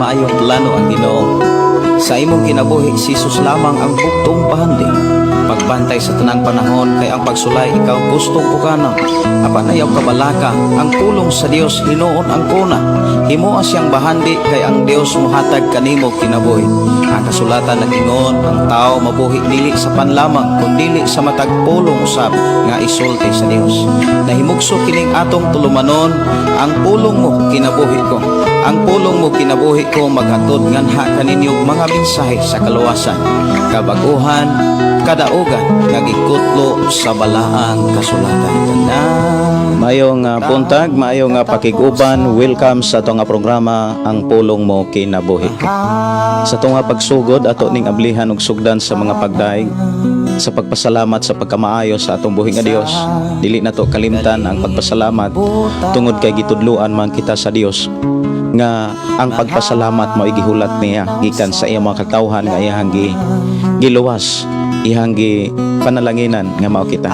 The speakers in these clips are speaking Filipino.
maayong plano ang Ginoo. Sa imong kinabuhi si Jesus lamang ang bugtong pahandi. Pagbantay sa tanang panahon kay ang pagsulay ikaw gustong ukanang. Apan ayaw kabalaka, ang pulong sa Dios hinuon ang kuna. Himoa siyang bahandi kay ang Dios muhatag kanimo kinabuhi. Ang kasulatan nagingon, ang tao mabuhi dili sa panlamang kundi sa matag pulong usab nga isulti sa Dios. Nahimugso kining atong tulumanon, ang pulong mo kinabuhi ko. Ang pulong mo kinabuhi ko maghatod nganha kaninyong mga mensahe sa kaluwasan, kabaguhan, kadaugan nga gikutlo sa balaang kasulatan. Mayong puntag, mayong pakiguban, welcome sa atong programa ang pulong mo kinabuhi ko. Sa atong pagsugod ato ning ablihan og sugdan sa mga pagdaig sa pagpasalamat sa pagkamaayo sa atong buhi nga Dios. Dili nato kalimtan ang pagpasalamat tungod kay gitudloan man kita sa Dios nga ang pagpasalamat mo gihulat niya gikan sa iyang mga katawhan nga iyang giluwas, iyang panalanginan nga mao kita.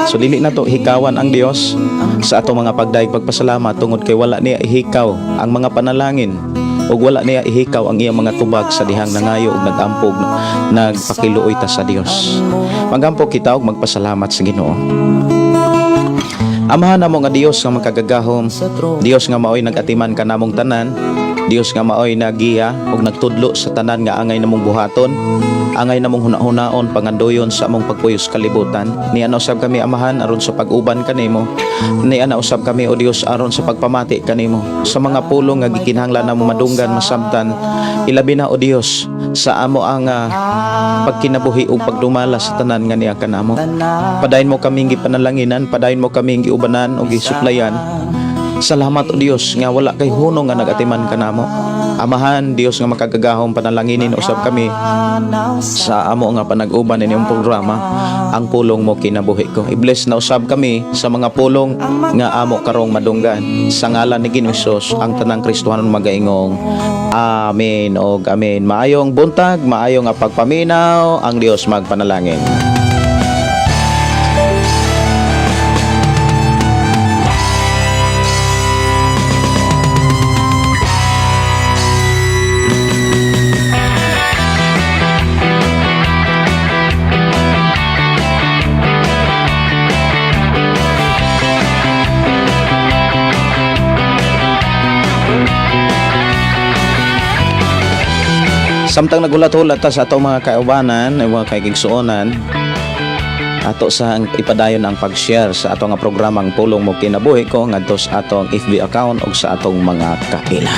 So dili nato hikawan ang Dios sa atong mga pagdaig pagpasalamat tungod kay wala niya ihikaw ang mga panalangin ug wala niya ihikaw ang iyang mga tubag sa dihang nangayo ug nagampog nagpakiluoy ta sa Dios. Magampog kita og magpasalamat sa Ginoo. Amahan namo nga Dios nga makagagahom, Dios nga maoy nagatiman ka namong tanan, Dios nga maoy nagiya ug nagtudlo sa tanan nga angay namong buhaton, angay namong hunahunaon pangandoyon sa among pagpuyos kalibutan. Niya na usab kami amahan aron sa pag-uban kanimo. Niya na usab kami o Dios aron sa pagpamati kanimo sa mga pulong nga gikinahanglan namo madunggan masabtan. Ilabi na o Dios sa amo ang pagkinabuhi ug pagdumala sa tanan nga niya kanamo. Padayon mo kaming gipanalanginan, padayon mo kaming giubanan ug gisuplayan. Salamat o Dios nga wala kay hunong nga nagatiman kanamo. Amahan Dios nga makagagahom panalanginin usab kami sa amo nga panag-uban inyong programa ang pulong mo kinabuhi ko. I-bless na usab kami sa mga pulong nga amo karong madunggan sa ngalan ni Ginoong Hesus ang tanang Kristohanon magaingong amen og amen. Maayong buntag, maayong pagpaminaw, ang Dios magpanalangin. Samtang nagulat-hulat ta sa atong mga kaubanan, mga kaigsuonan, ato sa ipadayon ang pag-share sa atong programang pulong mo kinabuhi ko ngadto sa atong FB account ug sa atong mga kaila.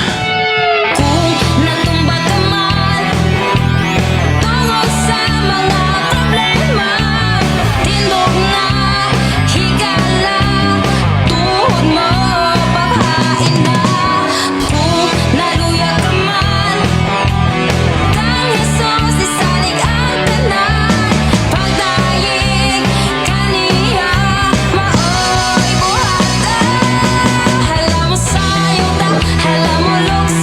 Looks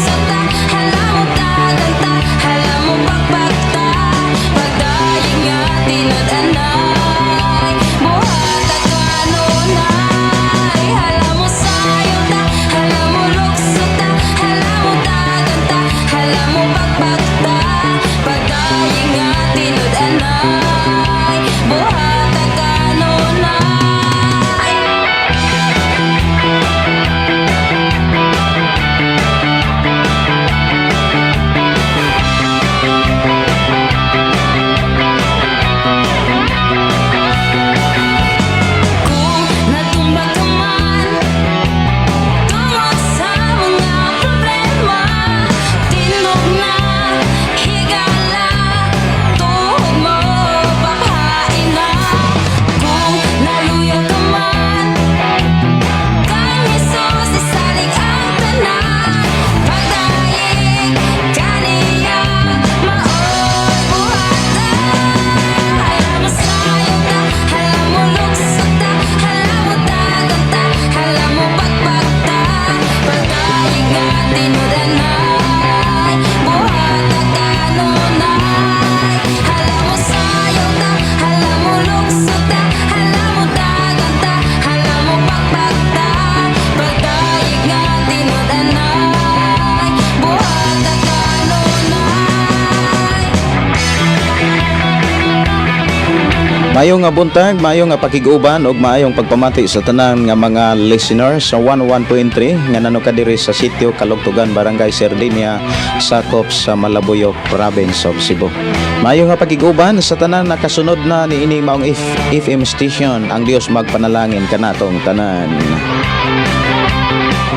Mayong nga buntag, mayong nga pakiguban ug maayong pagpamati sa tanan nga mga listeners sa 101.3 nga nano kadiri sa sitio Kalugtugan, Barangay Sardinia, sakop sa Malabuyok, Province of Cebu. Mayong nga pakiguban sa tanan nakasunod na niini maong FM station. Ang Dios magpanalangin kanatong tanan.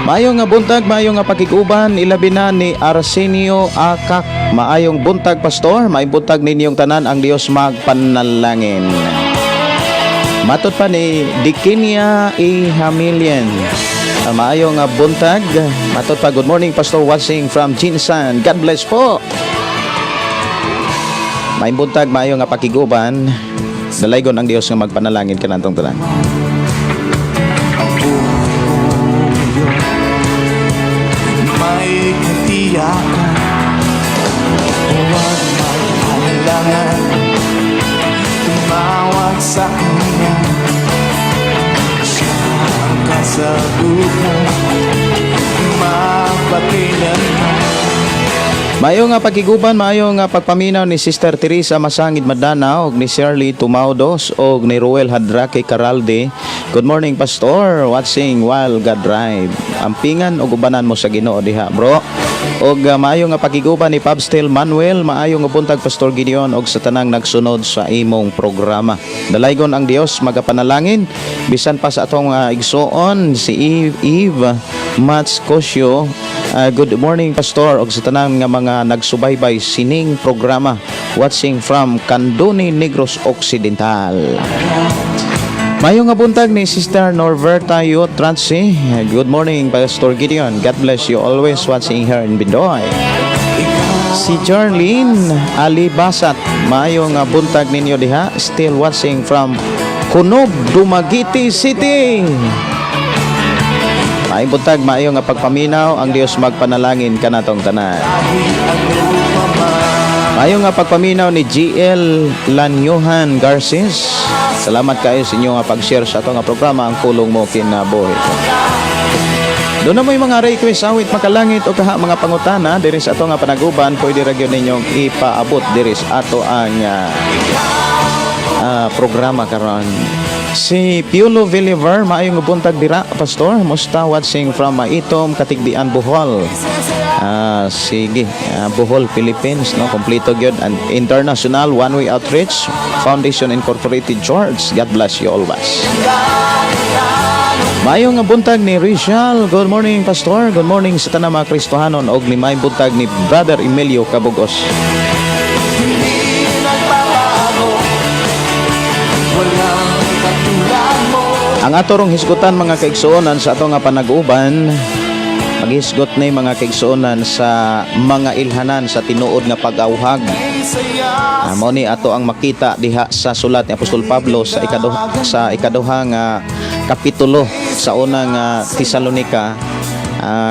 Maayong nga buntag, maayong nga pakiguban, ilabi na ni Arsenio Akak. Maayong buntag, pastor, maayong buntag ninyong tanan, ang Dios magpanalangin. Matod pa ni Dikinia E. Hamilian. Maayong nga buntag, matod pa, good morning, pastor, watching from Jinsan. God bless po. Maayong buntag, maayong nga pakiguban, dalaygon ang Dios nga magpanalangin kanatong tanan. May katiyakan, huwag mag-alangan, tumawag sa Kanya, siya ang kasagutan, mapakailanman. Maayong nga pagiguban, maayong nga pagpaminaw ni Sister Teresa Masangid Madana og ni Shirley Tumaudos og ni Ruel Hadrake Caralde. Good morning, pastor, watching while God drive. Ampingan og ubanan mo sa Ginoo diha, bro. Og maayong nga pagiguban ni Pabstel Manuel, maayong nga buntag, Pastor Gideon, og sa tanang nagsunod sa imong programa. Dalaygon ang Dios magapanalangin bisan pa sa atong igsoon si Eve Mats Cosio. Good morning, pastor, og sa tanang nga mga nagsubaybay sining programa watching from Candoni, Negros Occidental. Mayo nga buntag ni Sister Norberta Yotransi. Good morning, Pastor Gideon. God bless you, always watching here in Bindoy. Si Charlene Alibasat, mayo nga buntag ninyo diha, still watching from Kunob, Dumaguete City. May buntag, maayo nga pagpaminaw, ang Dios magpanalangin kanatong tanan. Maayo nga pagpaminaw ni GL Lanyuhan Garces. Salamat kayo sa inyo nga pag-share sa ato nga programa, ang pulong mo kinabuhi. Doon na mo yung mga request, awit, makalangit o kaha mga pangutana diri sa ato nga panaguban, pwede ra gyud ninyong ipaabot diri sa ato ang programa karon. Si Piolo Villiver, maayong buntag dira, pastor. Musta watching from Itom, Katigdian, Bohol. Sige, Bohol, Philippines, no? Kompleto gyud. And International One Way Outreach Foundation Incorporated, George. God bless you always. Maayong buntag ni Rachel. Good morning, pastor. Good morning sa tanang mga Kristohanon og ni may buntag ni Brother Emilio Cabugos. Ang atorong hisgutan mga kaigsuonan sa ato nga panag-uban, maghisgot na mga kaigsuonan sa mga ilhanan sa tinuod nga pag-awhag. Mao ni ato ang makita diha sa sulat ni Apostol Pablo sa ikaduha nga kapitulo sa unang Tesalonika,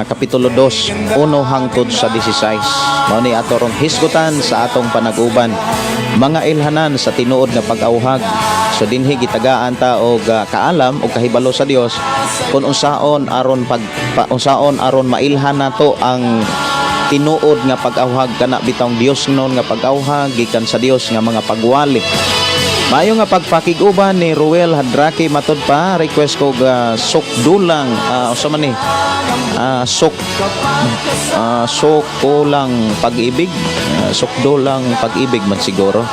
kapitulo 2, 1 hangtod sa 16. Mao ni atorong hisgutan sa atong panag-uban, mga ilhanan sa tinuod nga pag-awhag. So dinhi gitagaan ta og kaalam og kahibalo sa Dios kung unsaon aron mailhan nato ang tinuod nga pag-awhag kana bitong Dios non nga pag-awhag gikan sa Dios nga mga pagwali. Maayo nga pagpakiguban ni Ruel Hadrake matod pa, request ko sukdulang usa man ni sukulang pag-ibig, sukdulang pag-ibig man siguro.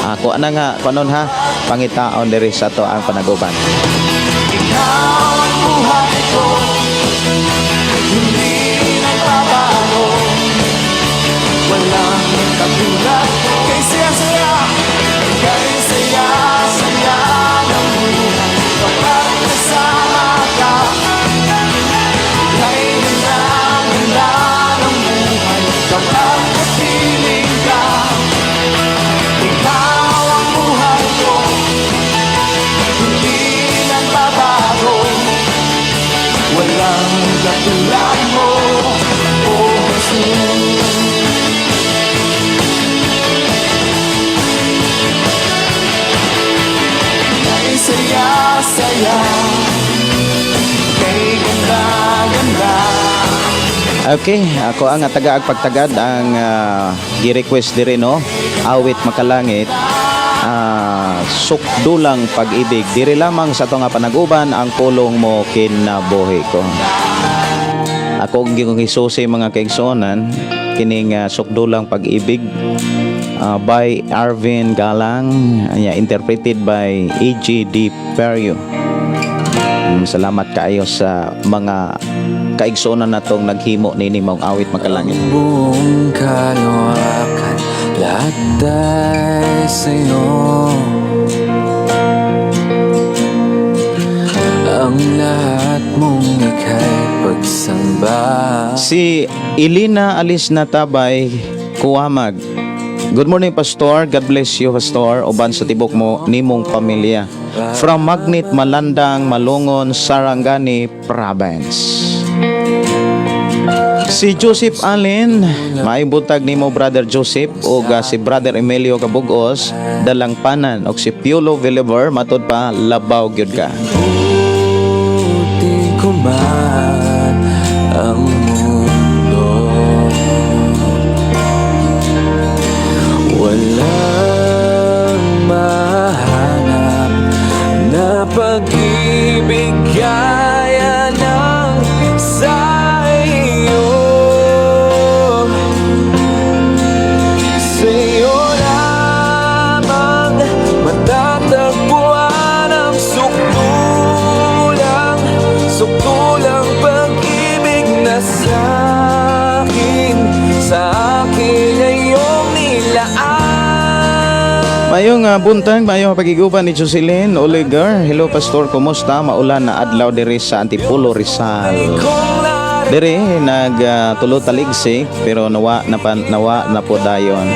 Ako ana nga panon ha, pangitaon diri sa to ang panaguban. Ikaw ang buhay ko, hindi nagbabago, walang katulad, kay saya-saya, kay saya-saya ng buhay, kapag kasama ka, kay ganda-ganda ng buhay, kapag kapiling ka. Ikaw ang buhay ko, hindi nagbabago, walang katulad mo, oh Jesus. Kay saya-saya, kay ganda-ganda. Okay, ako ang tagaag pagtagad ang gi-request diri no, awit makalangit. sukdulang pag-ibig. Diri lamang sa to nga panaguban ang pulong mo kinabuhi ko. Ako gingong hisusi mga kaigsuonan kining sukdulang pag-ibig by Arvin Galang, interpreted by E.G.D. Perio. Salamat kaayo sa mga kaigsuonan natong naghimo nini mong awit makalangit. Buong kalawakan, lahat ay sa'yo. Ang lahat mong ika'y pagsamba. Si Elina Alis Natabay Kuwamag. Good morning, Pastor. God bless you, Pastor. Uban sa tibok mo nimong pamilya. From Magnet, Malandang, Malungon, Sarangani Province. Si Joseph Allen, maibutag nimo Brother Joseph o si Brother Emilio Kabugos, Dalang Panan o si Piolo Villaver, matod pa labaw gyud ka. Buti ko man ang mundo, walang mahanap na pag-ibig gaya ng sa'yo. Sa'yo lamang matatagpuan ang sukdulang pag-ibig na sa'kin ay iyong nilaan. Mayong buntag, mayong pagiguban ni Jocelyn Oligar. Hello, Pastor, kumusta? Maulan na adlaw diri sa Antipolo, Rizal. Diri nagtulo taligsik pero nawa na po dayon.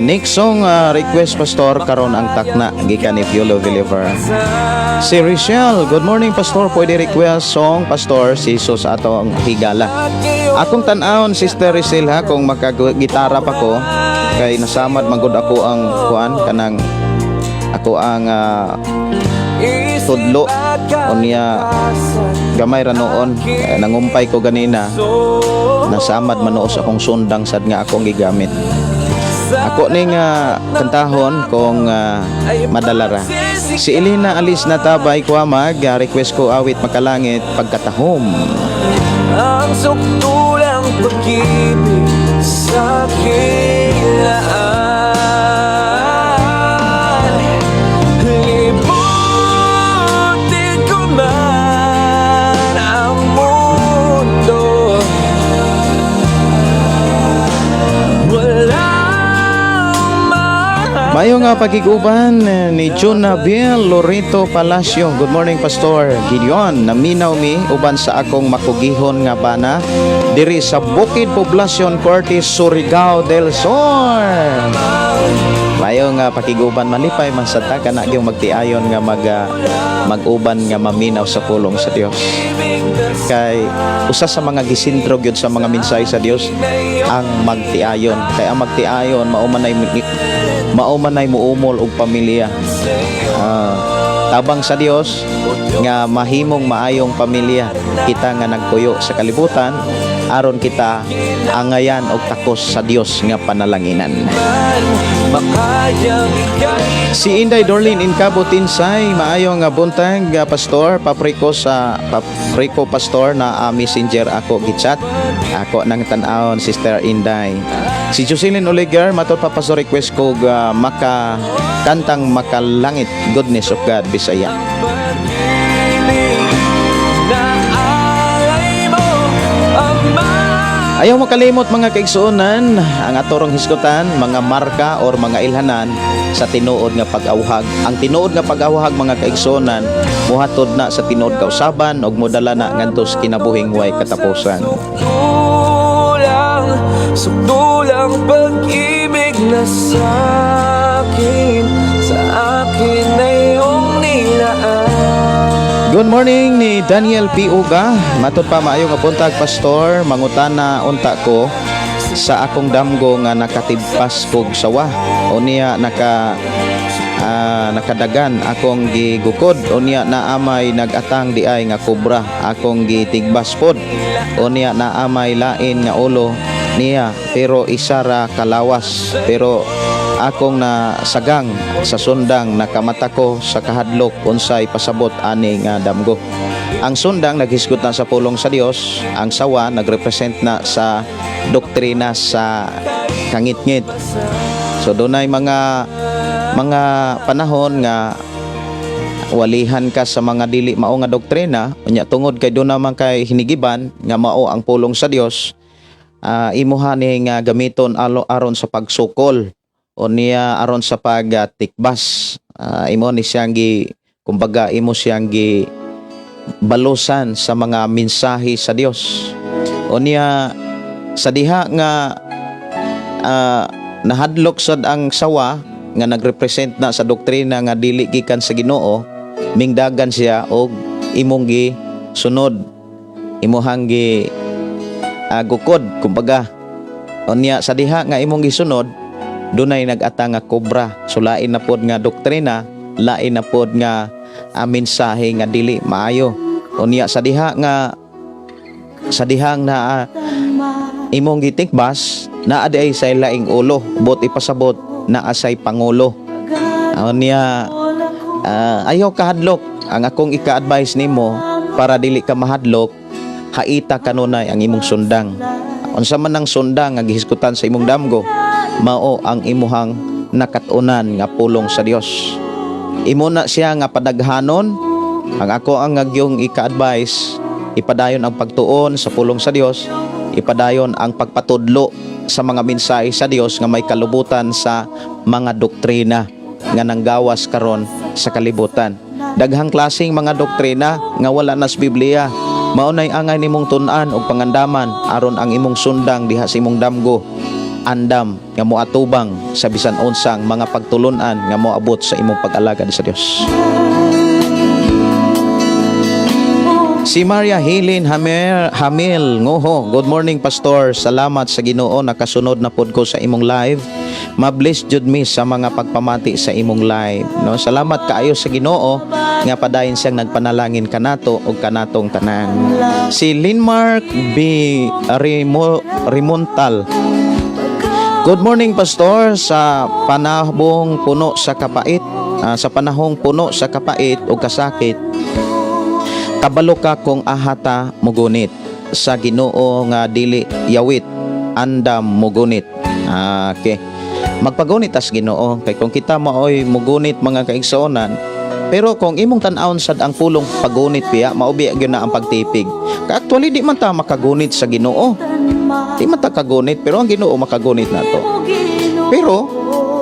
Next song request, Pastor, karon ang takna gikan ni Piolo Villaver. Si Richelle, good morning, Pastor. Pwede request song, Pastor, si Jesus ato ang higala. Akong tan-aon, Sister Richelle, ha, kung makagitara pa ko kay nasamad magud ako ang kuan kanang ako ang tudlo unya gamay ra noon. Nangumpay ko ganina, nasamad manuos akong sundang sad nga akong gigamit. Ako ning kantahon kung madalara. Si Elina Alis Natabay Kuwamag, request ko awit Makalangit Pagkatahom. Ang sukdulang pag-ibig sa kilaan, libutin ko man ang mundo, Mayong pagiguban ni Jonabel Lorito Palacio. Good morning, Pastor Gideon. Naminaw mi uban sa akong makugihon nga bana diri sa Bukid Poblacion, Cortes, Surigao del Sur. Mayong pakiguban malipay man sa taka na gyud magtiayon nga mag-uban nga maminaw sa pulong sa Dios. Kay usa sa mga gisintro gyud sa mga mensahe sa Dios ang magtiayon. Kay ang magtiayon maumanay muumol og pamilya. Tabang sa Dios nga mahimong maayong pamilya kita nga nagpuyo sa kalibutan aron kita angayan og takos sa Dios nga panalanginan. Si Inday Dorlin in Cabo Tinsay, maayong buntag, Pastor. Papriko Pastor na messenger ako gichat. Ako nang tan-aon, Sister Inday. Si Jocelyn Oligar, matod pa Pastor, request ko kantang Makalangit, Goodness of God, Bisaya. Ayaw makalimot mga kaigsuonan ang atorong hisgutan, mga marka or mga ilhanan sa tinuod nga pag-awhag. Ang tinuod nga pag-awhag mga kaigsuonan muhatod na sa tinuod kausaban ug modala na ngantos kinabuhing way katapusan. Sukdulang pag-ibig na sa akin ay iyong nilaan. Good morning ni Daniel P. Uga. Matod pa maayong buntag, Pastor. Mangutana unta ko sa akong damgo nga nakatibpas kog sawa. O niya nakadagan akong gigukod. O niya naamay nagatang di ay nga kubra akong gitigbas pod. O niya naamay lain nga ulo niya pero isara kalawas. Pero akong nasagang sa sundang nakamata ko sa kahadlok unsay pasabot ani nga damgo. Ang sundang naghisgot na sa pulong sa Dios, ang sawa nagrepresent na sa doktrina sa kangit-ngit. So dunay mga panahon nga walihan ka sa mga dili mao nga doktrina, unya tungod kay do naman kay hinigiban nga mao ang pulong sa Dios. Imuha ni nga gamiton aron sa pagsukol o niya aron sa pagtikbas. Imo ni siyang kumbaga imo siyang balusan sa mga mensahe sa Dios. O niya sa diha nga nahadlok sad ang sawa nga nagrepresent na sa doktrina nga dili gikan sa Ginoo, mingdagan siya og imong sunod, imuhang gukod kumbaga. Unya sa diha nga imong gisunod dunay nag-ata nga kobra. So lain na pod nga doktrina, lain na pod nga mensahe nga dili maayo. Unya sa diha nga sa dihang na imong gitikbas naa di ay say laing ulo, bot ipasabot naa say pangulo. Unya ayaw kahadlok. Ang akong ika-advise nimo para dili ka mahadlok, haita kanunay ang imong sundang. Unsa man ang sundang nga gihisgutan sa imong damgo, mao ang imuhang nakatunan nga pulong sa Dios. Imo na siya nga padaghanon. Ang ako ang nagyong ika-advise, ipadayon ang pagtuon sa pulong sa Dios, ipadayon ang pagpatudlo sa mga mensahe sa Dios nga may kalubutan sa mga doktrina nga nanggawas karon sa kalibutan. Daghang klaseng mga doktrina nga wala na sa Biblia. Maunay angay nimong tun-an og pangandaman aron ang imong sundang diha sa imong damgo andam nga moatubang sa bisan unsang mga pagtulunan nga moabot sa imong pag-alagad sa Dios. Si Maria Hilin Hamil ngoho, good morning pastor. Salamat sa Ginoo nakasunod na pod ko sa imong live. Ma-bless jud mi sa mga pagpamati sa imong live. No, salamat kaayo sa Ginoo nga padayon siyang nagpanalangin kanato ug kanatong tanan. Si Linmark B Rimontal. Good morning pastor. Sa panahong puno sa kapait, ug kasakit, kabalo ka kung ahata mugunit sa Ginoo nga dili yawit andam mugunit. Okay. Magpagunit as Ginoo kay kung kita maoy mugunit mga kaigsuonan, pero kung imong tan-awon sad ang pulong pagunit piya, maubi gyud na ang pagtipig. Ka actually di man ta makagunit sa Ginoo. Di man ta kagunit, pero ang Ginoo makagunit nato. Pero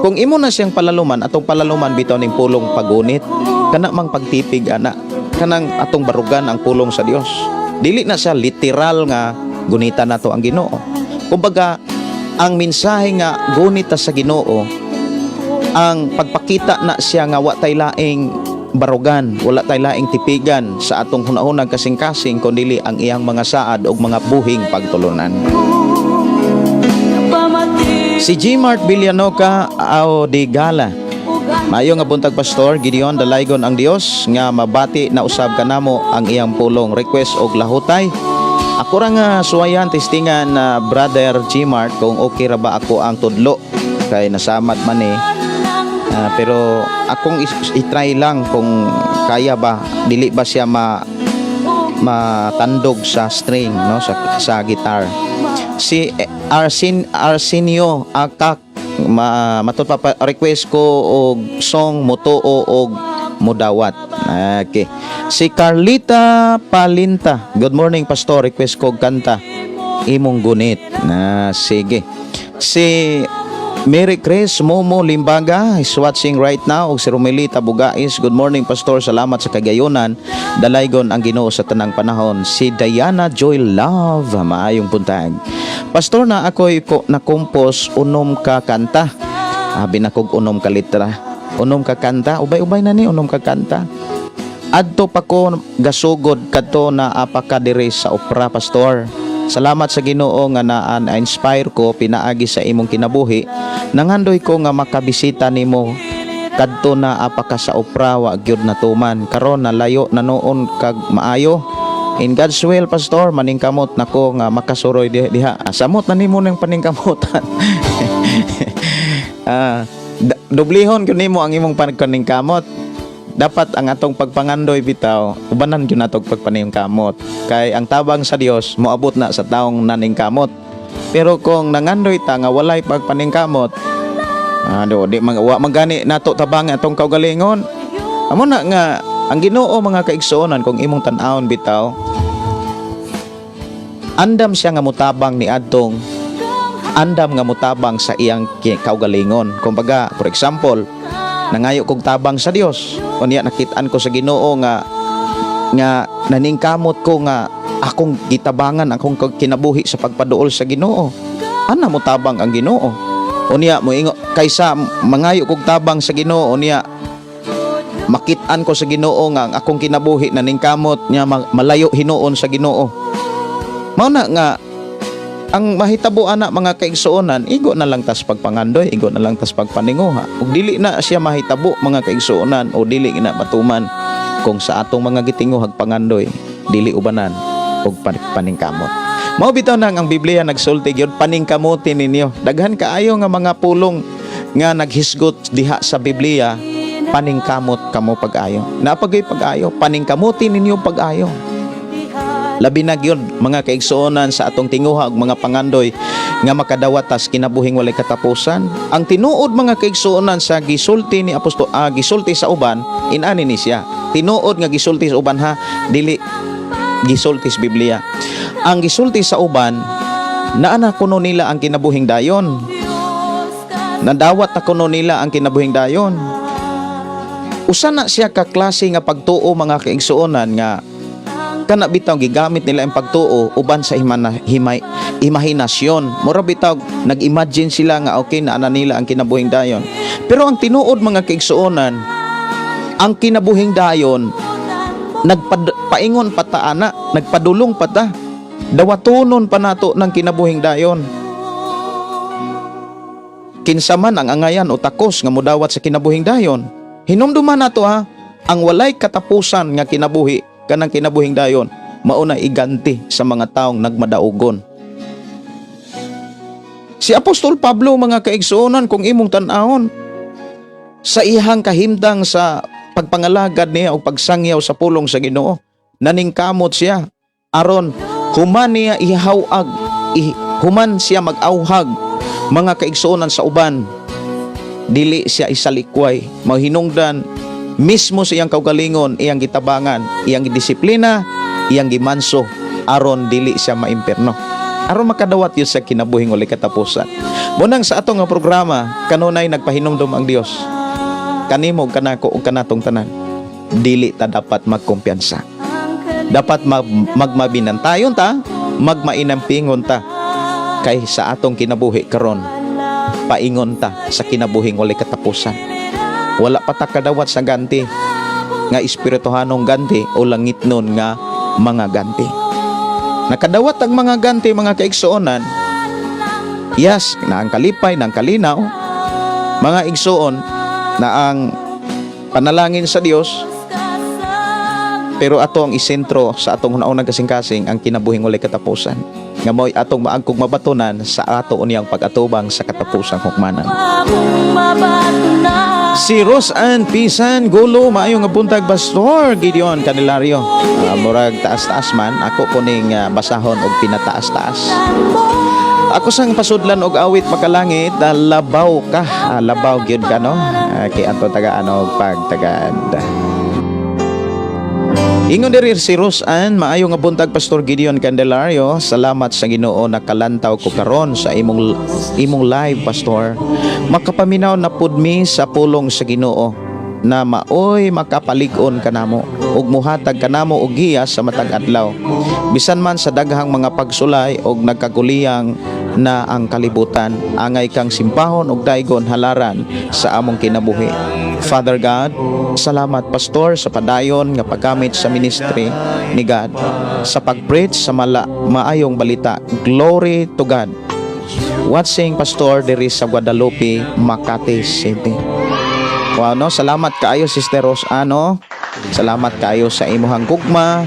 kung imo na siyang palaluman, atong palaluman bitaw ning pulong pagunit, kana mang pagtipig ana, kanang atong barugan ang pulong sa Dios. Dili na siya literal nga gunita nato ang Ginoo. Kumbaga ang mensahe nga gunita sa Ginoo, ang pagpakita na siya nga wa tay laing barugan, wala tay laing tipigan sa atong hunahunag kasing-kasing kundi ang iyang mga saad ug mga buhing pagtulunan. Si Gmart Villanoca di Gala. Maayo nga buntag pastor, Gideon dalaygon ang Dios nga mabati na usab kanamo ang iyang pulong, request og lahutay. Ako ra nga suwayan testingan na brother Gmart kung okay ra ba ako ang tudlo kay nasamat man pero akong i-try lang kung kaya ba, dili ba siya matandog sa string, no, sa guitar. Si Arsenio Akak matud pa request ko og song Mutuo og Mudawat. Okay. Si Carlita Palinta, good morning pastor, request ko kanta imong gunit. Sige. Si Mary Chris Momo Limbaga is watching right now, og si Romelita Bugais, good morning pastor, salamat sa kagayonan, dalaygon ang Ginoo sa tanang panahon. Si Diana Joy Love, maayong buntag pastor, na ako'y na-compose unom ka kanta, binakog unom ka litra, unom ka kanta, ubay-ubay na ni unom ka kanta. Adto pa ko gasugod kadto na apakadire sa opera pastor. Salamat sa Ginoo nga na-inspire ko pinaagi sa imong kinabuhi. Nanghandoy ko nga makabisita nimo kadto na apaka sa opera wa gyud natuman. Karon nalayo na noon kag maayo. In God's will pastor, maningkamot nako nga makasuroy diha. Samot na nimo ning paningkamotan. dublihon kun nimo ang imong pagkaning kamot. Dapat ang atong pagpangandoy bitaw ubanan gyud natog pagpaning kamot. Kay ang tabang sa Dios moabot na sa taong naning kamot. Pero kung nangandoy ta nga walay pagpaning kamot, di magani nato tabang atong kaugalingon. Amo na nga ang Ginoo mga kaigsuonan kung imong tan-awon bitaw, andam siya nga mutabang ni adtong andam nga mutabang sa iyang kaugalingon. Kumbaga, for example, nangayo kog tabang sa Dios. Unya nakit-an ko sa Ginoo nga naningkamot ko nga akong gitabangan akong kinabuhi sa pagpaduol sa Ginoo. Ana mo tabang ang Ginoo. Unya mo kaysa mangayo kog tabang sa Ginoo, unya makit-an ko sa Ginoo nga ang akong kinabuhi naningkamot nya malayo hinuon sa Ginoo. Mao na nga ang mahitabo ana mga kaigsuonan, igo na lang tas pagpangandoy, igo na lang tas pagpaninguha. Ug dili na siya mahitabo mga kaigsuonan o dili na matuman kung sa atong mga gitinguhag pangandoy, dili ubanan og paningkamot. Mao bitaw nang ang Biblia nagsulti gyud paningkamutin ninyo. Daghan kaayo nga mga pulong nga naghisgot diha sa Biblia, paningkamot kamo pag-ayo. Napagay pag-ayo, paningkamutin ninyo pag-ayo. Labi na gyud mga kaigsuonan sa atong tinguha og mga pangandoy nga makadawat tas kinabuhing walay katapusan. Ang tinuod mga kaigsuonan sa gisulti ni apostol gisulti sa uban, inani ni siya. Tinuod nga gisulti sa uban ha, dili gisulti sa Biblia. Ang gisulti sa uban, naana kuno nila ang kinabuhing dayon. Nadawat na kuno nila ang kinabuhing dayon. Usa na siya ka klase nga pagtuo mga kaigsuonan nga kana bitaw gigamit nila ang pagtuo uban sa imahinasyon. Mura bitaw nag-imagine sila nga okay na ana nila ang kinabuhing dayon. Pero ang tinuod mga kaigsuonan, ang kinabuhing dayon nagpaingon pa ta ana, nagpadulong pa ta. Dawatonon pa nato ng kinabuhing dayon. Kinsa man ang angayan o takos nga modawat sa kinabuhing dayon, hinumduman nato ha, ang walay katapusan nga kinabuhi kanang kinabuhing dayon mao na iganti sa mga taong nagmadaugon. Si Apostol Pablo mga kaigsuonan kung imong tan-awon sa ihang kahimtang sa pagpangalagad niya o pagsangyaw sa pulong sa Ginoo, naningkamot siya aron human niya human siya mag-awhag mga kaigsuonan sa uban, dili siya isalikway, mahinungdan mismo sa iyang kaugalingon, iyang gitabangan, iyang disiplina, iyang gimanso aron dili siya maimperno, aron makadawat yun sa kinabuhing walay katapusan. Munang sa atong nga programa kanunay nagpahinumdom ang Dios kanimo kanako ug kanatong tanan, dili ta dapat magkumpiyansa, dapat magmabinantayon ta, magmainampingon ta kay sa atong kinabuhi karon, paingon ta sa kinabuhing walay katapusan. Wala pa ta kadawat sa ganti nga espirituhanong ganti o langitnon nga mga ganti. Nakadawat ang mga ganti mga kaigsuonan, yes, na ang kalipay, na ang kalinaw, mga igsuon na ang panalangin sa Dios, pero ato ang isentro sa atong hunaon kasing-kasing ang kinabuhing walay katapusan nga mo'y atong maangkog mabatunan sa ato unyang pag-atubang sa katapusang hukmanan. Si Rosanne Pisan Gulo, maayong nga buntag Pastor Gideon Candelario. Murag taas-taas man, ako po ning basahon og pinataas-taas. Ako sang pasudlan og awit makalangit, labaw ka, labaw gyud ka no. Kay ato tagaan og pagtagad. Ingon diri si Rosanne, maayo nga buntag Pastor Gideon Candelario. Salamat sa Ginoo nakalantaw ko karon sa imong live Pastor. Makapaminaw na pud mi sa pulong sa Ginoo na maoy makapalig-on kanamo ug muhatag kanamo og giya sa matag adlaw. Bisan man sa daghang mga pagsulay og nagkaguliyang na ang kalibutan, angay kang simpahon og daygon halaran sa among kinabuhi. Father God, salamat Pastor sa padayon nga paggamit sa ministry ni God sa pag-preach sa maayong balita. Glory to God. Watching Pastor diri sa Guadalupe, Makati City. Wow, no? Salamat kaayo Sister Rosano. Salamat kaayo sa imuhang gugma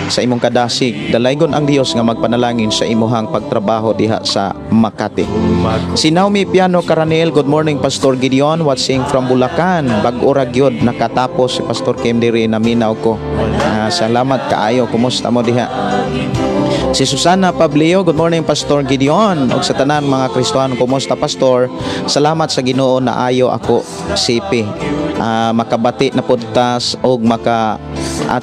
sa imong kadasig. Dalaygon ang Dios nga magpanalangin sa imuhang pagtrabaho diha sa Makati. Si Naomi Piano Caranel, good morning Pastor Gideon, watching from Bulacan. Bag-o ra gyud nakatapos si Pastor Kim diri naminaw ko. Salamat kaayo, kumusta mo diha? Si Susana Pablio, good morning Pastor Gideon. Og sa tanan mga Kristohan, kumusta Pastor? Salamat sa Ginoo na ayo ako sipi. Makabati na podcast og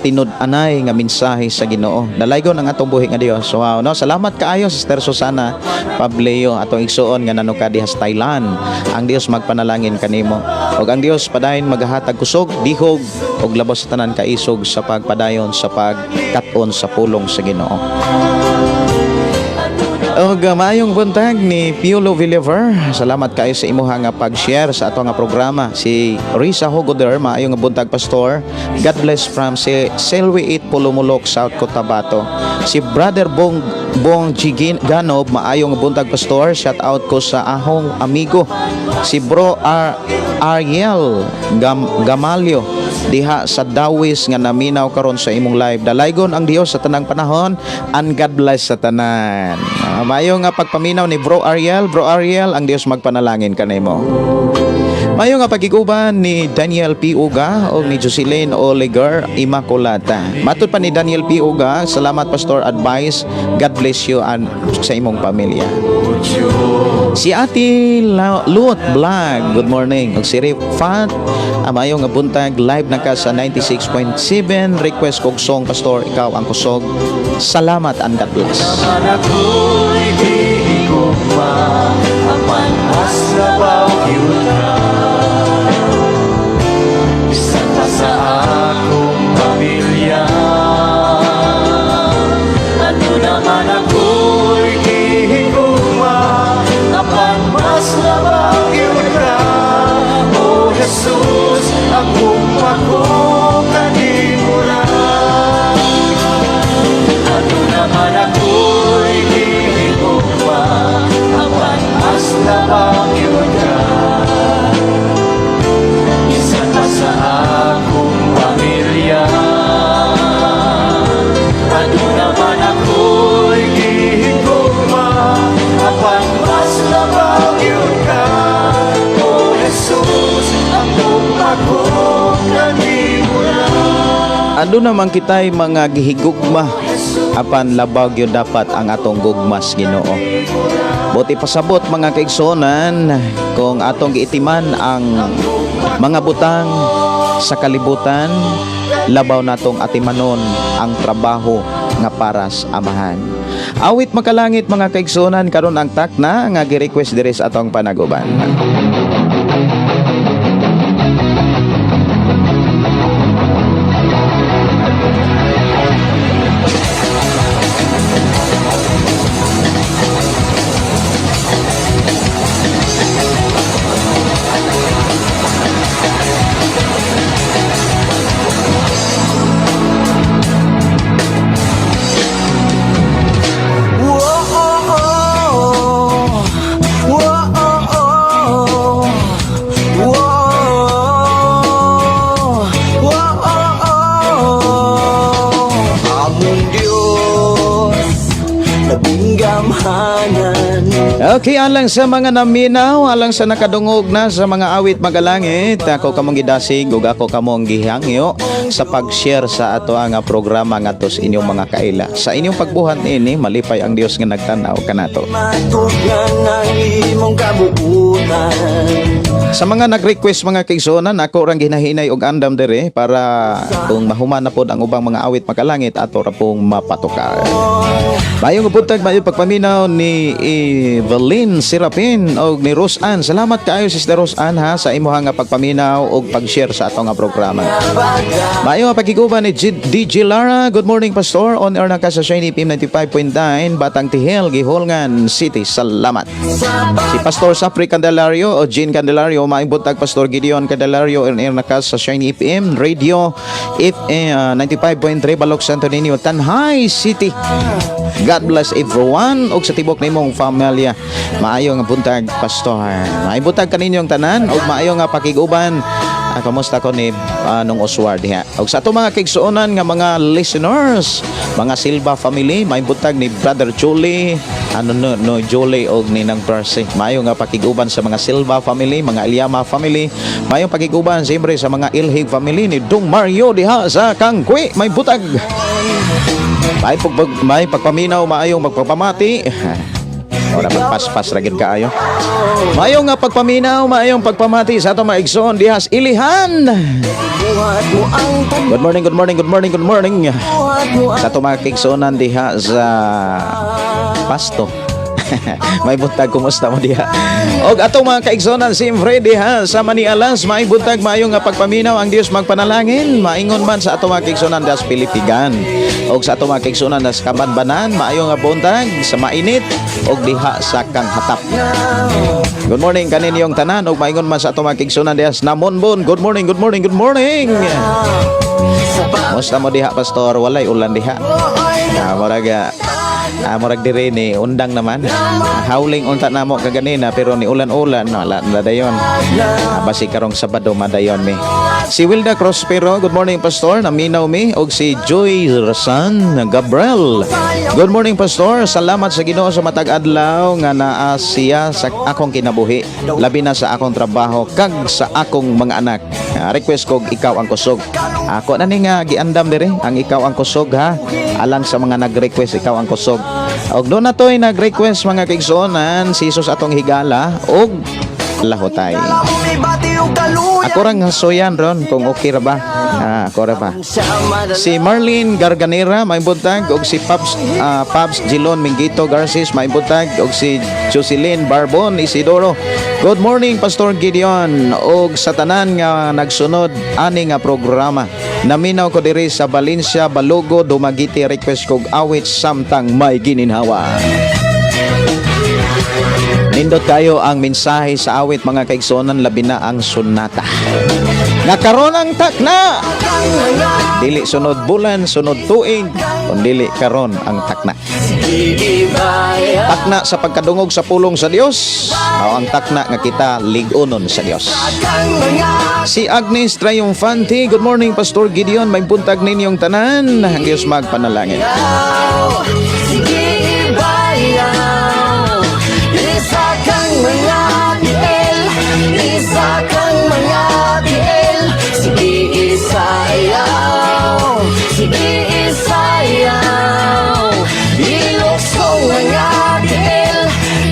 tinud anay nga mensahe sa Ginoo. Dalaygon ang atong buhi nga Dios. Wow, no? Salamat kaayo Sister Susana Pablio, atong igsuon nga nanuka diha sa Thailand. Ang Dios magpanalangin kanimo. Og ang Dios padayon maghatag kusog, dihog og labos sa tanan kaisog sa pagpadayon sa pagkat-on sa pulong sa Ginoo. Og maayong buntag ni Piolo Villaver. Salamat kayo sa imuha nga pag-share sa ato nga programa. Si Risa Hogoder, maayong buntag Pastor. God bless from Selwi 8 Pulumulok, South Cotabato. Si Brother Bong Jigin Ganob, maayong buntag Pastor. Shout out ko sa ahong amigo. Si Bro Ariel Gamalio diha sa Dawis nga naminaw karon sa imong live. Dalaygon ang Dios sa tanang panahon, and God bless sa tanan. Mayo nga pagpaminaw ni Bro Ariel, ang Dios magpanalangin kanimo. Mayo nga pagiguban ni Daniel P. Uga o ni Jocelyn Oliger Immaculata. Matud pa ni Daniel P. Uga, salamat Pastor advice. God bless you and sa imong pamilya. Si Ate Lut Vlog, good morning. Og si Rifat, mayo nga buntag live na ka sa 96.7. Request kog song Pastor, ikaw ang kusog. Salamat and God bless. Ako'y di ko maapan mas labaw yun na isa pa sa akong pamilya. Ano naman ako'y di ko maapan mas labaw yun na. O Jesus, akong kanimo na. Ano naman ako'y di ko maapan mas labaw yun na. Isa pa sa akong pamilya. Ano naman ako'y di ko maapan mas labaw yun ka. O Jesus, akong kanimo na. Ando naman kitay mga gihigugma apan labaw gyud dapat ang atong gugmas Ginoo. Buti pasabot mga kaigsonan kung atong giitiman ang mga butang sa kalibutan, labaw natong atimanon ang trabaho nga para sa Amahan. Awit makalangit mga kaigsonan, karon ang takna nga gi-request diri sa atong panaguban. Okay, alang sa mga naminaw, alang sa nakadungog na sa mga awit magalangit, ako kamong gidasig ug ako kamong gihangyo sa pag-share sa ato ang programa ngadto sa inyong mga kaila. Sa inyong pagbuhat ini, malipay ang Dios nga nagtan-aw kanato. Sa mga nag-request mga kaigsonan, ako rang ginahinay og andam dire para kung mahuman na pod ang ubang mga awit magalangit ato ra pong mapatukar. Mayong buntag, mayong pagpaminaw ni Evelyn Serapin o ni Rosan. Salamat kaayo Sister Rosan ha sa imuha nga pagpaminaw o pag-share sa atong nga programa. Mayong pagkiguban ni DJ Lara. Good morning Pastor. On air na ka sa Shiny PM 95.9 Batang Tihel, Gihulngan City. Salamat. Si Pastor Sapri Candelario o Jean Candelario. Mayong buntag Pastor Gideon Candelario on air na ka sa Shiny PM Radio 95.3 Balok Santo Niño, Tanhay City. God bless everyone og sa tibok nimong pamilya. Maayo nga buntag Pastor. Maayong buntag kaninyong tanan og maayo nga pakiguban Kamusta ko ni nung Oswald diha. Og sa ato mga kigsuonan nga mga listeners, mga Silva family, may butag ni Brother Julie, Julie og ni nang Percy. Mayo nga pakiguban sa mga Silva family, mga Ilyama family, mayo pakiguban siyempre sa mga Ilhig family ni Dong Mario diha sa Kangkwi, may butag. May pagpaminaw, maayong magpapamati. Ora magpaspas ragid kaayo. Maayong nga pagpaminaw, maayong pagpamati sa ato mga igsoon dihas Ilihan. Good morning, good morning, good morning, good morning. Sa ato mga kigsuonan diha sa Pasto. May buntag, kumusta mo diha? Og atong mga kaigsonan siyempre diha sa Manialas, may buntag maayong nga pagpaminaw ang Dios magpanalangin. Maingon man sa atong mga kaigsonan das Pilipigan. Og sa atong mga kaigsonan das Kabanbanan, maayong nga buntag sa mainit og diha sa Kanghatap. Good morning kanin yung tanan og maingon man sa atong mga kaigsonan diha sa Namonbon. Good morning, good morning, good morning. Kumusta mo diha, Pastor? Walay ulan diha. Murag dire ni undang naman. Howling unta namo kaganina pero ni ulan-ulan wala na dayon. Basi karong Sabado madayon mi. Si Wilda Crospero, good morning Pastor, naminaw mi og si Joy Rasan Gabriel. Good morning Pastor, salamat sa Ginoo sa matag adlaw nga naa siya sa akong kinabuhi, labi na sa akong trabaho kag sa akong mga anak. Request kog ikaw ang kusog. Ako na ni nga giandam dire ang ikaw ang kusog ha. Alang sa mga nag-request ikaw ang kusog. Og doon na to'y nag-request mga kigsuonan si Jesus atong higala og lahotay. Ako rang hasuyan ron kung okay ra ba. Ako ra ba. Si Marlene Garganera may buntag og si Pabs Gilon Mingito Garces may buntag og si Jocelyn Barbon Isidoro. Good morning Pastor Gideon og sa tanan nga nagsunod ani nga programa. Naminaw ko diri sa Valencia, Balugo, Dumaguete, request kog awit samtang may gininhawa. Nindot kayo ang mensahe sa awit mga kaigsonan, labi na ang sunata. Nga karon ang takna. Dili sunod bulan, sunod tuig, kundi karon ang takna. Takna sa pagkadungog sa pulong sa Dios, o ang takna nga kita ligunon sa Dios. Si Agnes Triumphante, good morning Pastor Gideon, may buntag ninyong tanan, ang Dios magpanalangin. Isa kang mga tiil, isa kang mga tiil. Sige isayaw, sige isayaw. Iluksong mga tiil,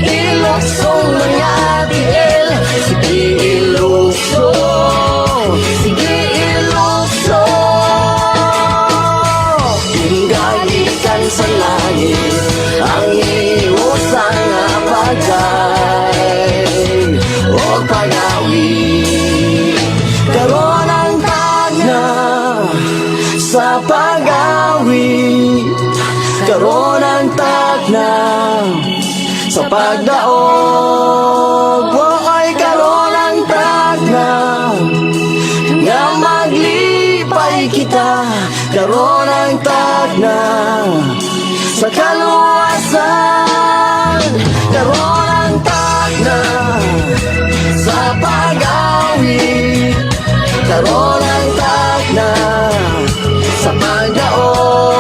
iluksong mga tiil. Sige iluksong, sige iluksong. Tinggagikan sa langit ang iusang pagay o pagawi. Karon ang tagna sa pagawi. Karon ang tagna sa pagdaog. Ay karon ang tagna nga maglipay kita. Karon ang tagna sa kaluwasan. Karon ang tagna sa pag-awi. Karon ang tagna sa pagdaog.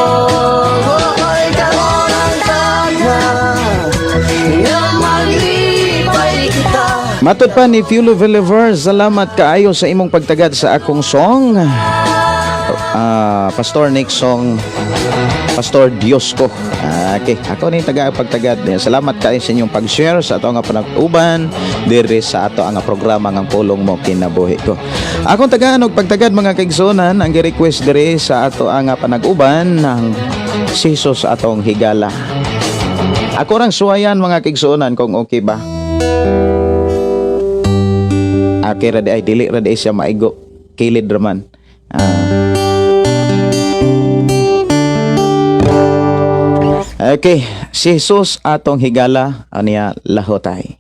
Oy, karon ang tagna nga maglipay kita. Matod pa ni Fulo Villiver, salamat kaayo sa imong pagtagad sa akong song. Pastor Nick song, Pastor Dios ko. Okay, ako ni pagtagad. Salamat kayo sa inyong pag-share sa ato nga panag-uban diri sa ato nga programa nga pulong mo kinabuhi ko. Akong tagaan og pagtagad mga kaigsonan, ang gi-request diri sa ato nga panag-uban ng Jesus atong higala. Ako rang suwayan mga kaigsonan kung okay ba. Okay ra di ay dili ra di siya maigo. Kilid raman. Okay, si Jesus atong higala aniya lahotay.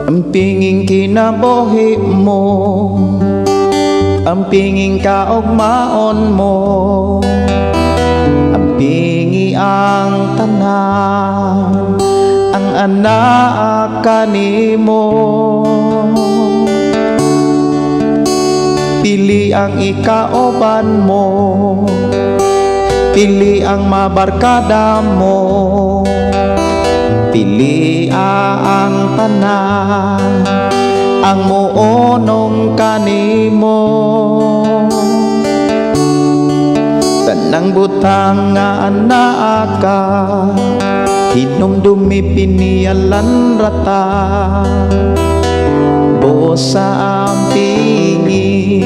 Ang pinging kinabuhi mo, ang pinging kaugmaon mo, ang pingi ang tanan, ang anak kanimo. Pili ang ikauban mo, pili ang mabarkada mo, pili ang tanan, ang muonong kanimo. Tanang butang nga anak ka, hinumdumi pinialan rata, buos sa ampingi,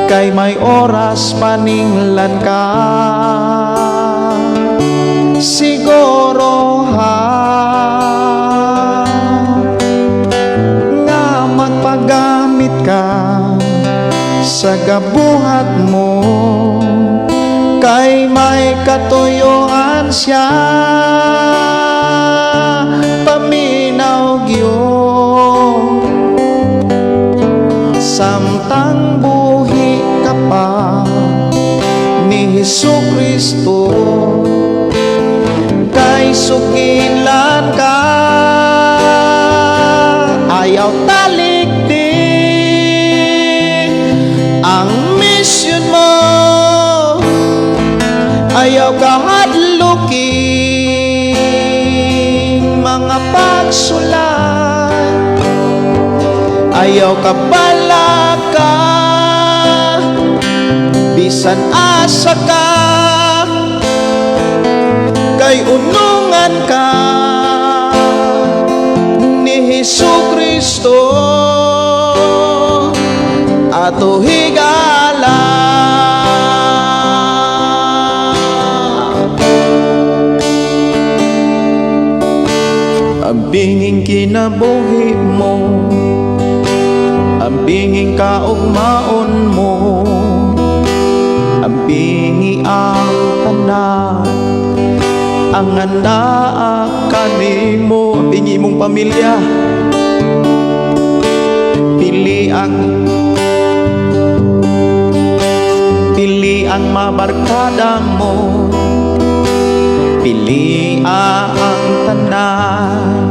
kay may oras paninglan ka. Siguro nga magpagamit ka sa gabuhat mo, kay may katuyuan siya. Paminaw gyud samtang buhi ka pa ni Hesukristo, kay sukilan ka. Ayaw talikdi ang misyon mo, ayaw kahadluking mga pagsulat, ayaw ka balaka, bisan asa ka, kay unungan ka ni Hesukristo ato higala. Ang binging kinabuhi mo, ang binging kaugmaon mo, ang bingi ang tanan, ang anak kanimo. Ang bingi mong pamilya, pili ang mabarkada mo, pili ang tanan,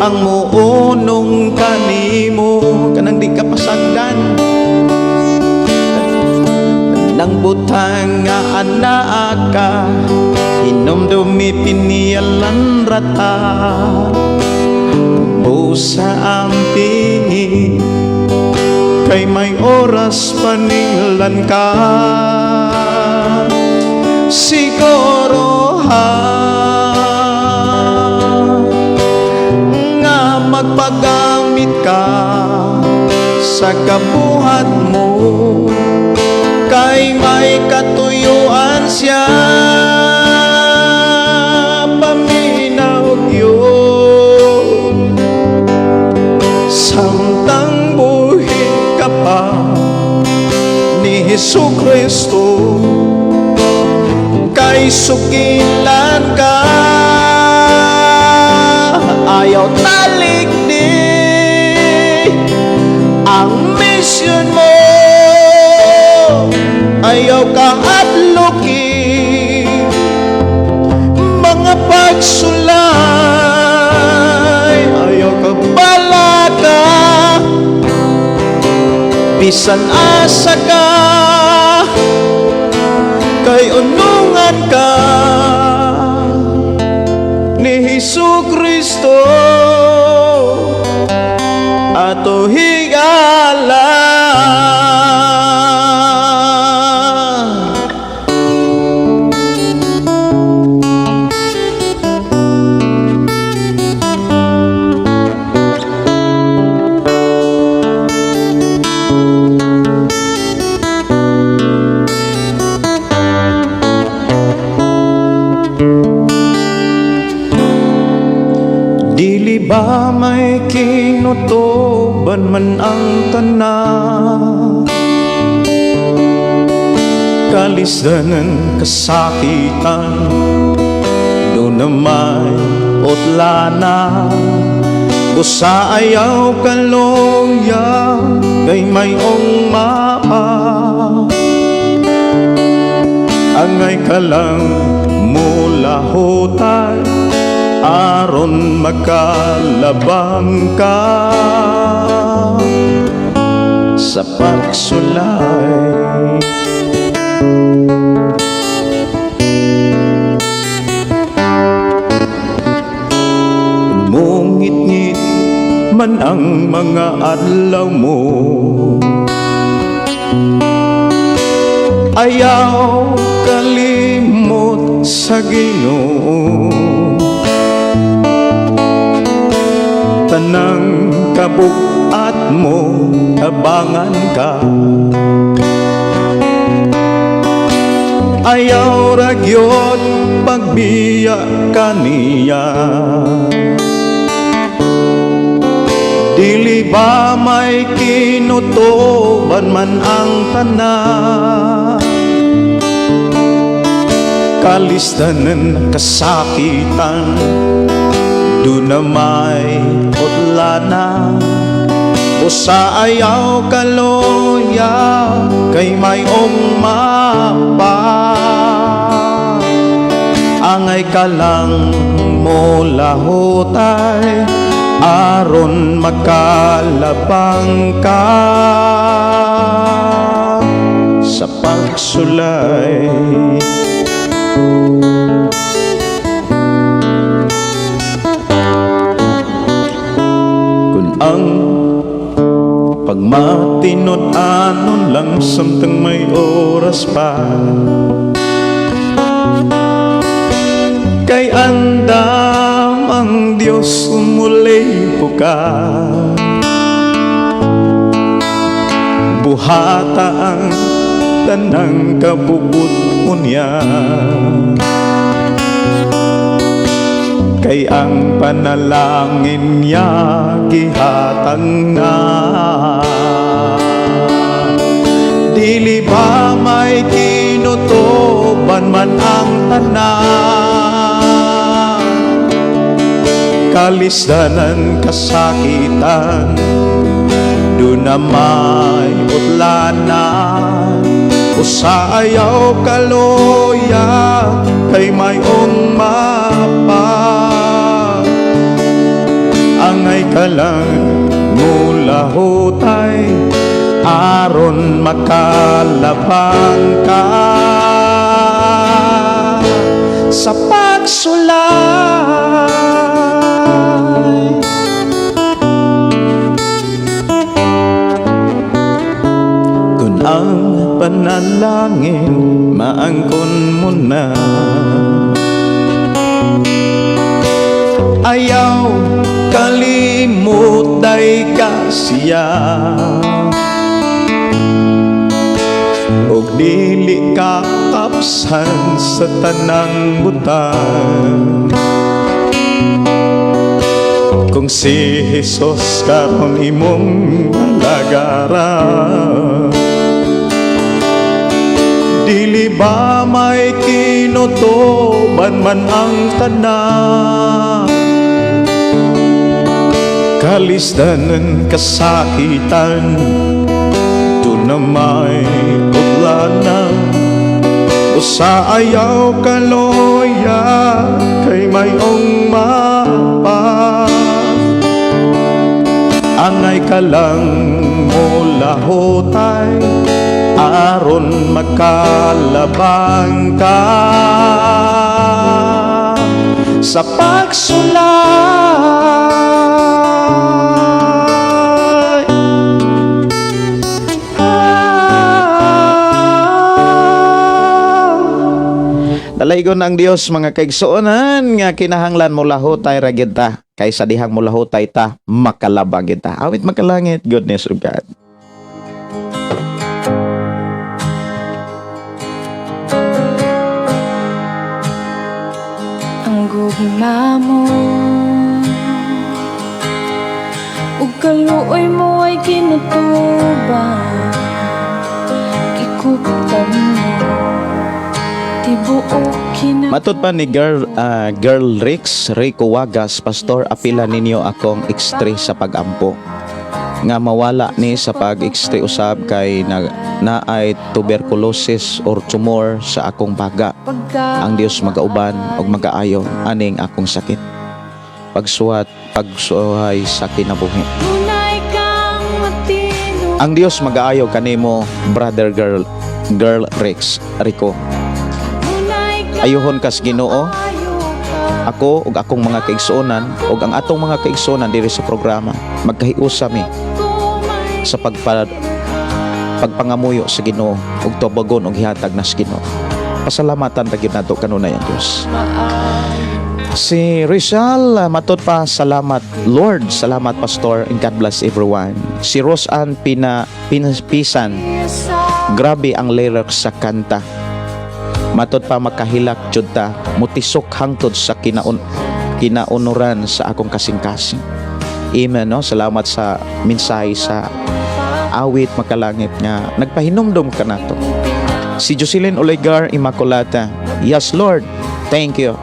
ang muunong kanimo. Kanang di ka pasagdan, nang butang nga anak ka, hinumdumi pinialan rata, busa ang pingi, kay may oras paninglan ka. Siguro nga magpagamit ka sa kabuhat mo, kay may katuyuan siya. Paminaw gyud samtang buhi ka pa ni Hesukristo, kay sukilan ka. Ayaw talikdi ang misyon mo, ayaw kahadluking mga pagsulay, ayaw ka balaka, bisan asa ka, kay unungan ka ni Hesukristo ato higala. Dili ba may kinutuban man ang tanan, kalisdanan kasakitan, doon na may utlana, Usa ayaw kaluya kay mayong mapa, angay ka lang mula hutay aron makalabang ka sa pagsulay. Mungit-ngit man ang mga adlaw mo, ayaw kalimot sa Ginoo. Tanang kabugat mo abangan ka, ayaw ragyot pagbiya kaniya. Dili ba may kinutuban man ang tanan, kalistanan kasakitan, do na may utlana. Usa ayaw kaluya kay mayong mapa, angay ka lang mula hutay aron makalabang ka sa pagsulay. Kung ang pagmatinod anon lang samtang may oras pa, kay andam ang Diyos umulay po ka. Buhata ang tanang kabubot unya, kay ang panalangin niya gihatang na. Dili ba may kinutuban man ang tanan, kalisdanan kasakitan, do na may utlanan. Usa ayaw kaluya kay mayong mapa, angay ka lang mula hutay aron makalabang ka sa pagsulay. Kung ang panalangin maangkon mo na, ayaw kalimot day ka siya, og dili ka kapsan sa tanang butang. Kung si Jesus karon imong alagaran, dili ba may kinutuban man ang tanan, kalisdanan kasakitan, do na may utlanan. Usa ayaw kaluya kay mayong mapa, angay ka lang mula hutay aron makalabang ka sa pagsulay. Dalaygon ang Dios mga kaigsuonan nga kinahanglan mo lahutay ra gyud ta, kaysa dihang mo lahutay ta makalabang gyud ta. Awit makalangit, goodness of God. Ang gugma mo ug kaluoy mo ay kinutuban, gikuptan mo tibuok Matod pa ni Girl Rico Wagas, Pastor, apila ninyo akong extre sa pagampo. Nga mawala ni sa pag-extre usab kay naay tuberculosis or tumor sa akong baga. Ang Dios magauban og magaayo aning akong sakit. Pagsuhay sa kinabuhi. Ang Dios mag-aayo kanimo, brother girl Rico. Ayuhon kas Ginoo. Ako ug akong mga kaigsuonan ug ang atong mga kaigsuonan diri sa programa magkahiusa mi sa pagpangamuyo sa Ginoo ug tubagon og hihatag na sa Ginoo. Pasalamatan ra gyud nato kanunay ang Dios. Si Rizal, matod pa, salamat Lord, salamat Pastor, and God bless everyone. Si Roseanne Pisan, grabe ang lyrics sa kanta. Matod pa makahilak jud ta, mutisok hangtod sa kinaunuran sa akong kasing-kasing. Amen, no? Salamat sa mensahe sa awit makalangit nga nagpahinumdum ka nato. Si Jocelyn Olegar Immaculata, yes Lord, thank you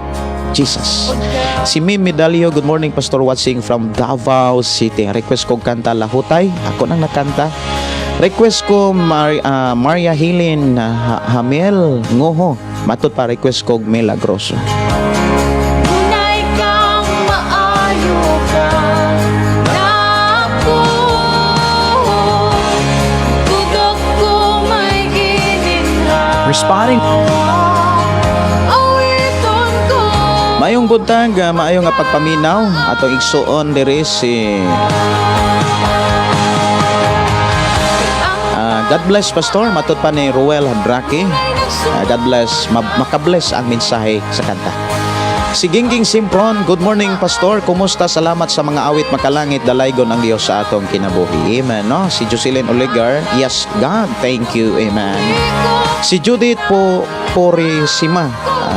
Jesus. Si Mim Medalio, good morning Pastor, watching from Davao City. Request ko kanta Lahutay, ako nang nakanta. Request ko Maria Hilin Hamel Ngoho. Matod pa request ko Milagroso. Tunay kang maayo ka na ako. Tugok ko may gininha. Responding. Awiton ko. Mayong buntag, maayong nga pagpaminaw atong igsuon diri si God bless Pastor, matod pa ni Ruel Hadrake. God bless, makabless ang mensahe sa kanta. Si Gingging Simpron, good morning Pastor, kumusta? Salamat sa mga awit makalangit, dalaygon ang Diyos sa atong kinabuhi. Amen, no? Si Jocelyn Olegar, yes God, thank you, amen. Si Judith Porisima,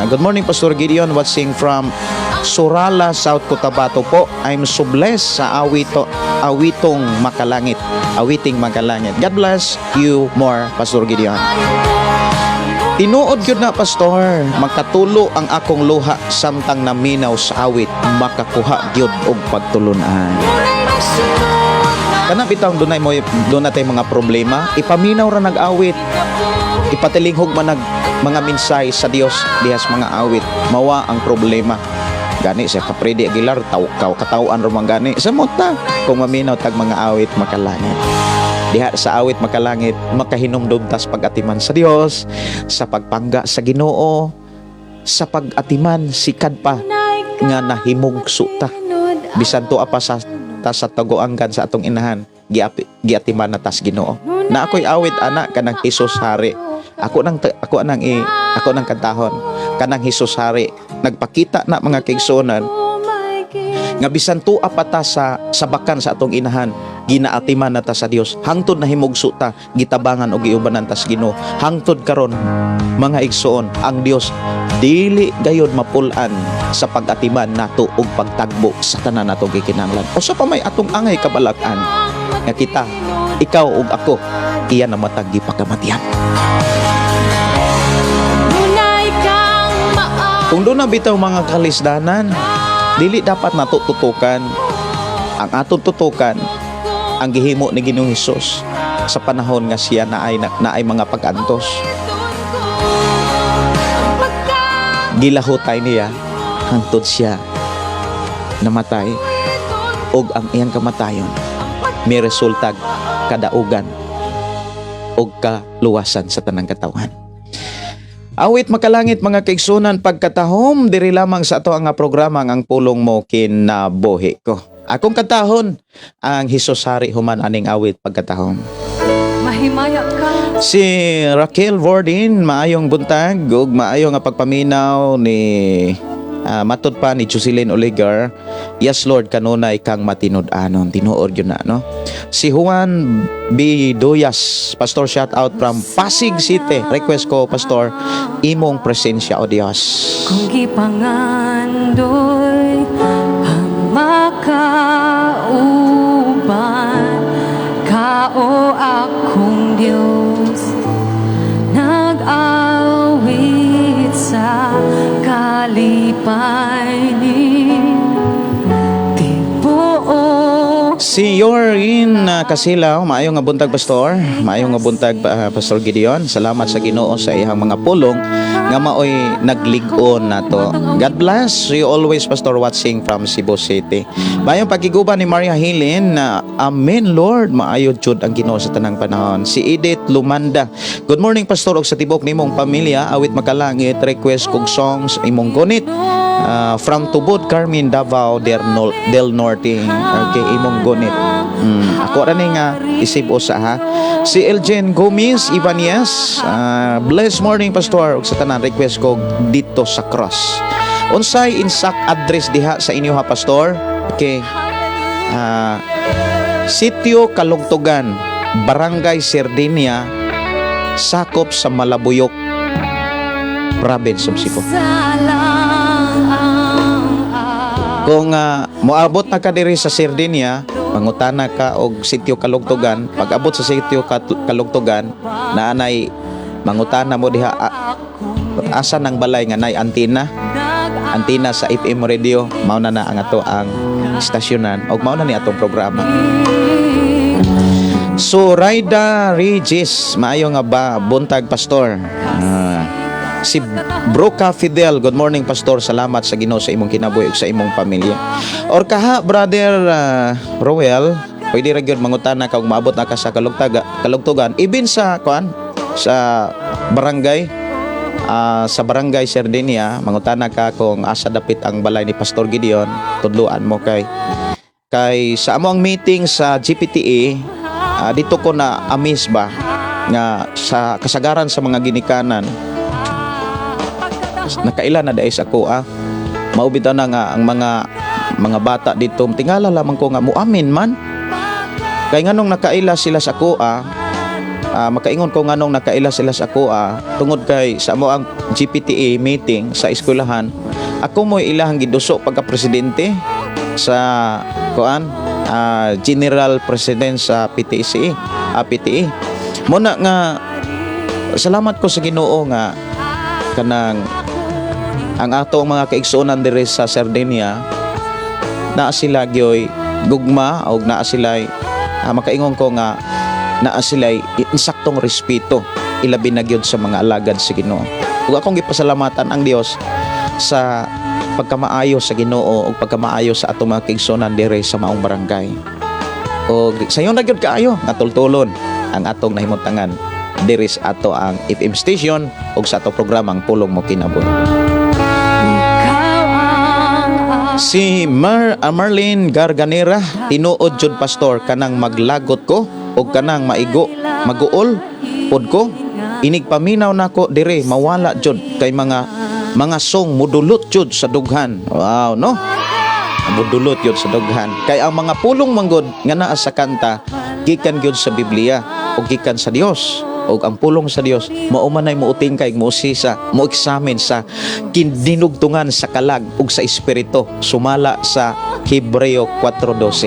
good morning Pastor Gideon, watching from Surala, South Cotabato po. I'm so blessed sa awiting makalangit. God bless you more, Pastor Gideon. Tinuod yun na, Pastor, makatulo ang akong luha samtang naminaw sa awit, makakuha yun og pagtulunan. Kana bitang dunay natay mga problema, ipaminaw ra nag-awit, ipatilinghog man mga mensahe sa Dios dihas mga awit, mawa ang problema. Gani sa Kapredi Aguilar, katawan romang gani sa mota kung maminaw tag mga awit makalangit. Diha sa awit makalangit, makahinumdum tas pag-atiman sa Dios, sa pagpangga sa Ginoo, sa pag-atiman sikad pa nga nahimugso ta. Bisan to apa sa taguanggan sa atong inahan, giatiman na tas Ginoo. Na ako'y awit anak kanang Hesus Hari. Ako nang kantahon kanang Hesus Hari. Nagpakita na mga kaigsuonan nga bisan tuwa pa ta sa sabakan sa atong inahan, ginaatiman na ta sa Dios, hangtod na himugso ta, gitabangan og giubanan ta sa Ginoo. Hangtod karon mga igsuon, ang Dios dili gayud mapulan sa pag-atiman nato og pagtagbo sa tanan nato gikinahanglan. Usa pa may atong angay kabalak-an nga kita, ikaw ug ako, iya na matag gipakamatian. Kung doon na bitaw mga kalisdanan, dili dapat nato tutukan. Ang atong tutukan, ang gihimo ni Ginoong Hesus sa panahon nga siya naay mga pag-antos. Gilahutay niya hangtod siya namatay, og ang iyang kamatayon may resultag kadaugan og kaluwasan sa tanang katawan. Awit makalangit mga kaigsunan, pagkatahom diri lamang sa ato nga programa ang pulong mo kinabuhi ko. Akong katahon ang Hesus Hari human aning awit pagkatahom. Mahimaya ka. Si Raquel Vordin, maayong buntag ug maayong nga pagpaminaw ni matod pa ni Jocelyn Olegar. Yes Lord, kanunay kang matinud-anon, tinuod yun na, no? Si Juan B. Duyas, Pastor, shout out from Pasig City. Request ko, Pastor, imong presensya o Dios. Kung gipangandoy ang makauban, kao akong Diyos, nag-awit sa Si Yorin Kasilaw, maayong nga buntag pastor. Maayong nga buntag Pastor Gideon. Salamat sa Ginoo sa iyang mga pulong nga maoy naglig-on nato. God bless you always, Pastor, watching from Cebu City. Maayong pagiguban ni Maria Helen na Amen Lord, maayo jud ang Ginoo sa tanang panahon. Si Edith Lumanda, good morning Pastor, og sa tibok nimong pamilya awit makalangit request kog songs imong gunit. From Tubod, Carmen, Davao del Norte. Okay, imong gonit. Ako ra ni nga isip usa ha. Si Eljen Gomez Ibanez, blessed morning Pastor, ug sa tanan request ko dito sa cross. Unsay insak address diha sa inyo ha Pastor? Okay. Sitio Kalugtugan, Barangay Sardinia, sakop sa Malabuyok, province of Cebu. Kung moabot na ka diri sa Sardinia, mangutana ka og Sitio Kalugtugan. Pag abot sa Sitio Kalugtugan, naanay mangutana mo diha asa nang balay nga nay antina sa FM radio, mao na ang ato ang stasyonan og mao na ni atong programa. So Raida Regis, maayo nga ba buntag Pastor? Si Broca Fidel, good morning Pastor, salamat sa Ginoo sa imong kinabuhi ug sa imong pamilya. Or kaha Brother Roel, pwede ra gyud mangutana kag maabot na ka sa Kalugtugan, even sa barangay sa Barangay Sardinia, mangutana ka kung asa dapit ang balay ni Pastor Gideon, tudluan mo kay sa among meeting sa GPTA, dito ko na amis ba nga sa kasagaran sa mga ginikanan nakaila na dahil sa ako maubitaw na nga ang mga bata dito tingala lamang ko nga muamin man kay nganong nakaila sila sa ako makaingon ko nganong nakaila sila sa ako tungod kay sa mo ang GPTA meeting sa eskwelahan ako mo ilahang giduso pagka presidente sa General President sa PTE muna nga salamat ko sa Ginoo nga kanang ang atong mga kaigsuonan diri sa Sardinia naa sila gyoy gugma o naa sila makaingon ko nga naa sila insaktong respeto ilabi na gyud sa mga alagad sa Ginoo. Ug akong gipasalamatan ang Dios sa pagkamaayo sa Ginoo ug pagkamaayo sa atong mga kaigsuonan diri sa maong barangay. Og sayon na gyud kaayo nga tultulon ang atong nahimutangan diri sa ato ang FM station ug sa ato programang Pulong Mo Kinabuhi. Si Marlene Garganera, tinuod jud Pastor kanang maglagot ko o kanang maguol pod ko. Inig paminaw nako dire mawala jud kay mga song mudulot jud sa dughan. Wow, no? Mudulot jud sa dughan. Kay ang mga pulong manggod nga naa sa kanta gikan gyud sa Biblia o gikan sa Dios. O ang pulong sa Dios maumanay muuting kay mousisa mo examine sa kindinugtungan sa kalag ug sa espiritu sumala sa Hebreo 4:12.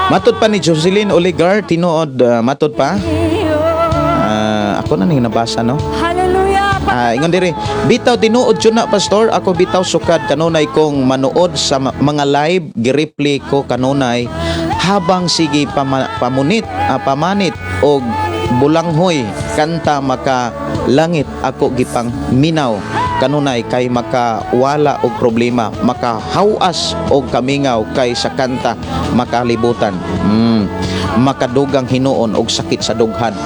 Matod pa ni Jocelyn Oligar tinuod matod pa ako na ning nabasa no. Ingon diri bitaw tinuod jud na Pastor ako bitaw sukad kanunay kong manood sa mga live gireply ko kanunay habang sige pamanit og bulanghoy kanta maka langit ako gipang minaw kanunay kay makawala og problema makahawas og kamingaw kay sa kanta makalibutan makadugang hinuon og sakit sa dughan.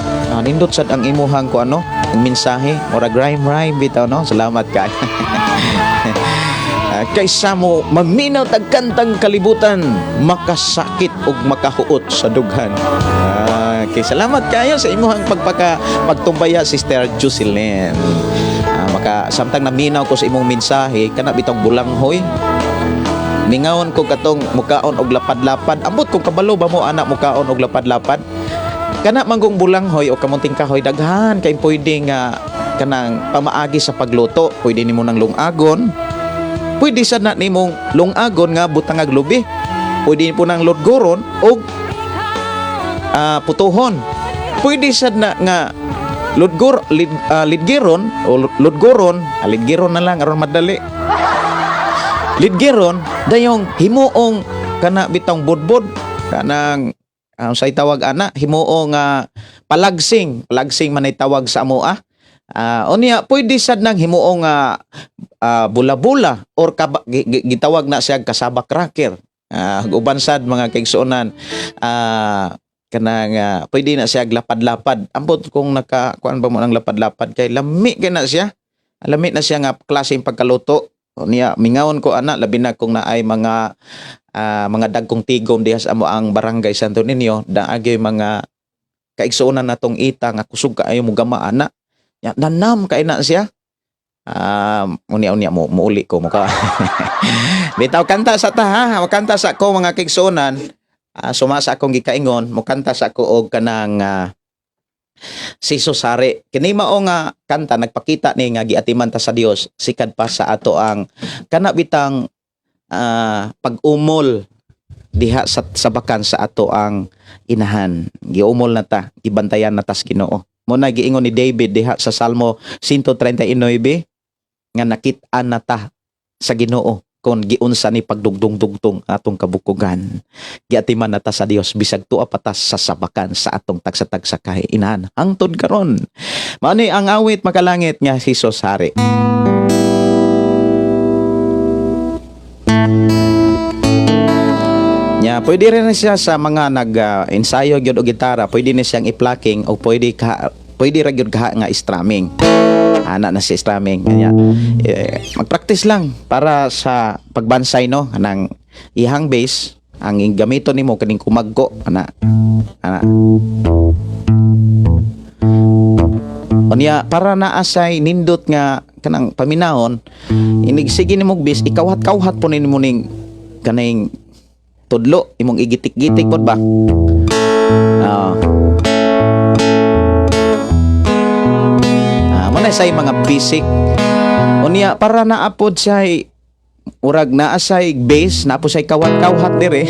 Nindot sad ang imuhang ko ang mensahe ora rhyme bitaw no. Salamat kay kaysa mo magminaw tag kantang kalibutan makasakit ug makahuot sa dughan. Okay, salamat kayo sa imuhang pagtumbaya Sister Jocelyn. Samtang naminaw ko sa imong mensahe kana bitong bulanghoy ningawon ko katong mukaon og lapad-lapad ambot kung kabalo ba mo anak mukaon og lapad-lapad kana manggong bulanghoy o kamunting kahoy daghan kay pwede nga kanang pamaagi sa pagluto pwede nimo nang lungagon. Pwede sad na nimong lungagon nga butangag lubi. Pwede po nang lodgoron o putuhon. Pwede sad na nga lidgiron o lodgoron, lidgiron na lang aron madali. lidgeron dayong himuong kana bitong budbud kanang sa tawag ana himuong palagsing man ay tawag sa amoa. Unya pwede sad nang himuong bula-bula or gitawag na siya kasabak cracker. Uban sad mga kaigsuonan kanang pwede na siya lapad-lapad. Ambot kung kuan ba mo ng lapad-lapad kay lami kay na siya. Lami na siya nga klaseng pagkaluto. Unya mingawon ko ana labi na kung naay mga dagkong tigom diha sa amo ang barangay Santo Niño daagi mga kaigsuonan natong ita nga kusog kaayo mo gama ana. Nanam kay na siya. Unya mo muuli ko mo ka. Bitaw kanta sa ta ha, kanta sa ko mga kaigsuonan. Sumasa akong gikaingon, mo kanta sa ko og kanang si Susare. Kini mao nga kanta nagpakita ni nga giatiman ta sa Dios sikad pa sa ato ang kana bitang pag-umol diha sa bakan sa ato ang inahan. Giumol na ta, gibantayan na ta sa Ginoo. Mo na giingon ni David diha sa Salmo 139 nga nakit-an na ta sa Ginoo kung giunsa ni pagdugdong-dugtong atong kabukugan. Giatiman na ta sa Dios bisag tuwa patas sa sabakan sa atong tagsa-tagsa kay inahan. Hangtod karon. Mao ni ang awit makalangit nga si Susare. Pwede rin siya sa mga nag-ensayo gyud og gitara, pwede na siyang i-plucking o pwede ra gyud nga strumming. Ana na si strumming kanya. Mag-practice lang para sa pagbansay no nang ihang bass ang gamiton nimo kaning kumaggo ana. Unya para naasay nindot nga kanang paminahon inig sige nimo bass ikawhat-kawhat po nimo ning kaning tudlo imong igitik-gitik pod ba. Muna say mga basic. Unya para naapod say urag naasay base, naapod say kawat-kawhat dire.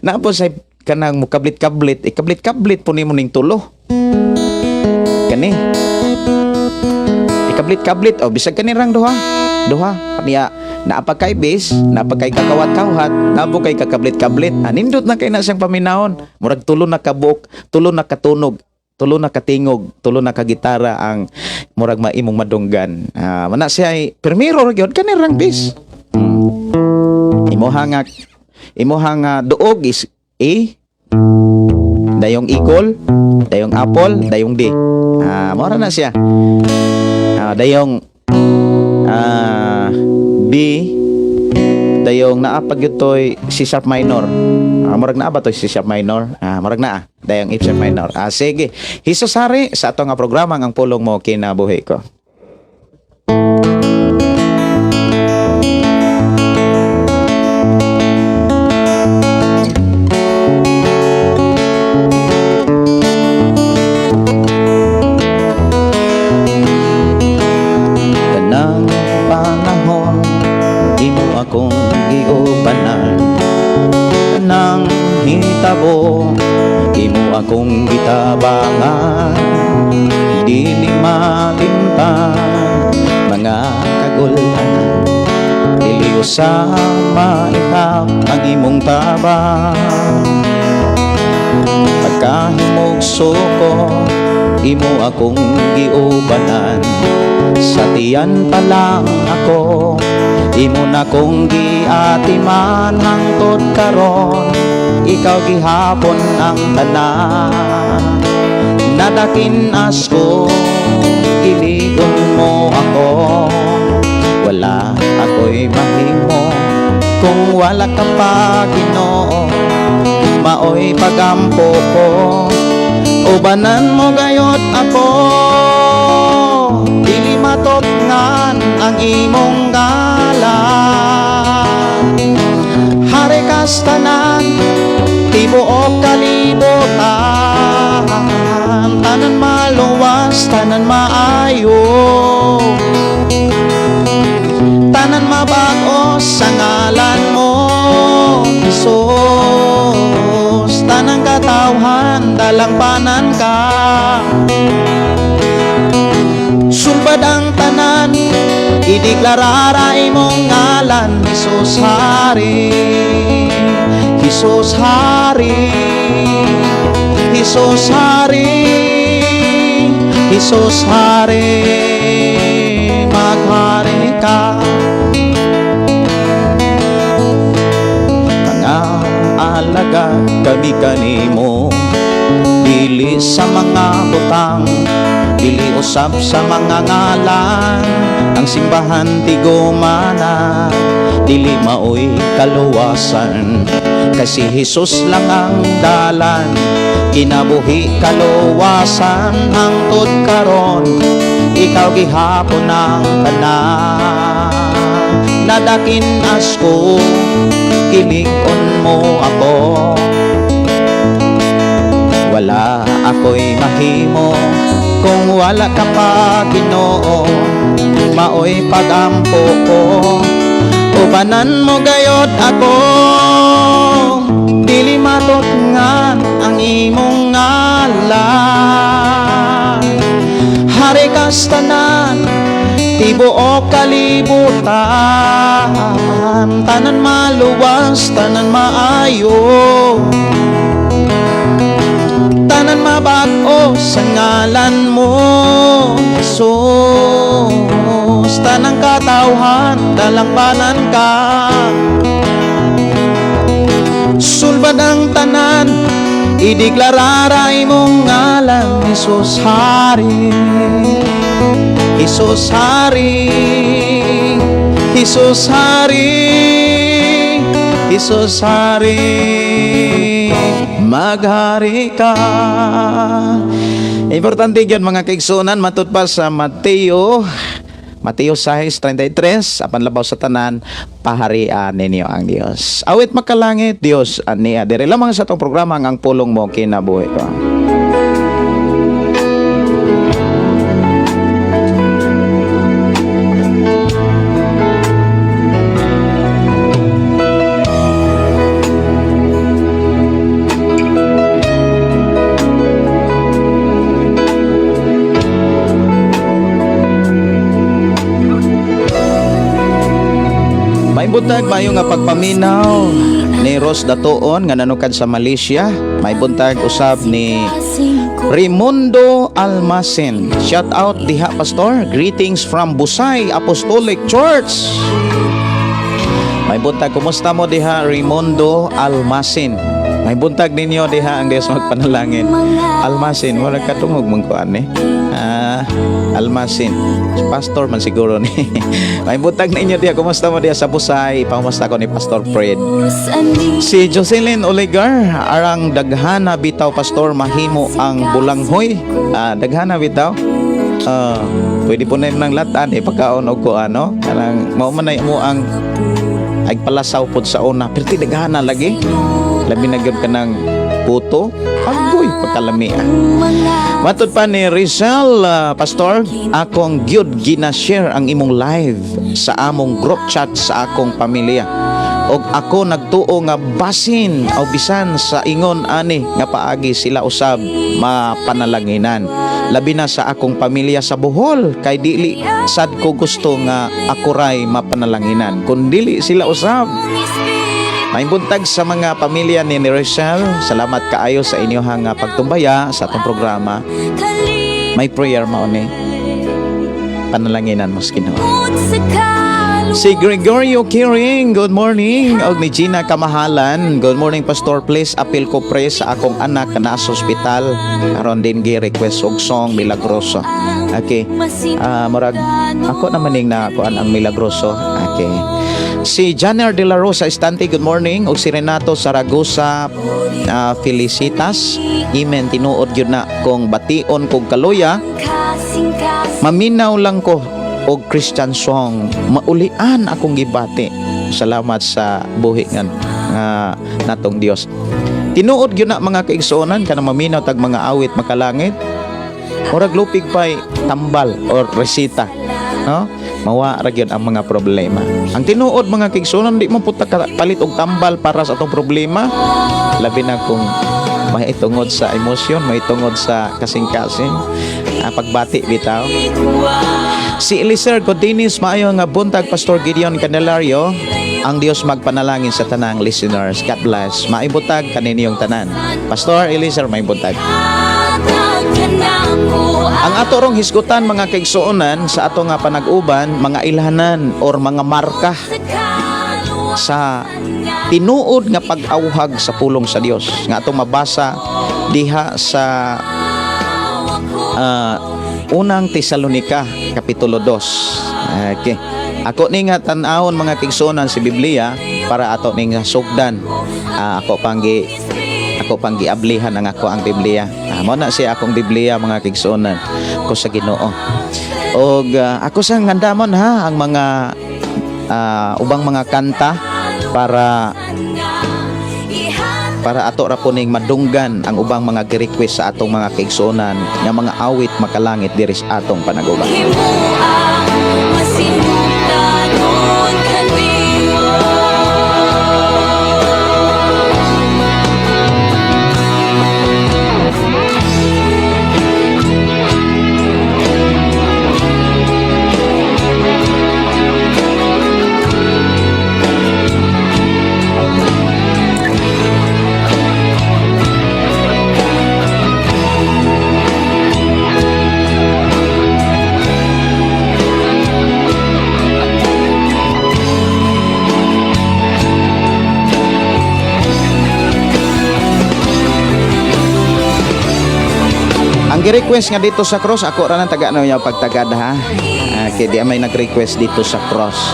Naapod say kanang mukablit-kablit, ikablit-kablit po nimo ning tulo. Kani. Ikablit-kablit bisag kanirang duha. Niya naapag kay base, naapag kay kakawat-kawhat, naapag kay kakablit-kablit. Nindot na kay na siyang paminahon. Murag tulo na kabuk, tulo na katunog, tulo na katingog, tulo na kagitara ang murag maimong madunggan. Mana siya ay primero gyud kanirang base. Imo hanga duog is A, dayong eagle, dayong apple, dayong D. Mora na siya. Dayong B, dayong naapag yutoy C sharp minor. Murag na ba to C sharp minor? Murag na dayong F sharp minor. Sige. Hisusari sa ato nga programa ang pulong mo kinabuhi ko. Tanang panahon imo akong giubanan, tanang hitabo imo akong gitabangan, dili malimtan mga kagulanan, dili usa maihap ang imong tabang. Pagkahimugso ko imo akong giubanan, sa tiyan pa lang ako imo na kong giatiman, hangtod karon ikaw gihapon ang tanan. Nadakin asko iligon mo ako, wala ako'y mahimo kung wala ka pa Ginoo. Maoy pagampo ko, ubanan mo gayot ako, dili matopngan ang imong galan. Hari kas tanan tibuok kalibutan, tanan maluwas, tanan maayo, tanan mabago sa ngalan mo Jesus. Tanang katawhan dalang panan ka, sulbad ang tanan ideklarara imong ngalan, Jesus Hari, Jesus Hari, Jesus Hari, Jesus Hari, maghari ka. Mga alaga kami kanimo, dili sa mga butang, dili usab sa mga ngalan, ang simbahan tigumana, dili maoy kaluwasan, kasi Jesus lang ang dalan, kinabuhi kaluwasan, hangtod karon ikaw gihapon ang tanan. Nadakin asko, kilig-on mo ako, wala ako'y mahimo kung wala ka pa, Ginoo. Maoy pagampo ko, ubanan mo gayod ako, dili matutngan ang imong ngalan. Hari kas tanan, tibuok kalibutan, tanan maluwas, tanan maayo, tanan mabag-o sa ngalan mo, Jesus. Tanang katawhan, dalangpanan ka, sulbad ang tanan, ideklarara imong ngalan, Jesus Hari, Jesus Hari, Jesus Hari, Jesus Hari, maghari ka. Importante yun mga kaigsunan, matut pa sa Mateo 6:33, apan labaw sa tanan, paharian ninyo ang Dios. Awit makalangit Dios ania dire lamang sa tong programa ang pulong mo kinabuhi ko. May buntag mayo nga pagpaminaw ni Ros Datoon nga nanukad sa Malaysia. May buntag usab ni Raimundo Almacen. Shout out diha pastor. Greetings from Busay Apostolic Church. May buntag, kumusta mo diha Raimundo Almacen? May buntag ninyo diha ang Dios magpanalangin. Almacen, wala katungog mong kuan eh. Almacen. Pastor man siguro ni. May buntag ninyo diha, kumusta mo diha sa Busay? Pamumusta ko ni Pastor Fred. Si Jocelyn Olegar, arang daghana bitaw pastor mahimo ang bulanghoy. Daghana bitaw. Pwede po na ng latan ipakaon og ko ano. Kanang mao man mo ang ay palasaw pod sa una. Pero ti daghana lagi. Labi na gyud kanang puto. Agoy pagkalami. Matod pa ni Rizal, pastor, akong gyud gina-share ang imong live sa among group chat sa akong pamilya. Og ako nagtuo nga basin o bisan sa ingon ani nga paagi sila usab mapanalanginan. Labi na sa akong pamilya sa Bohol, kay dili sad ko gusto nga ako ray mapanalanginan kun dili sila usab. May buntag sa mga pamilya ni Rizal. Salamat kaayo sa inyong pagtumbaya sa atong programa. May prayer mao ni panalanginan mo sa Ginoo. Si Gregorio Kiring, good morning. Og ni Gina Kamahalan, good morning pastor, please appeal ko pre sa akong anak na sa ospital. Aron din gi-request og song Milagroso. Okay. Murag ako naman ning na kuan ang Milagroso. Okay. Si Janer de la Rosa Estante, good morning. Og si Renato Saragosa, Felicitas, imen tinuod yun na kung bation kong kaluya. Maminaw lang ko og Christian song, maulian akong gibati. Salamat sa buhi nga natong Dios. Tinuod yun na mga kaigsuonan kanang maminaw tag mga awit makalangit. Murag lupig pay tambal or resita, no? Mawa ra gyud ang mga problema. Ang tinuod mga kaigsuonan, di mo puta palit og tambal para sa atong problema. Labi na kung May tungod sa emosyon, may tungod sa kasing-kasing. Pagbati bitaw. Si Eliezer Godinez, maayo nga buntag Pastor Gideon Candelario. Ang Dios magpanalangin sa tanang listeners. God bless. Maibutag kaninyong tanan. Pastor Eliezer, maibutag. Ang ato rong hisgutan mga kaigsuonan sa ato nga panag-uban, mga ilhanan or mga marka sa tinuod nga pag-awhag sa pulong sa Dios. Nga atong mabasa diha sa unang Tesalonica kapitulo 2. Okay. Ako ni nga tan-awon mga kaigsuonan si Biblia para ato ning sugdan. Ako panggi ablihan ang ako ang Biblia. Mao na siya akong Biblia mga kaigsuonan ko sa Ginoo. Og ako sa ngandamon ha ang mga ubang mga kanta para ato ra po ning madunggan ang ubang mga gi-request sa atong mga kaigsuonan nga mga awit makalangit diri sa atong panag-uban. Ang gi-request nga dito sa cross, ako ra nang taga niya pagtagad ha. Kay di may nag-request dito sa cross.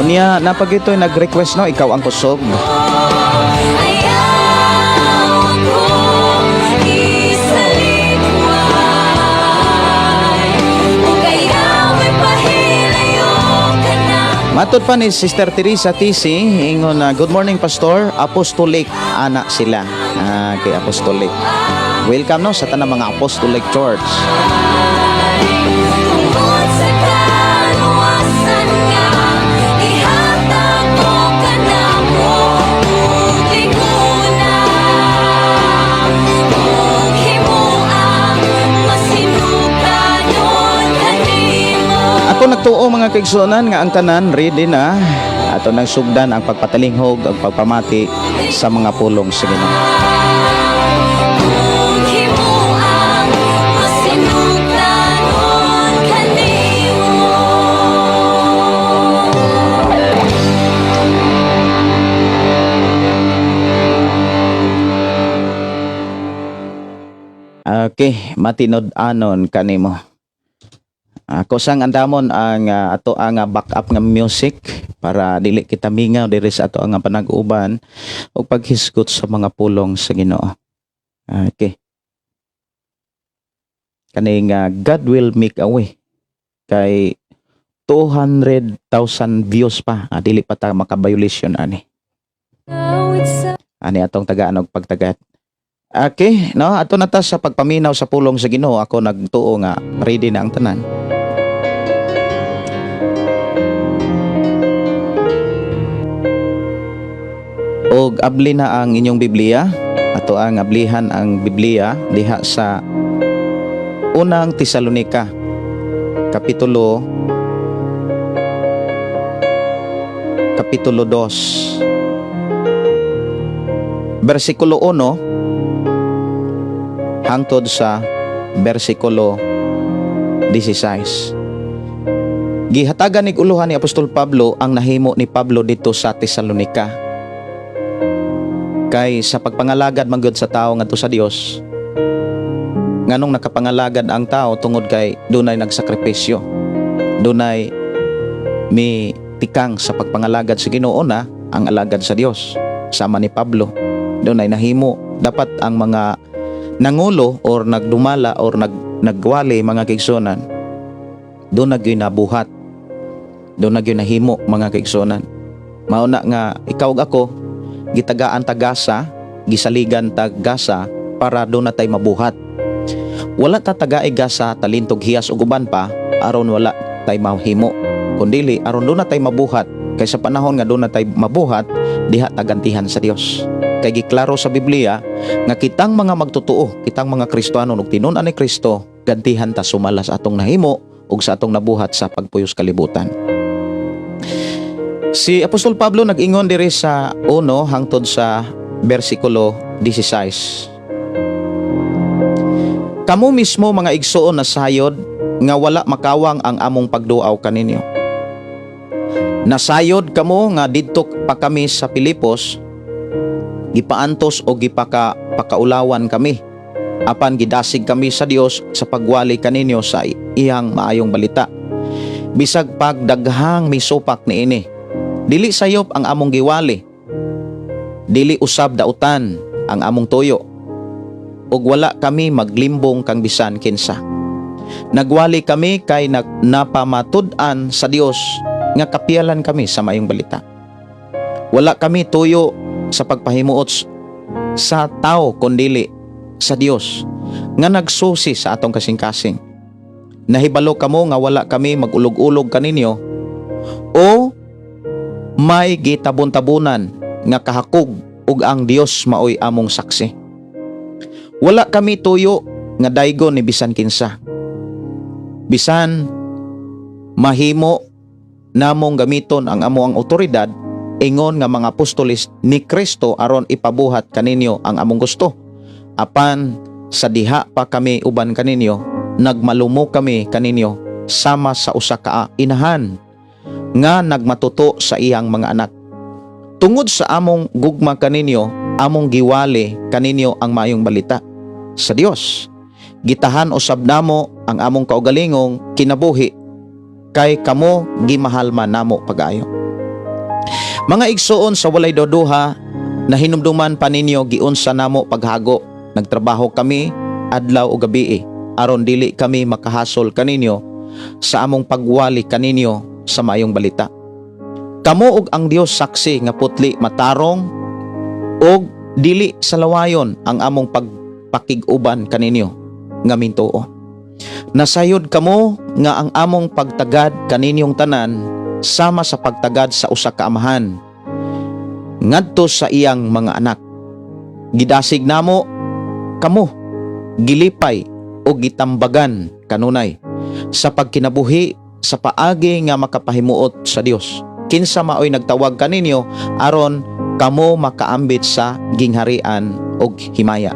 Unya napagitoy nag-request no, ikaw ang kusog. Matod pa ni Sister Teresa TC, ingon na, good morning Pastor, Apostolic anak sila. Kay Apostolic. Welcome no sa tanang mga Apostolic Church. Ako nagtuo mga kaigsuonan nga ang tanan ready na ato nang sugdan ang pagpatalinghog ug pagpamati sa mga pulong sa Ginoo. Okay, matinod-anon kanimo. Ako sang andamon ang ato ang backup nga music para dili kita mingaw diri sa ato ang panag-uban ug paghisgot sa mga pulong sa Ginoo. Okay. Kaning God will make a way kay 200,000 views pa. Dili pa ta maka-violation ani. Ani atong tagaan og pagtagat. Okay, no, ato na ta sa pagpaminaw sa pulong sa Ginoo. Ako nagtuo nga ready na ang tanan. Og abli na ang inyong Biblia. Ato ang ablihan ang Biblia diha sa unang Tesalonica kapitulo 2 versikulo 1 hangtod sa versikulo 16. Gihatagan ni uluhan ni Apostol Pablo ang nahimo ni Pablo dito sa Tesalonica. Kay sa pagpangalagad man gyud sa tao ngadto sa Dios, nganong nakapangalagad ang tao tungod kay dunay nagsakripisyo, dunay mi tikang sa pagpangalagad sa Ginoo na ang alagad sa Dios. Sama ni Pablo, dunay nahimo dapat ang mga nangulo or nagdumala or nagwali mga kaigsunan, doon nagyoy nabuhat, doon nagyoy nahimo mga kaigsunan. Mao na nga ikaw ug ako gitagaan tagasa, gisaligan tagasa para do na tay mabuhat. Wala ta tagaay gasa talintog hiyas ug uban pa aron wala tay mahimo, kundili aron do na tay mabuhat. Kay sa panahon nga do na tay mabuhat, diha tagantihan sa Dios. Kay giklaro sa Biblia nga kitang mga magtotoo, kitang mga Kristiyano ug tinun-an ni Kristo, gantihan ta sumala sa atong nahimo ug sa atong nabuhat sa pagpuyos kalibutan. Si Apostol Pablo nag-ingon diri sa 1 hangtod sa bersikulo 16. Kamo mismo mga igsoon na sayod nga wala makawang ang among pagduaw kaninyo. Nasayod kamo nga didto pa kami sa Pilipos, gipaantos o gipakaulawan kami. Apan gidasig kami sa Dios sa pagwali kaninyo sa iyang maayong balita. Bisag pagdaghang misupak niini. Dili sayop ang among giwali, dili usab dautan ang among tuyo, ug wala kami maglimbong kang bisan kinsa. Nagwali kami kay napamatud-an sa Dios nga kapiyalan kami sa maayong balita. Wala kami tuyo sa pagpahimuot sa tao kundili sa Dios nga nagsusi sa atong kasing-kasing. Nahibalo kamo nga wala kami magulog-ulog kaninyo o may gitabon-tabunan nga kahakog ug ang Dios maoy among saksi. Wala kami tuyo nga daygon ni bisan kinsa. Bisan mahimo namong gamiton ang amoang otoridad ingon nga mga apostolis ni Kristo aron ipabuhat kaninyo ang among gusto. Apan sa diha pa kami uban kaninyo, nagmalumo kami kaninyo sama sa usa ka inahan nga nagmatuto sa iyang mga anak. Tungod sa among gugma kaninyo, among giwali kaninyo ang maayong balita sa Dios. Gitahan usab namo ang among kaugalingong kinabuhi kay kamo gimahal man namo pag-ayo. Mga igsoon sa walay duduha, nahinumduman pa ninyo giunsa namo paghago. Nagtrabaho kami adlaw o gabi aron dili kami makahasol kaninyo sa among pagwali kaninyo sa maayong balita. Kamo ug ang Dios saksi nga putli matarong ug dili sa lawayon ang among pagpakig-uban kaninyo nga mintuo. Nasayod kamo nga ang among pagtagad kaninyong tanan sama sa pagtagad sa usa ka amahan ngadto sa iyang mga anak. Gidasig namo kamo, gilipay o gitambagan kanunay sa pagkinabuhi sa paagi nga makapahimuot sa Dios. Kinsa maoy nagtawag kaninyo aron kamo makaambit sa gingharian og himaya.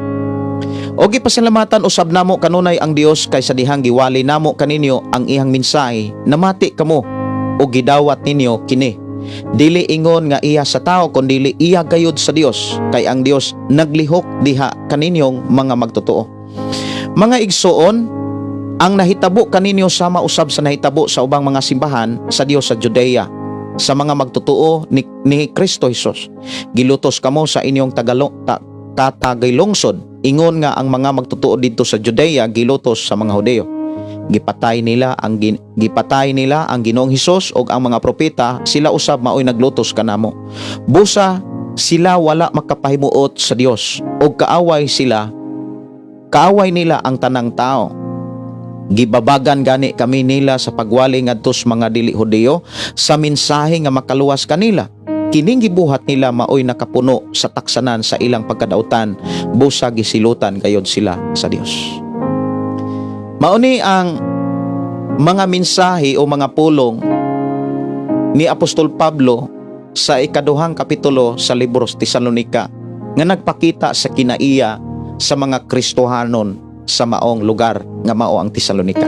Og gipasalamatan usab namo kanunay ang Dios kay sa dihang giwali namo kaninyo ang iyang mensahe, namati kamo og gidawat ninyo kini. Dili ingon nga iya sa tao kundi iya gayud sa Dios, kay ang Dios naglihok diha kaninyong mga magtotoo. Mga igsoon, ang nahitabo kaninyo sama usab sa nahitabo sa ubang mga simbahan sa Dios sa Judea, sa mga magtotoo ni Kristo Jesus. Gilutos kamo sa inyong katagaylungsod. Ingon nga ang mga magtotoo dito sa Judea gilutos sa mga Hudeo. Gipatay nila ang Ginoong Hesus ug ang mga propeta, sila usab maoy naglutos kanamo. Busa sila wala makapahimuot sa Dios ug kaaway nila ang tanang tao. Gibabagan gani kami nila sa pagwali ngadto sa mga dili Hudeo sa mensahe nga makaluwas kanila. Kining gibuhat nila maoy nakapuno sa taksanan sa ilang pagkadautan, busa gisilutan gayod sila sa Dios. Mauni ang mga mensahe o mga pulong ni Apostol Pablo sa ikaduhang kapitulo sa libro sa Tesalonica nga nagpakita sa kinaiya sa mga Kristohanon sa maong lugar nga mao ang Tesalonica.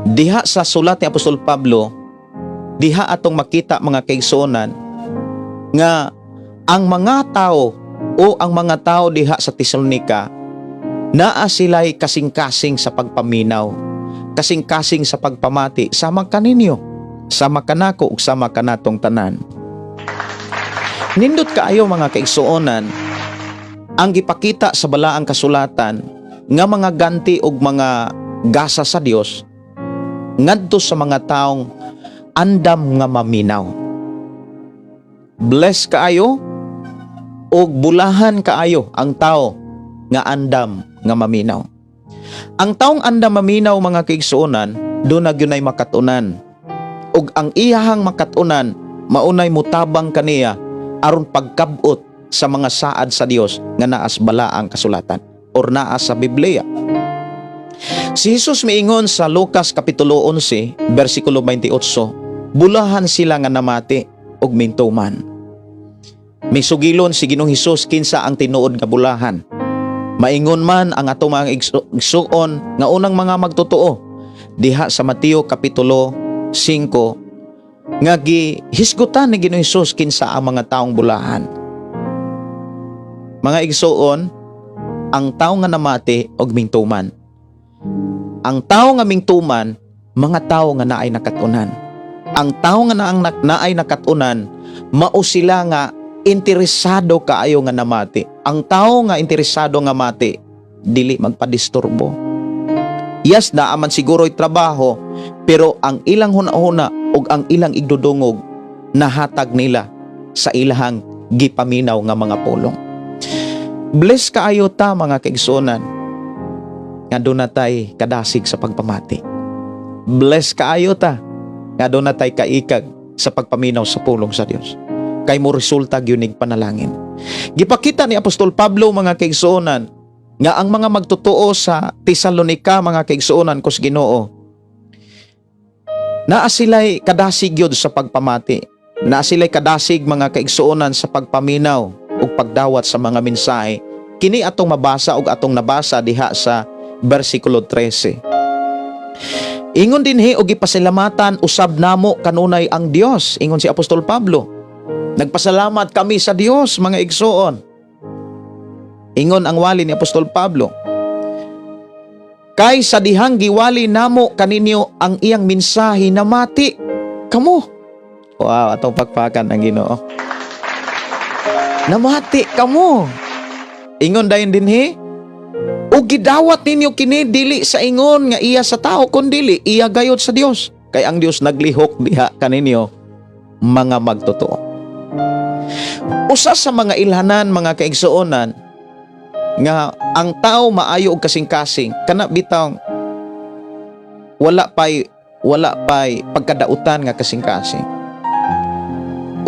Diha sa sulat ni Apostol Pablo, diha atong makita mga kaigsuonan nga ang mga tao o ang mga tao diha sa Tesalonica naa sila'y kasing-kasing sa pagpaminaw, kasing-kasing sa pagpamati, sama kaninyo, sama kanako ug sama kanatong tanan. Nindot kaayo mga kaigsuonan ang gipakita sa balaang kasulatan nga mga ganti ug mga gasa sa Dios ngadto sa mga taong andam nga maminaw. Bless kaayo o bulahan kaayo ang tao nga andam nga maminaw. Ang taong andam maminaw mga kaigsuonan, doon na gunay makatunan. Ug ang iyahang makatunan, maunay mutabang kaniya aron pagkabot sa mga saad sa Dios nga naas bala ang kasulatan or naas sa Biblia. Si Jesus miingon sa Lucas kapitulo 11 bersikulo 28, bulahan sila nga namati ug mintuman. May sugilon si Ginoong Hesus kinsa ang tinuod nga bulahan. Maingon man ang ato mga igsuon nga unang mga magtotoo diha sa Mateo kapitulo 5 nga gihisgutan ni Ginoong Hesus kinsa ang mga taong bulahan. Mga igsuon, ang tao nga namati og mintuman. Ang tao nga mingtuman, mga tao nga naay nakatunan. Ang tao nga naay nakatunan, mao sila nga interesado kaayo nga namati. Ang tao nga interesado nga mati, dili magpadisturbo. Yes, naaman siguro'y trabaho, pero ang ilang hunahuna ug ang ilang igdudungog nahatag nila sa ilahang gipaminaw nga mga pulong. Bless kaayo ta mga kaigsuonan nga doon natay kadasig sa pagpamati. Bless kaayo ta nga doon natay kaikag sa pagpaminaw sa pulong sa Dios. Kay mo resulta gyunig panalangin. Gipakita ni Apostol Pablo mga kaigsuonan nga ang mga magtotoo sa Tesalonica mga kaigsuonan kus Ginoo, naa sila'y kadasig yun sa pagpamati. Naa sila'y kadasig mga kaigsuonan sa pagpaminaw ug pagdawat sa mga mensahe. Kini atong mabasa ug atong nabasa diha sa bersikulo 13. Ingon dinhi og gipasalamatan usab namo kanunay ang Dios, ingon si Apostol Pablo. Nagpasalamat kami sa Dios mga igsuon. Ingon ang wali ni Apostol Pablo. Kay sa dihang giwali namo kaninyo ang iyang mensahe na mati kamo. Wow, atong pagpakan ang Ginoo. Namati kamo. Ingon dayon dinhi, ug gidawat ninyo kini dili sa ingon nga iya sa tao kundi iya gayud sa Dios. Kay ang Dios naglihok diha kaninyo mga magtotoo. Usa sa mga ilhanan mga kaigsuonan nga ang tao maayo og kasing-kasing kana bitaw wala pay pagkadautan nga kasing-kasing.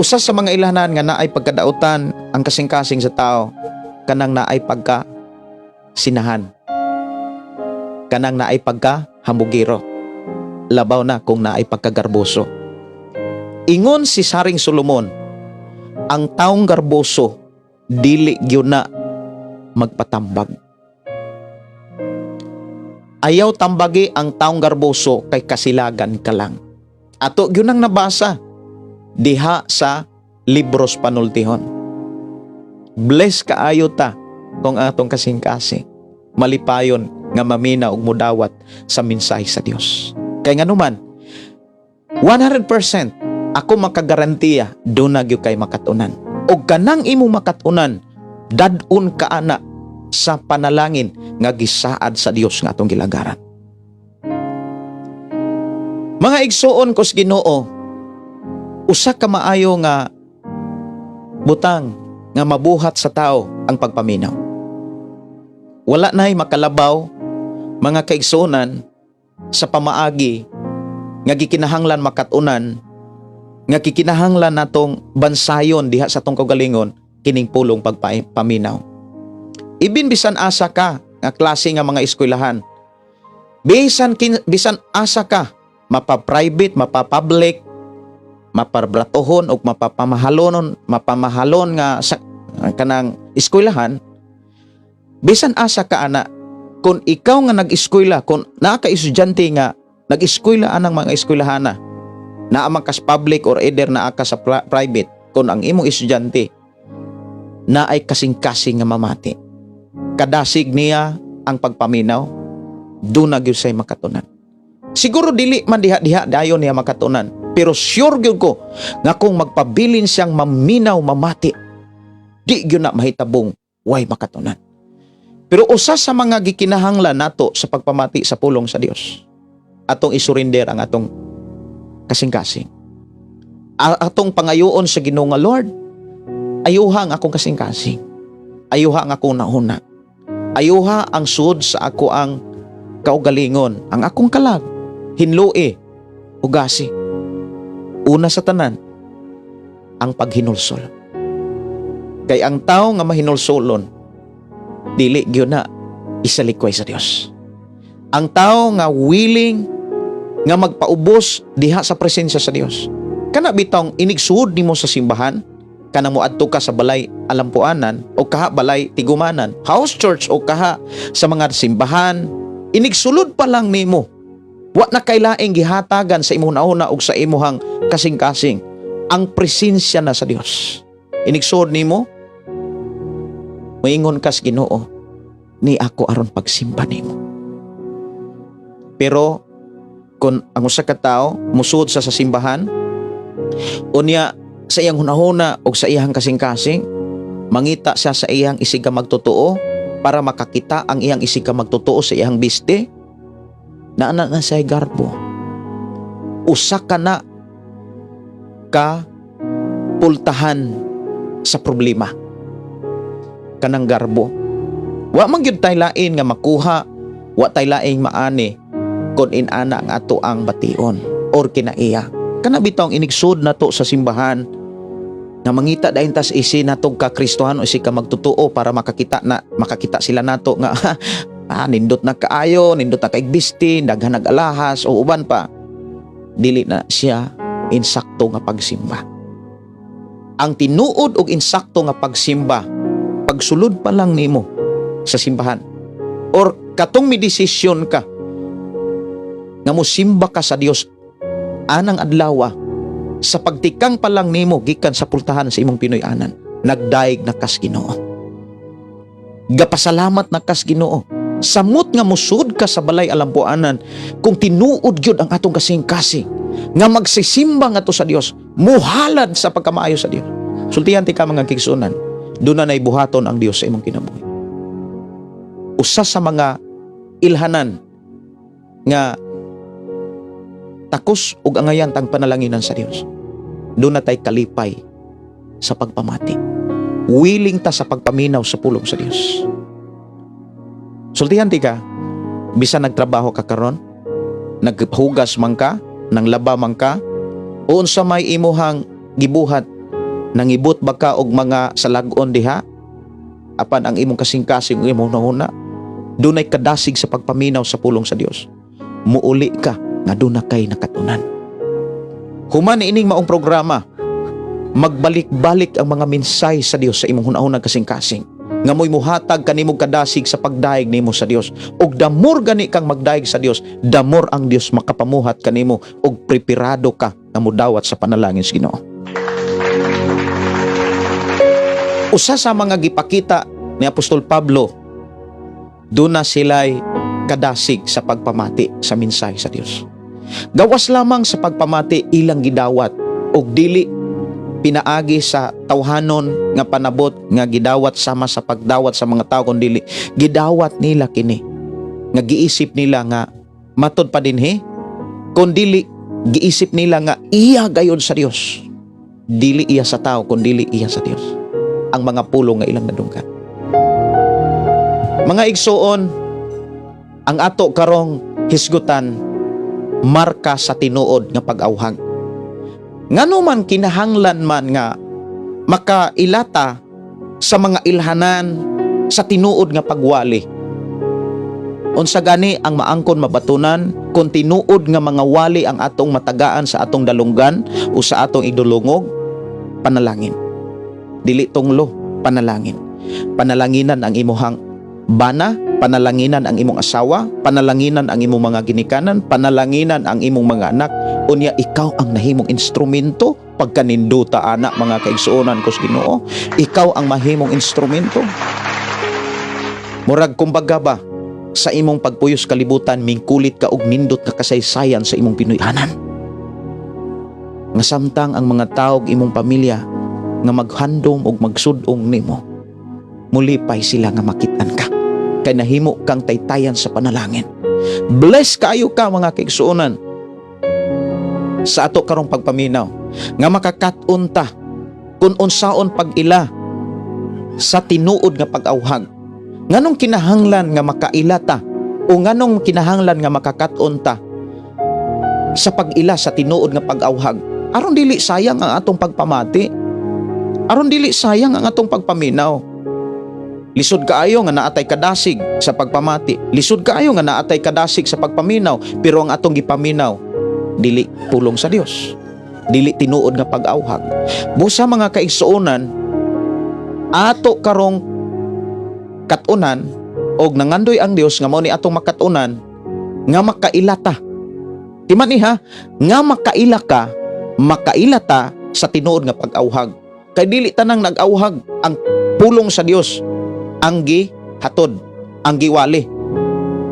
Usa sa mga ilhanan nga naay pagkadautan ang kasing-kasing sa tao kanang naay pagka sinahan. Kanang naay pagka hambugiro. Labaw na kung naay pagkagarboso. Ingon si Saring Solomon, ang taong garboso dili gyud na magpatambag. Ayaw tambagi ang taong garboso kay kasilagan ka lang. Ato gyud nang nabasa diha sa Libros Panultihon. Bless kaayo ta kung atong kasing-kasing malipayon nga mamina og mudawat sa mensahe sa Dios. Kay nganuman 100% ako makagarantiya do na gyud kay makatunan. Og kanang imo makatunan dad-un ka ana sa panalangin nga gisaad sa Dios nga atong gilagaran. Mga igsuon kos Ginoo, usa ka maayo nga butang nga mabuhat sa tao ang pagpaminaw. Wala na'y makalabaw mga kaigsuonan sa pamaagi nga gikinahanglan makatunan nga gikinahanglan natong bansayon diha sa atong kaugalingon kining pulong pagpaminaw. Ibin bisan asa ka nga klase nga mga eskwelahan. Bisan asa ka mapa-private, mapa-public, mapabratohon o mapamahalon nga sa kanang eskwelahan, bisan asa ka ana, kung ikaw nga nag-eskwela, kung naa ka estudyante nga nag-eskwela anang mga eskwelahana, naa man kas public or either naa ka sa private, kung ang imong estudyante na ay kasing-kasing nga mamati, kadasig niya ang pagpaminaw, doon na gyud say makatunan. Siguro dili man diha dayon niya makatunan, pero sure gyud ko nga kung magpabilin siyang maminaw mamati, di gyud na mahitabong way makatunan. Pero usa sa mga gikinahanglan nato sa pagpamati sa pulong sa Dios, atong isurinder ang atong kasing-kasing. atong pangayoon sa Ginoo nga Lord, ayuha ang akong kasing-kasing. Ayuha ang akong nauna. Ayuha ang sud sa ako ang kaugalingon, ang akong kalag, hinloi, ugasi. Una sa tanan, ang paghinulsol. Kay ang tao nga mahinulsolon, dili gyud na isalikway sa Dios. Ang tao nga willing nga magpaubos diha sa presensya sa Dios. Kana bitong inigsuod nimo sa simbahan, kana mo adto ka sa balay alampuanan o kaha balay tigumanan, house church o kaha sa mga simbahan, inigsulod pa lang nimo. Wa na kailaing gihatagan sa imong nauna ug sa imong kasing-kasing ang presensya na sa Dios. Inigsuod nimo, moingon kas Ginoo, ni ako aron pagsimba nimo. Pero kung ang usa ka tawo musud sa simbahan, unya sa iyang hunahuna o sa iyang kasing-kasing, mangita siya sa iyang isig ka magtotoo para makakita ang iyang isig ka magtotoo sa iyang biste, na siya garbo. Usa ka na ka pultahan sa problema. Kanang garbo. Wa man gyud tay lain nga makuha, wa tay laing maani kun inana ang ato ang bation or kinaiya. Kana bitong inigsud nato sa simbahan na mangita dayon tas isi natong ka Kristohan o isi ka magtotoo para makakita sila nato nga nindot na kaayo, nindot na kaigbisti, daghan nag-alahas o uban pa. Dili na siya insakto nga pagsimba. Ang tinuod og insakto nga pagsimba, pagsulod pa lang nimo sa simbahan or katong may desisyon ka nga mosimba ka sa Dios anang adlaw, sa pagtikang pa lang nimo gikan sa pultahan sa imong Pinoy-anan, nagdaig na kas Ginoo. Gapasalamat na kas Ginoo. Samot nga musud ka sa balay alampuanan kung tinuod gyud ang atong kasing-kasing nga magsisimba nga to sa Dios, muhalad sa pagkamaayo sa Dios. Sultihan ti ka mga kigsunan, doon na buhaton ang Dios sa imong kinabuhi. Usa sa mga ilhanan nga takos ug angayan tang panalanginan sa Dios, doon na tay kalipay sa pagpamati. Willing ta sa pagpaminaw sa pulong sa Dios. Sultihan ti ka, bisan nagtrabaho ka karon, naghugas man ka, nang laba man ka, o unsa may imuhang gibuhat, nangibot ba ka og mga salagon diha, apan ang imong kasing-kasing imong nahuna, dunay kadasig sa pagpaminaw sa pulong sa Dios. Muuli ka nga doon na kay nakatunan. Human ining maong programa, magbalik-balik ang mga mensay sa Dios sa imong hunahunang kasing-kasing, nga mo'y muhatag kanimong kadasig sa pagdaig nimo sa Dios. Og damor gani kang magdaig sa Dios, damor ang Dios makapamuhat kanimo og preparado ka nga modawat sa panalangin sa Ginoo. Usa sa mga gipakita ni Apostol Pablo, doon na sila'y kadasig sa pagpamati sa mensahe sa Dios. Gawas lamang sa pagpamati ilang gidawat og dili pinaagi sa tawhanon nga panabot nga gidawat sama sa pagdawat sa mga tao, kun dili gidawat nila kini nga giisip nila nga matod pa dinhi, kun dili giisip nila nga iya gayud sa Dios, dili iya sa tao kun dili iya sa Dios ang mga pulong nga ilang nadunggan. Mga igsoon, ang ato karong hisgutan marka sa tinuod nga pag-awhag. Ngano man kinahanglan man nga makailata sa mga ilhanan sa tinuod nga pagwali. Unsa gani ang maangkon mabatunan kung tinuod nga mga wali ang atong matagaan sa atong dalunggan o sa atong idulungog? Panalangin. Dili tunglo, panalangin. Panalanginan ang imuhang bana, panalanginan ang imong asawa, panalanginan ang imong mga ginikanan, panalanginan ang imong mga anak. Unya ikaw ang nahimong instrumento pagkaninduta anak mga kaigsuonan ko sa Ginoo. Ikaw ang mahimong instrumento. Murag kumbaga ba sa imong pagpuyos kalibutan, mingkulit ka og nindot nga kasaysayan sa imong Pinoy-anan. Nga samtang ang mga tao imong pamilya nga maghandom og magsudong nimo, mulipay sila nga makitan ka kay nahimo kang taytayan sa panalangin. Bless kayo ka mga kaigsuonan sa ato karong pagpaminaw nga makakat-on ta kung unsaon pag-ila sa tinuod nga pag-awhag. Nganong kinahanglan nga makaila ta o nganong kinahanglan nga makakat-on ta sa pag-ila sa tinuod nga pag-awhag, aron dili sayang ang atong pagpamati, aron dili sayang ang atong pagpaminaw. Lisod kaayo nga naatay kadasig sa pagpamati, lisod kaayo nga naatay kadasig sa pagpaminaw, pero ang atong gipaminaw dili pulong sa Dios, dili tinuod nga pag-awhag. Busa mga kaigsuonan, ato karong katunan og nangandoy ang Dios nga mao ni atong makatunan nga makailata. Timan iha, nga makailata sa tinuod nga pag-awhag. Kay dili tanang nag-awhag ang pulong sa Dios ang gihatod, ang giwali.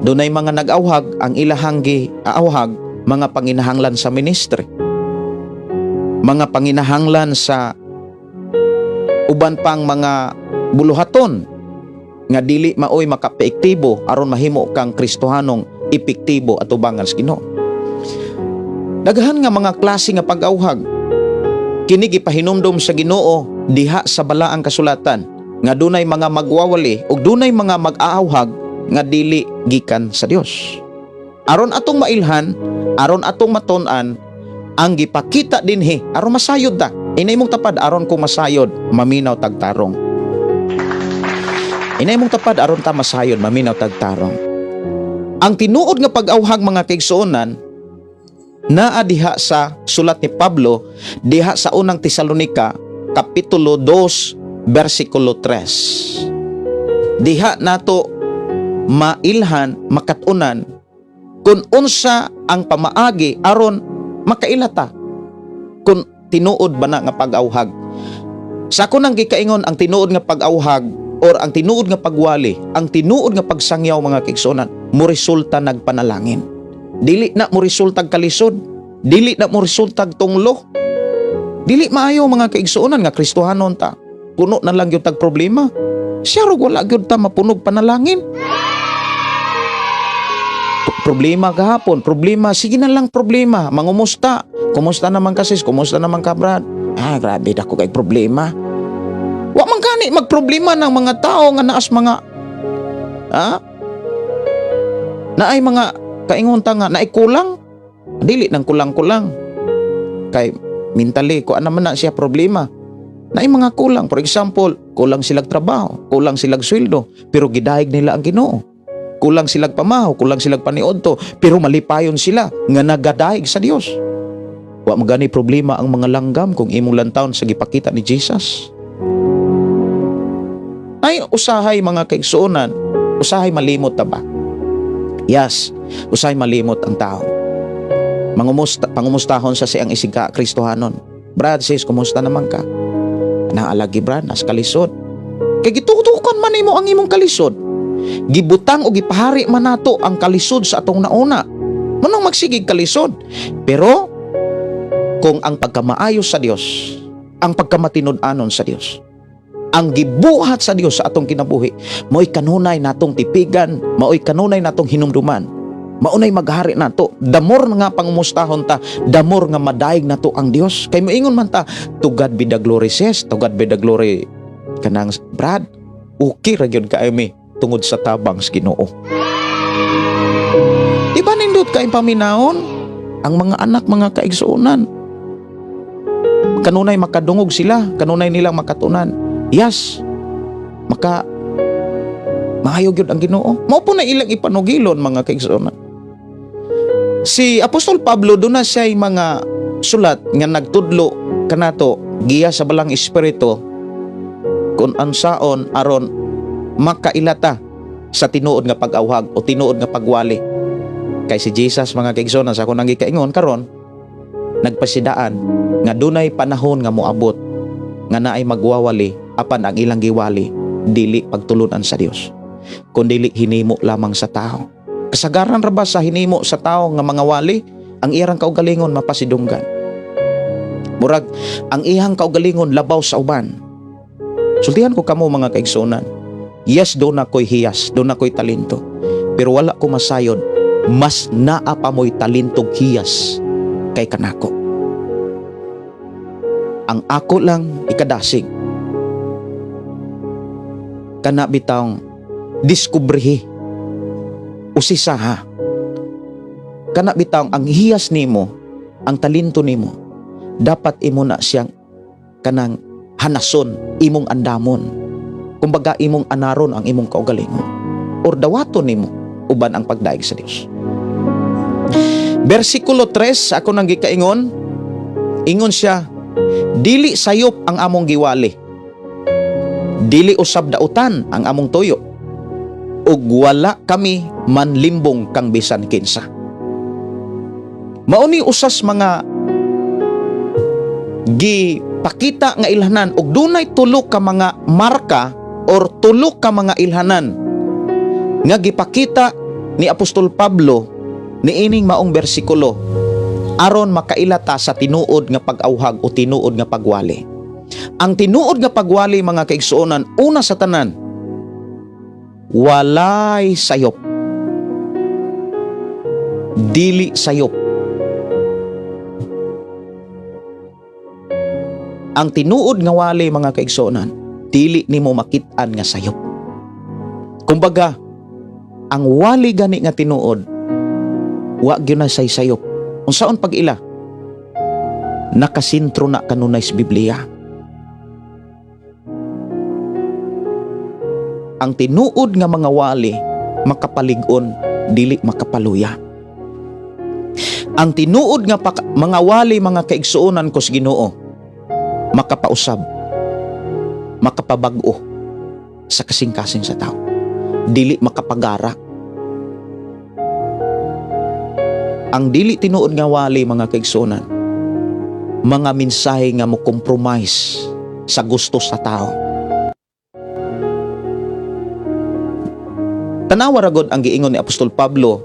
Dunay mga nag-awhag ang ilahang giawhag mga panginahanglan sa ministry, mga panginahanglan sa uban pang mga buluhaton nga dili maoy makapeektibo aron mahimo kang Kristohanong epektibo at ubangan sa Ginoo. Daghan nga mga klase nga pag-awhag kini gipahinumdom sa Ginoo diha sa balaang kasulatan nga dunay mga magwawali ug dunay mga mag-aawhag nga dili gikan sa Dios. Aron atong mailhan, aron atong matun-an ang gipakita dinhi aron masayod ta. Inay mong tapad aron kung masayod, maminaw tagtarong. Inay mong tapad aron ta masayod, maminaw tagtarong. Ang tinuod nga pag-awhag mga kaigsuonan naa diha sa sulat ni Pablo diha sa unang Tesalonika kapitulo 2 versikulo 3. Diha nato mailhan, makatunan kung unsa ang pamaagi aron makailata kung tinuod ba na nga pag-awhag. Sa ako nang gikaingon ang tinuod nga pag-awhag or ang tinuod nga pagwali, ang tinuod nga pagsangyaw mga kaigsuonan, mo resulta nagpanalangin. Dili na mo resulta kalisod, dili na mo resulta tunglo. Dili maayo mga kaigsuonan nga Kristohanon ta. Puno na lang yung tag problema. Siya ro wala gyud ta mapunog panalangin. Problema gahapon, problema, sige na lang problema, mangumusta. Kumusta naman ka sis? Kumusta naman ka brad? Grabe dako kay problema. Wa man gani magproblema ng mga tao nga naas mga naay mga kaingon ta nga naay kulang. Dili nang kulang-kulang. Kay mentally ko naman na siya problema. Naay mga kulang, for example, kulang silang trabaho, kulang silang sweldo, pero gidahig nila ang Ginoo. Kulang silang pamahaw, kulang silang paniudto, pero malipayon sila nga nagadahig sa Dios. Wa magani problema ang mga langgam kung imong lantawon sa gipakita ni Jesus. Ay usahay mga kaigsuonan, usahay malimot ta ba? Yes, usahay malimot ang tao. Pangumustahon sa siyang isiga Kristohanon. Brad, sis, kumusta naman ka? Naalagi brad, nas kalisod. Kay gitutukan man nimo ang imong kalisod. Gibutang o gipahari man nato ang kalisod sa atong nauna. Manong magsigig kalisod. Pero kung ang pagkamaayos sa Dios, ang pagkamatinud-anon sa Dios, ang gibuhat sa Dios sa atong kinabuhi, mao'y kanunay natong tipigan, mao'y kanunay natong hinumduman, maunay maghari nato. Damor nga pangumustahon ta, damor nga madaig nato ang Dios. Kay moingon man ta, to God be the glory sis, to God be the glory kanang brad. Okay ra gyud kaayo mi tungod sa tabang sa Ginoo. Diba nindot kay paminahon ang mga anak mga kaigsuonan? Kanunay makadungog sila, kanunay nilang makatunan. Yes, mahayog yun ang Ginoo. Mao po na ilang ipanugilon mga kaigsuonan. Si Apostol Pablo doon na siya'y mga sulat nga nagtudlo kanato giya sa balang espiritu kung ansaon aron makailata sa tinuod nga pag-awhag o tinuod nga pagwali. Kay si Jesus mga kaigsuonan sa akong nangikaingon karon nagpasidaan nga dunay panahon nga moabot nga naay magwawali apan ang ilang giwali dili pagtulunan sa Dios, kundi hinimo lamang sa tao. Kasagaran ra ba sa hinimo sa tao nga mga wali ang iyang kaugalingon mapasidunggan? Murag ang iyang kaugalingon labaw sa uban. Sultihan ko kamo mga kaigsuonan. Yes, do na ko'y hiyas, do na ko'y talento, pero wala ko masayod, mas naa pa mo'y talentog hiyas kay kanako. Ang ako lang ikadasig kana bitawng diskubrihi usisaha kana bitawng ang hiyas nimo, ang talento nimo, dapat imo na siyang kanang hanason, imong andamon, kumbaga imong anaron ang imong kaugalingon or dawaton nimo uban ang pagdaig sa Dios. Versikulo 3 ako nang gikaingon, ingon siya, dili sayop ang among giwali, dili usab dautan ang among tuyo, ug wala kami manlimbong kang bisan kinsa. Mauni usas mga gipakita nga ilhanan ug dunay tulo ka mga marka or tulo ka mga ilhanan nga gipakita ni Apostol Pablo niining maong bersikulo aron makailata sa tinuod nga pag-awhag o tinuod nga pagwali. Ang tinuod nga pagwali, mga kaigsuonan, una sa tanan, walay sayop, dili sayop. Ang tinuod nga wali, mga kaigsuonan, dili nimo makit-an nga sayop. Kumbaga, ang wali gani nga tinuod, wa gyud na say sayop. Unsaon pag-ila? Nakasintro na kanunay sa Biblia. Ang tinuod nga mga wali, makapalig-on, dili makapaluya. Ang tinuod nga mga wali, mga kaigsuonan ko sa Ginoo, makapausab, makapabag-o sa kasing-kasing sa tao, dili makapagara. Ang dili tinuod nga wali, mga kaigsuonan, mga mensahe nga mo compromise sa gusto sa tao. Tanawa ra gud ang giingon ni Apostol Pablo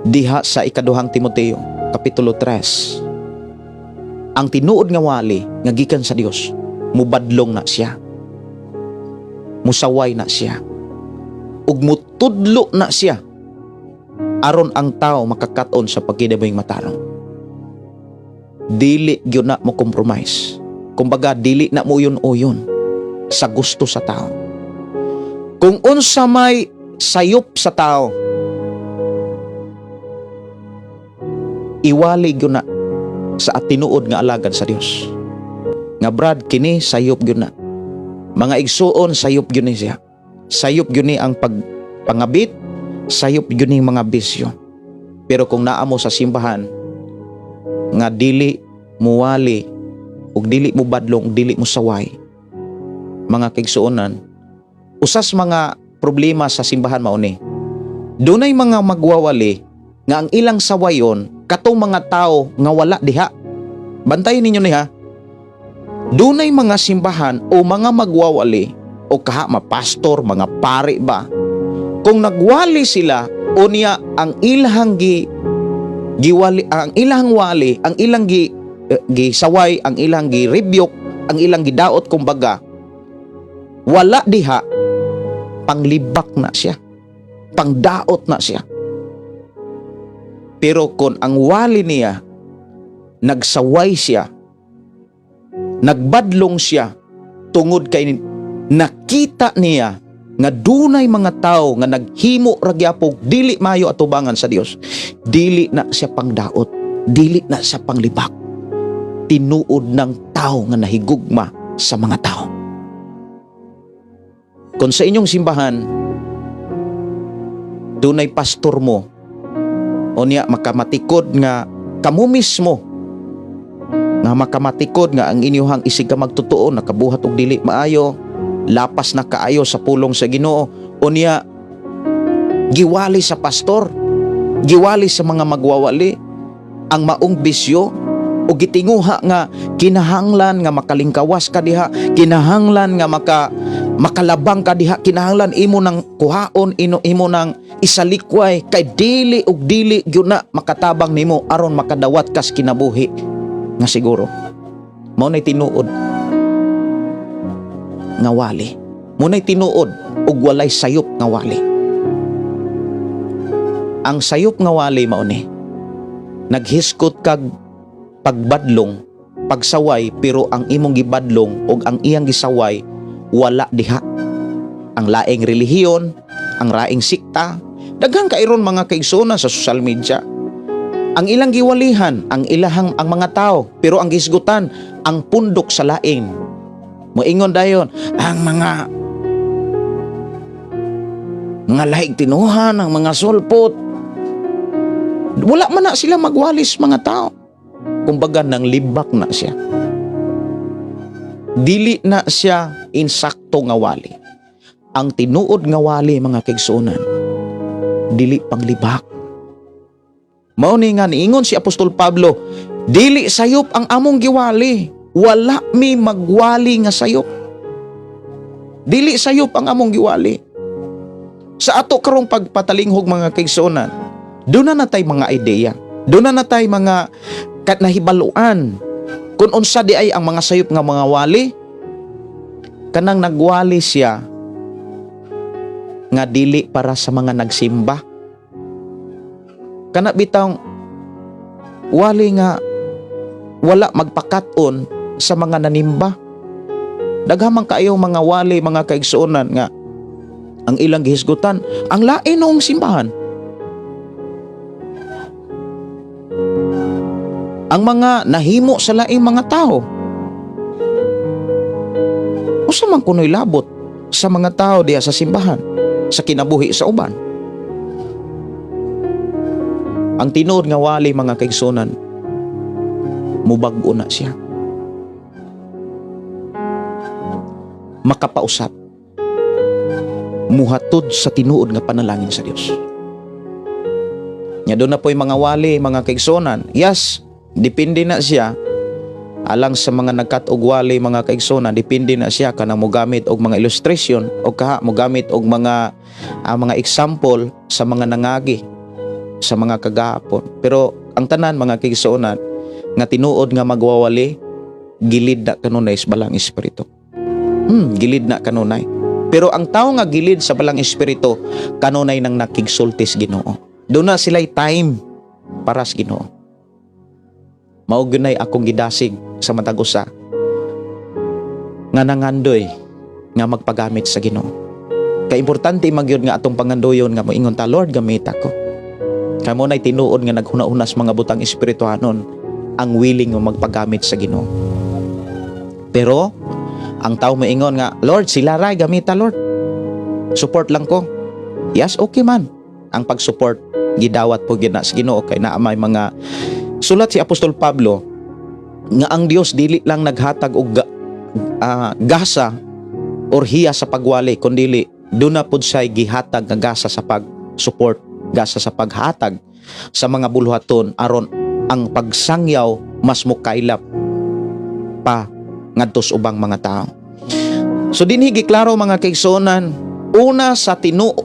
diha sa ikaduhang Timoteo kapitulo 3. Ang tinuod nga wali nga gikan sa Dios, mubadlong na siya, musaway na siya, ug mutudlo na siya aron ang tao makakaton sa pagkinabuhing matarong. Dili gyud na mo compromise. Kumbaga, dili na mo uyon-uyon sa gusto sa tao. Kung unsa may sayop sa tao, iwali gyud na sa tinuod nga alagad sa Dios. Nga brad, kini sayop gyud na. Mga igsuon, sayop gyud ni siya. Sayop gyud ni ang pangabit, sayop gyud ni mga bisyo. Pero kung naa mo sa simbahan nga dili mo wali ug dili mo badlong, dili mo saway, mga kaigsuonan, usas mga problema sa simbahan mao ni. Dunay mga magwawali nga ang ilang sawayon katong mga tao nga wala diha. Bantayan ninyo ni ha. Dunay mga simbahan o mga magwawali o kaha pastor, mga pari ba, kung nagwali sila o niya ang ilang giwali, ang ilang wali, ang ilang gisaway, ang ilang girebuke, ang ilang gidaot, kumbaga wala diha, panglibak na siya, pangdaot na siya. Pero kung ang wali niya nagsaway siya, nagbadlong siya, tungod kay nakita niya nga dunay mga tao nga naghimo ra gyapon dili maayo atubangan sa Dios, dili na siya pangdaot, dili na siya panglibak. Tinuod ng tao nga nahigugma sa mga tao. Kung sa inyong simbahan dunay pastor mo o niya makamatikod nga kamo mismo, nga makamatikod nga ang inyong isig ka magtotoo, nakabuhat og dili maayo, lapas na kaayo sa pulong sa Ginoo, o niya giwali sa pastor, giwali sa mga magwawali ang maong bisyo, o gitinguha nga kinahanglan nga makalingkawas ka diha, kinahanglan nga makalabang ka diha, kinahanglan imo ng kuhaon, imo ng isalikway, kay dili ug dili gyud na makatabang nimo aron makadawat kas kinabuhi nga siguro. Mao nay tinuod nga wali, mao nay tinuod ug walay sayop nga wali. Ang sayop nga wali mao ni naghiskot kag pagbadlong pagsaway pero ang imong gibadlong o ang iyang gisaway wala diha. Ang laing relihiyon, ang laing sikta, daghang kairon mga kaigsoon sa social media. Ang ilang giwalihan, ang mga tao, pero ang gisgutan, ang pundok sa laing. Moingon dayon, ang mga laing tinuhan, ang mga sulpot, wala man na sila magwalis mga tao. Kumbaga nang libak na siya. Dili na siya insakto nga wali. Ang tinuod nga wali mga kaigsuonan, dili pang libak. Mao ni nga niingon si Apostol Pablo, dili sayop ang among giwali, wala mi magwali nga sayop. Dili sayop ang among giwali. Sa ato karong pagpatalinghog mga kaigsuonan, doon na natay mga ideya, doon na natay mga nahibaluan kung unsa di ay ang mga sayop nga mga wali. Kanang nagwali siya nga dili para sa mga nagsimba. Kana bitang wali nga wala magpakaton sa mga nanimba. Daghamang kaayo mga wali mga kaigsuonan nga ang ilang gihisgutan ang lain noong simbahan. Ang mga nahimo sa laing mga tao. Usa man kuno'y labot sa mga tao diya sa simbahan, sa kinabuhi sa uban. Ang tinuod nga wali mga kaigsuonan, mubag-o na siya. Makapausap. Muhatod sa tinuod nga panalangin sa Dios. Nya doon na po'y mga wali mga kaigsuonan. Yes, depende na siya alang sa mga nagkat-og wali mga kaigsuonan, depende na siya kanang mogamit og mga illustration o mogamit og mga example sa mga nangagi sa mga kagahapon. Pero ang tanan mga kaigsuonan nga tinuod nga magwawali, gilid na kanunay sa balang espiritu. Gilid na kanunay. Pero ang tao nga gilid sa balang espiritu, kanunay nang nakigsultis Ginoo. Doon na sila'y time para sa Ginoo. Mao gunay akong gidasig sa matag usa nga nangandoy nga magpagamit sa Ginoo. Kay importante magyud nga atong pangandoyon nga moingon ta, Lord, gamit ako. Kamo nay tinuod nga naghuna-unas mga butang espirituhanon ang willing nga magpagamit sa Ginoo. Pero ang tao moingon nga, Lord, sila ray gamita, Lord. Support lang ko. Yes, okay man. Ang pag-support gidawat po gyud na sa Ginoo kay naa may mga sulat si Apostol Pablo nga ang Dios dili lang naghatag og gasa or hiya sa pagwali, kundi doon na pud siya gihatag nga gasa sa pag-support, gasa sa paghatag sa mga buluhaton aron ang pagsangyaw mas mukaylap pa ngadto sa ubang mga tao. So dinhi giklaro mga kaigsuonan, una sa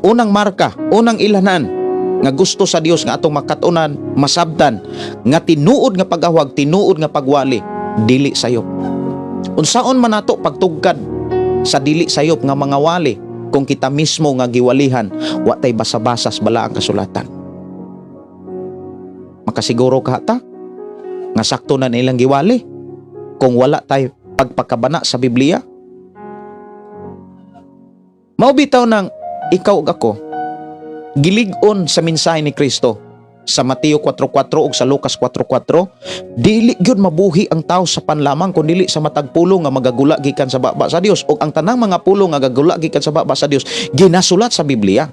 unang marka, unang ilanan nga gusto sa Dios nga atong makatunan, masabtan nga tinuod nga pagawag, tinuod nga pagwali, dili sayop. Unsaon man nato pagtugkad sa dili sayop nga mga wali kung kita mismo nga giwalihan, wa tay basa-basa sa balaang kasulatan. Makasiguro ka ta nga sakto na nilang giwali kung wala tay pagpakabana sa Biblia. Mao bitaw nang ikaw ug ako gilig-on sa mensahe ni Kristo sa Mateo 4:4 ug sa Lucas 4:4, dili gyud mabuhi ang tao sa panlamang kun dili sa matag pulong nga magagula gikan sa baba sa Dios, ug ang tanang mga pulong nga gagula gikan sa baba sa Dios ginasulat sa Biblia.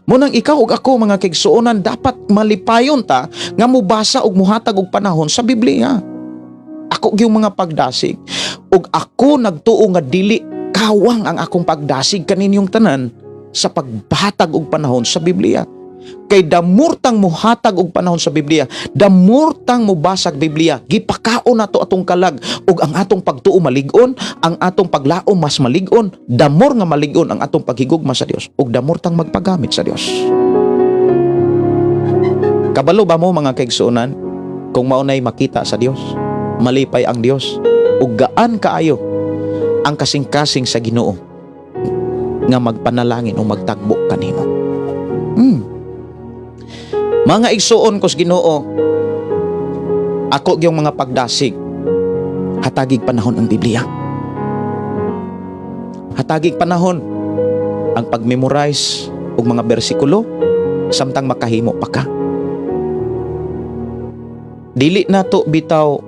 Munang ikaw ug ako mga kaigsuonan dapat malipayon ta nga mubasa ug muhatag og panahon sa Biblia. Ako gyud mga pagdasig ug ako nagtuo nga dili kawang ang akong pagdasig kaninyong tanan sa pagbatag og panahon sa Biblia. Kay damurtang muhatag og panahon sa Biblia, damurtang mubasag Biblia, gipakaon nato atong kalag ug ang atong pagtuo malig-on, ang atong paglaom mas malig-on, damor nga malig-on ang atong paghigugma sa Dios ug damurtang magpagamit sa Dios. Kabalo ba mo mga kaigsuonan kung maunay makita sa Dios, malipay ang Dios ug gaan kaayo ang kasing-kasing sa Ginoo nga magpanalangin o magtagbo kanimo. Mga igsuon ko sa Ginoo, ako gyung mga pagdasig hatagig panahon ang Biblia. Hatagig panahon ang pag-memorize og mga bersikulo samtang makahimo pa ka. Dili nato bitaw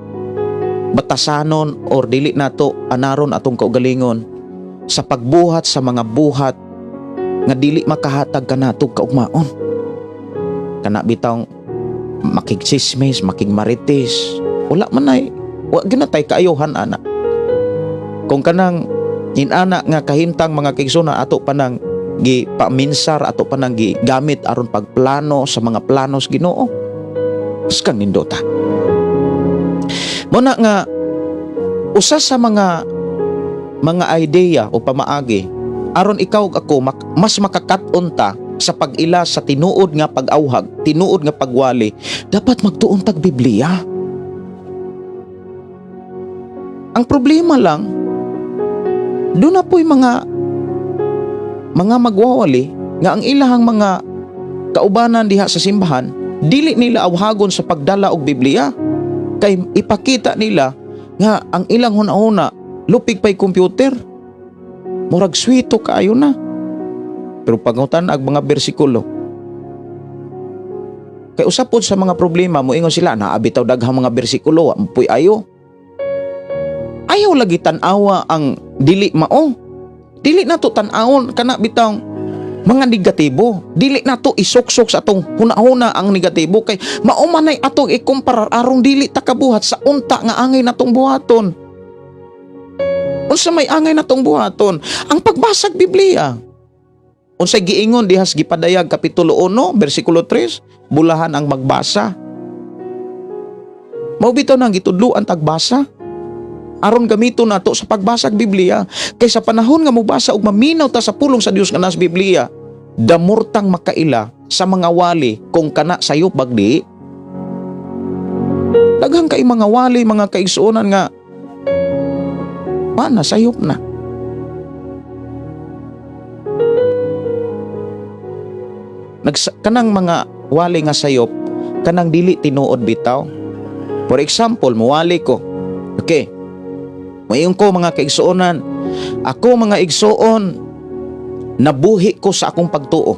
batasanon or dili nato anaron atong kaugalingon sa pagbuhat sa mga buhat nga dili makahatag kanatog kaugmaon. Kana bitaw makigchismis, makigmarites, wala man ay wa ginatay kaayohan ana. Kung kanang inana nga kahimtang mga kigsuna ato panang gipaminsar, ato panang gigamit aron pagplano sa mga planos Ginoo, kang nindota. Muna nga usa sa mga idea o pamaagi aron ikaw ug ako mas makakaton ta sa pag-ila sa tinuod nga pag-awhag, tinuod nga pagwali, dapat magtuon tag Biblia. Ang problema lang, doon na po'y mga magwawali nga ang ilahang mga kaubanan diha sa simbahan, dili nila awhagon sa pagdala og Biblia. Kay ipakita nila nga ang ilang hunahuna lupig pa'y computer. Murag swito kaayo na. Pero pangutan ag mga bersikulo. Kay usapod sa mga problema mo ingon sila naabitaw daghang mga bersikulo, ampoy ayo. Ayaw lagi tan-awa ang dili mao. Dili nato tan-awon kana bitang mga negatibo. Dili nato isuksok sa atong hunahuna ang negatibo kay mao manay atong ikumparar aron dili ta kabuhat sa unta nga angay natong buhaton. Unsa may angay natong buhaton? Ang pagbasag Biblia. Unsay giingon dihas gipadayag kapitulo 1 bersikulo 3, bulahan ang magbasa. Mao bitaw nang gitudloan tagbasa. Aron gamito nato sa pagbasag Biblia kay sa panahon nga mobasa ug maminaw ta sa pulong sa Dios nga nas Biblia, damurtang makaila sa mga wali kung kana sayop bagdi. Daghang kay mga wali, mga kaigsuonan nga mana sayop na. Kanang mga wali nga sayop kanang dili tinuod bitaw. For example, muwali ko. Okay. Mayon ko mga kaigsuonan, ako mga igsuon, nabuhi ko sa akong pagtuo.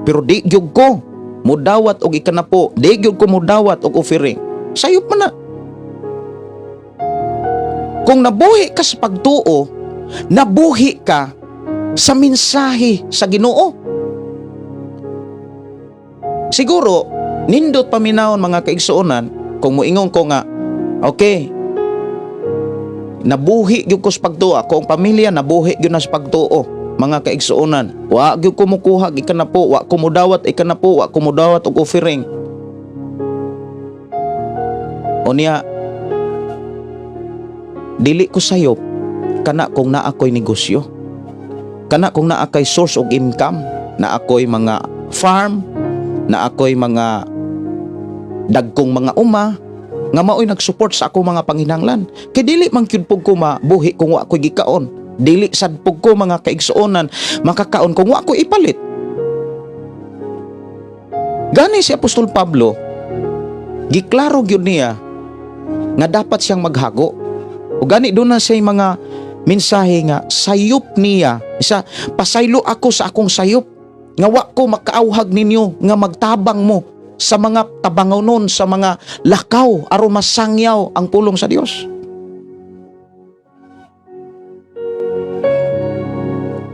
Pero di gyud ko mudawat og ikanapo, di gyud ko mudawat og offering. Sayop man na. Kung nabuhi ka sa pagtuo, nabuhi ka sa mensahe sa Ginoo. Siguro, nindot paminawon mga kaigsuonan, kung muingon ko nga, okay, nabuhi gyud ko sa pagtuo, ako ang pamilya nabuhi gyud na sa pagtuo, mga kaigsuonan. Wa gyud ko mukuha ikanapo, wa ko mudawat ikanapo, wa ko mudawat og offering. Unya, dili ko sayop kana kung naa ko'y negosyo, kana kung naa kay source of income, na ako'y mga farm, na ako'y mga dagkong mga uma nga mao'y nagsupport sa ako mga panginahanglan. Kay dili man gyud pug ko mabuhi kung wa ko'y gikaon, dili sad pug ko mga kaigsuonan makakaon kung wa ko ipalit. Gani si Apostol Pablo, giklaro gyud niya nga dapat siyang maghago. O gani doon na siya mga mensahe nga sayop niya, isa pasaylo ako sa akong sayop nga wa ko makaawhag ninyo nga magtabang mo sa mga tabangonon, sa mga lakaw aron masangyaw ang pulong sa Dios.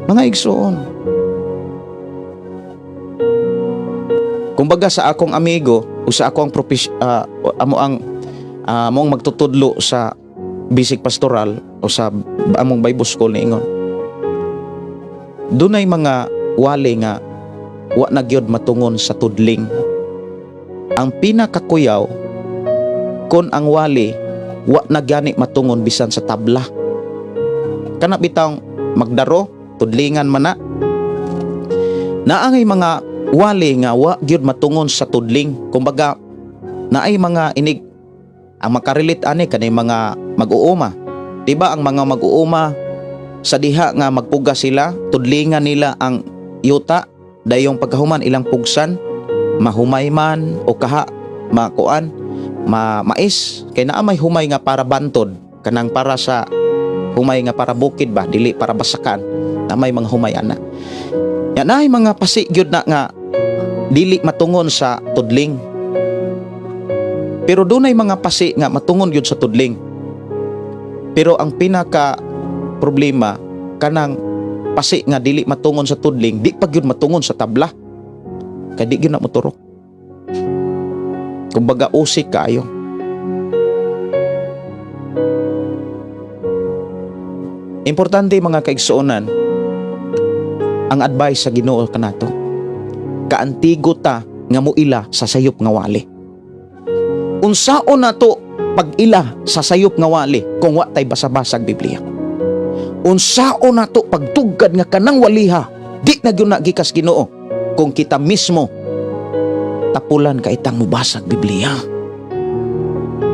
Mga igsoon, kumbaga sa akong amigo o sa akong among magtutudlo sa bisig pastoral o sa among Bible school ni ingon, dunay mga wali nga wa na gyud matungon sa tudling. Ang pinakakuyaw kon ang wali wa na gani matungon bisan sa tabla. Kana bitang magdaro tudlingan man na. Naangay mga wali nga wa gyud matungon sa tudling. Kumbaga naay mga inig ang makarelate ani kanay mga mag-uuma. Diba ang mga mag-uuma sa diha nga magpuga sila, tudlingan nila ang yuta dayong pagkahuman ilang pugsan, mahumay man o kaha makuan mais kay naa may humay nga para bantod kanang para sa humay nga para bukid ba, dili para basakan, na may mga humay ana. Yan ay mga pasi gyud na nga dili matungon sa tudling. Pero dunay mga pasi nga matungon gyud sa tudling. Pero ang pinaka problema kanang pasi nga dili matungon sa tudling, di pa gyud matungon sa tabla. Kay di gyud na moturok. Kumbaga usik kaayo. Importante mga kaigsuonan, ang advice sa Ginoo kanato. Kaantigo ta nga muila sa sayop nga wali. Unsaon nato pag-ila sa sayop nga wali kung wa tay basa-basag Biblia? Unsaon nato pagtugad nga kanang waliha di na gyud na gikas Ginoo kung kita mismo tapulan ka itang mubasag Biblia.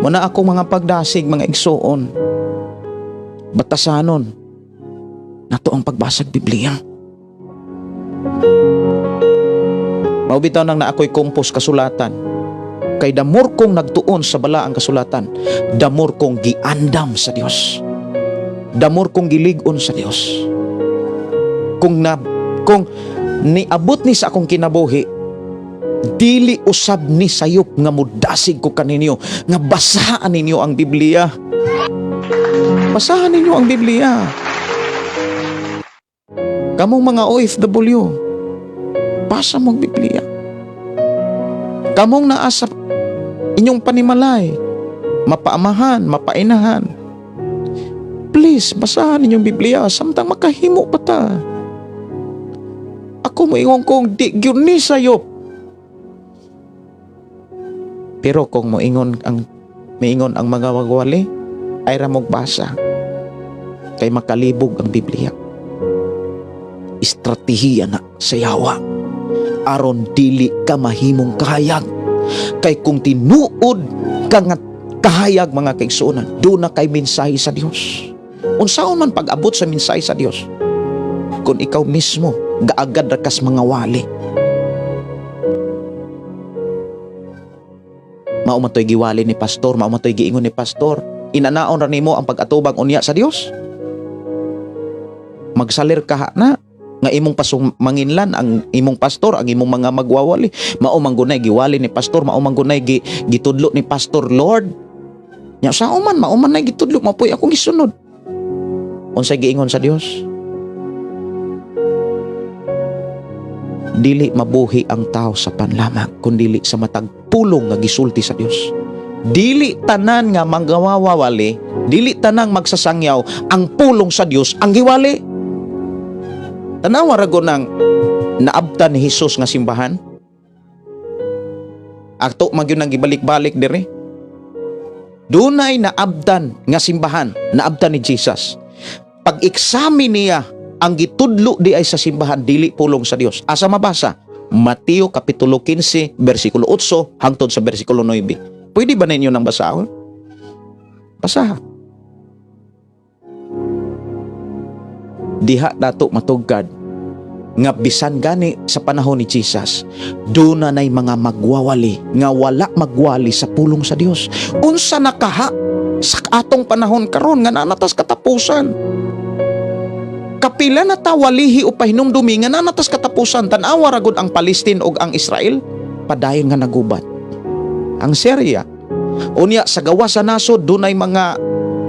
Muna ako mga pagdasig mga igsuon, batasanon nato ang pagbasag Biblia. Maubitaw nang na ako'y kompos kasulatan. Kay damor kong nagtuon sa bala ang kasulatan, damor kong giandam sa Dios. Damor kong gilig-on sa Dios. Kung niabot ni sa akong kinabuhi, dili usab ni sayop nga mudasig ko kaninyo nga basahan ninyo ang Biblia. Basahan ninyo ang Biblia. Kamong mga OFW, basa mo ang Biblia. Kamong naa sa inyong panimalay, mapaamahan, mapainahan, please, basahan ninyong Biblia samtang makahimo pa ta. Ako moingon kong di gyud ni sayop. Pero kung moingon ang mga magwali, ay ramog basa. Kay makalibog ang Biblia. Estratehiya na sa yawa. Aron dili ka mahimong kahayag. Kay kung tinuod ka nga kahayag mga kaigsuonan, doon na kay mensahe sa Dios. Unsaon man pag-abot sa mensahe sa Dios kung ikaw mismo gaagad ra kas mga wali. Mao man toy giwali ni pastor, mao man toy giingon ni pastor, inanaon ra nimo ang pag-atubang unya sa Dios. Magsalir ka na nga imong pasumanginlan ang imong pastor, ang imong mga magwawali. Mao man gunay giwali ni pastor, mao man gunay gitudlo ni pastor, Lord. Nya sao man mao man nay gitudlo, mapoy akong gisunod. Unsay giingon sa Dios? Dili mabuhi ang tao sa panlamang, kundi sa matag pulong nga gisulti sa Dios. Dili tanan nga manggawawali, dili tanang magsasangyaw ang pulong sa Dios ang giwali. Tanawa ra gon ang naabtan ni Hesus nga simbahan. Ato magyud nang gibalik-balik dire. Dunay naabtan nga simbahan, naabtan ni Jesus. Pag-examine niya ang gitudlo di ay sa simbahan, dili pulong sa Dios. Asa mabasa? Mateo kapitulo 15 bersikulo 8 hangtod sa bersikulo 9. Pwede ba ninyo nang basahon? Basaha. Diha dato matugkad nga bisan gani sa panahon ni Jesus, doon na nay mga magwawali nga wala magwali sa pulong sa Dios. Unsa nakaha sa atong panahon karon nga nanatas katapusan? Kapila na tawalihi o pahinumdumi nga nanatas katapusan. Tanawa ra gud ang Palestine ug ang Israel, padayon nga nagubat. Ang Syria, unya sa gawa sa nasod dunay mga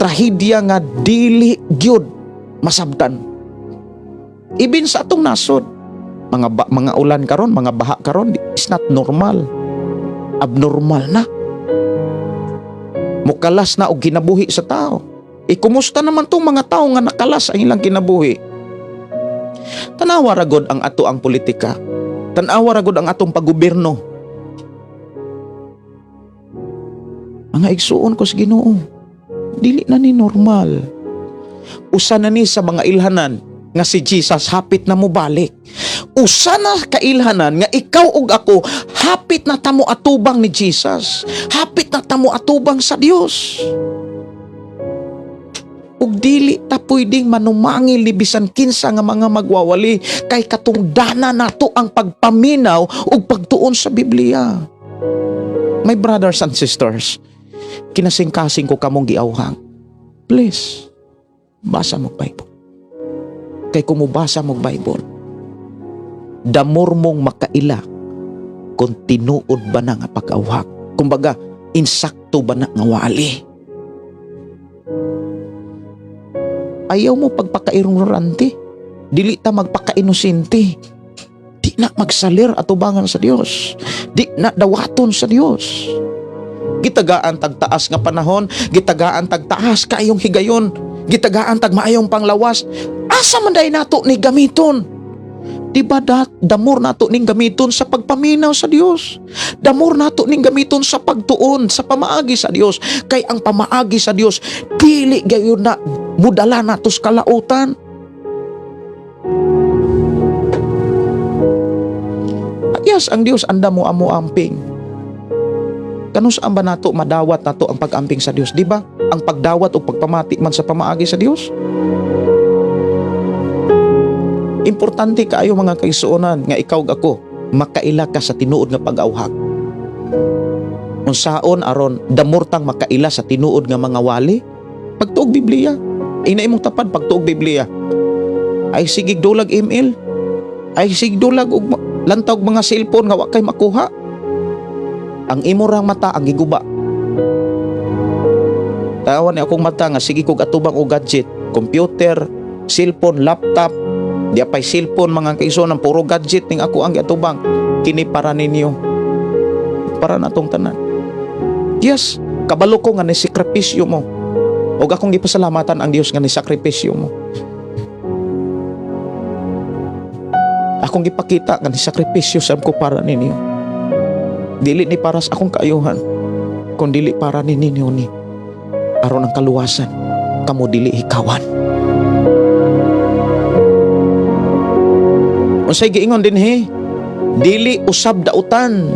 trahedya nga dili gyud masabtan. Ibin sa atong nasod, mga ulan karon, mga baha karon, is not normal. Abnormal na. Mukalas na og kinabuhi sa tao. Kumusta naman tong mga tao nga nakalas ang ilang kinabuhi? Tanawa ra gud ang ato ang politika. Tanawa ra gud ang atong paggobyerno. Mga igsuon ko sa Ginoo, dili na ni normal. Usa na ni sa mga ilhanan nga si Jesus hapit na mo balik. Usa na kailhanan nga ikaw ug ako hapit na tamo atubang ni Jesus. Hapit na tamo atubang sa Dios. Ug dili ta pwedeng manumangil ni bisan kinsa nga mga magwawali kay katungdanan nato ang pagpaminaw ug pagtuon sa Biblia. My brothers and sisters, kinasing-kasing ko kamong giawhang. Please, basa mo Bible. Kay kung mubasa mo Bible, damor mong makaila kung tinuod ba na nga pag-awhak. Kumbaga, insakto ba na nga wali. Ayaw mo pagpakairungranti. Dili ta magpakainosente. Di na magsalir atubangan sa Dios. Di na dawaton sa Dios. Gitagaan tagtaas nga panahon, gitagaan tagtaas kaayong higayon, gitagaan tag maayong panglawas. Asa man day nato ni gamiton? Diba damor nato ning gamiton sa pagpaminaw sa Dios. Damor nato ning gamiton sa pagtuon, sa pamaagi sa Dios. Kay ang pamaagi sa Dios, dili gayon na mudala nato sa kalautan. Yes, ang Dios anda mo amo amping. Kanus ang ba nato madawat nato ang pag-amping sa Dios, di ba? Ang pagdawat o pagpamati man sa pamaagi sa Dios. Importante kaayo mga kaigsuonan nga ikaw ug ako makaila ka sa tinuod nga pag-awhag. Unsaon aron damurtang makaila sa tinuod nga mga wali? Pagtuog Biblia. Ina imong tapad pagtuog Biblia. Ay sigig dulag email. Ay sigig dulag og lantaw og mga cellphone nga wa kay makuha. Ang imo rang mata ang giguba. Tawan ni akong mata nga sige kog atubang og gadget, computer, cellphone, laptop. Di apay cellphone mga kaigsuonan, puro gadget ning ako ang atubang. Kini para ninyo. Para natong tanan. Yes, kabalo ko nga ni sakripisyo mo. Og akong gipasalamatan ang Dios nga ni sakripisyo mo. Akong gipakita nga ni sakripisyo sab ko para ninyo. Dili ni para sa akong kaayuhan, kun dili para ni ninyo ni aron ang kaluwasan kamo dili hikawan. Unsay giingon dinhi? Dili usab dautan.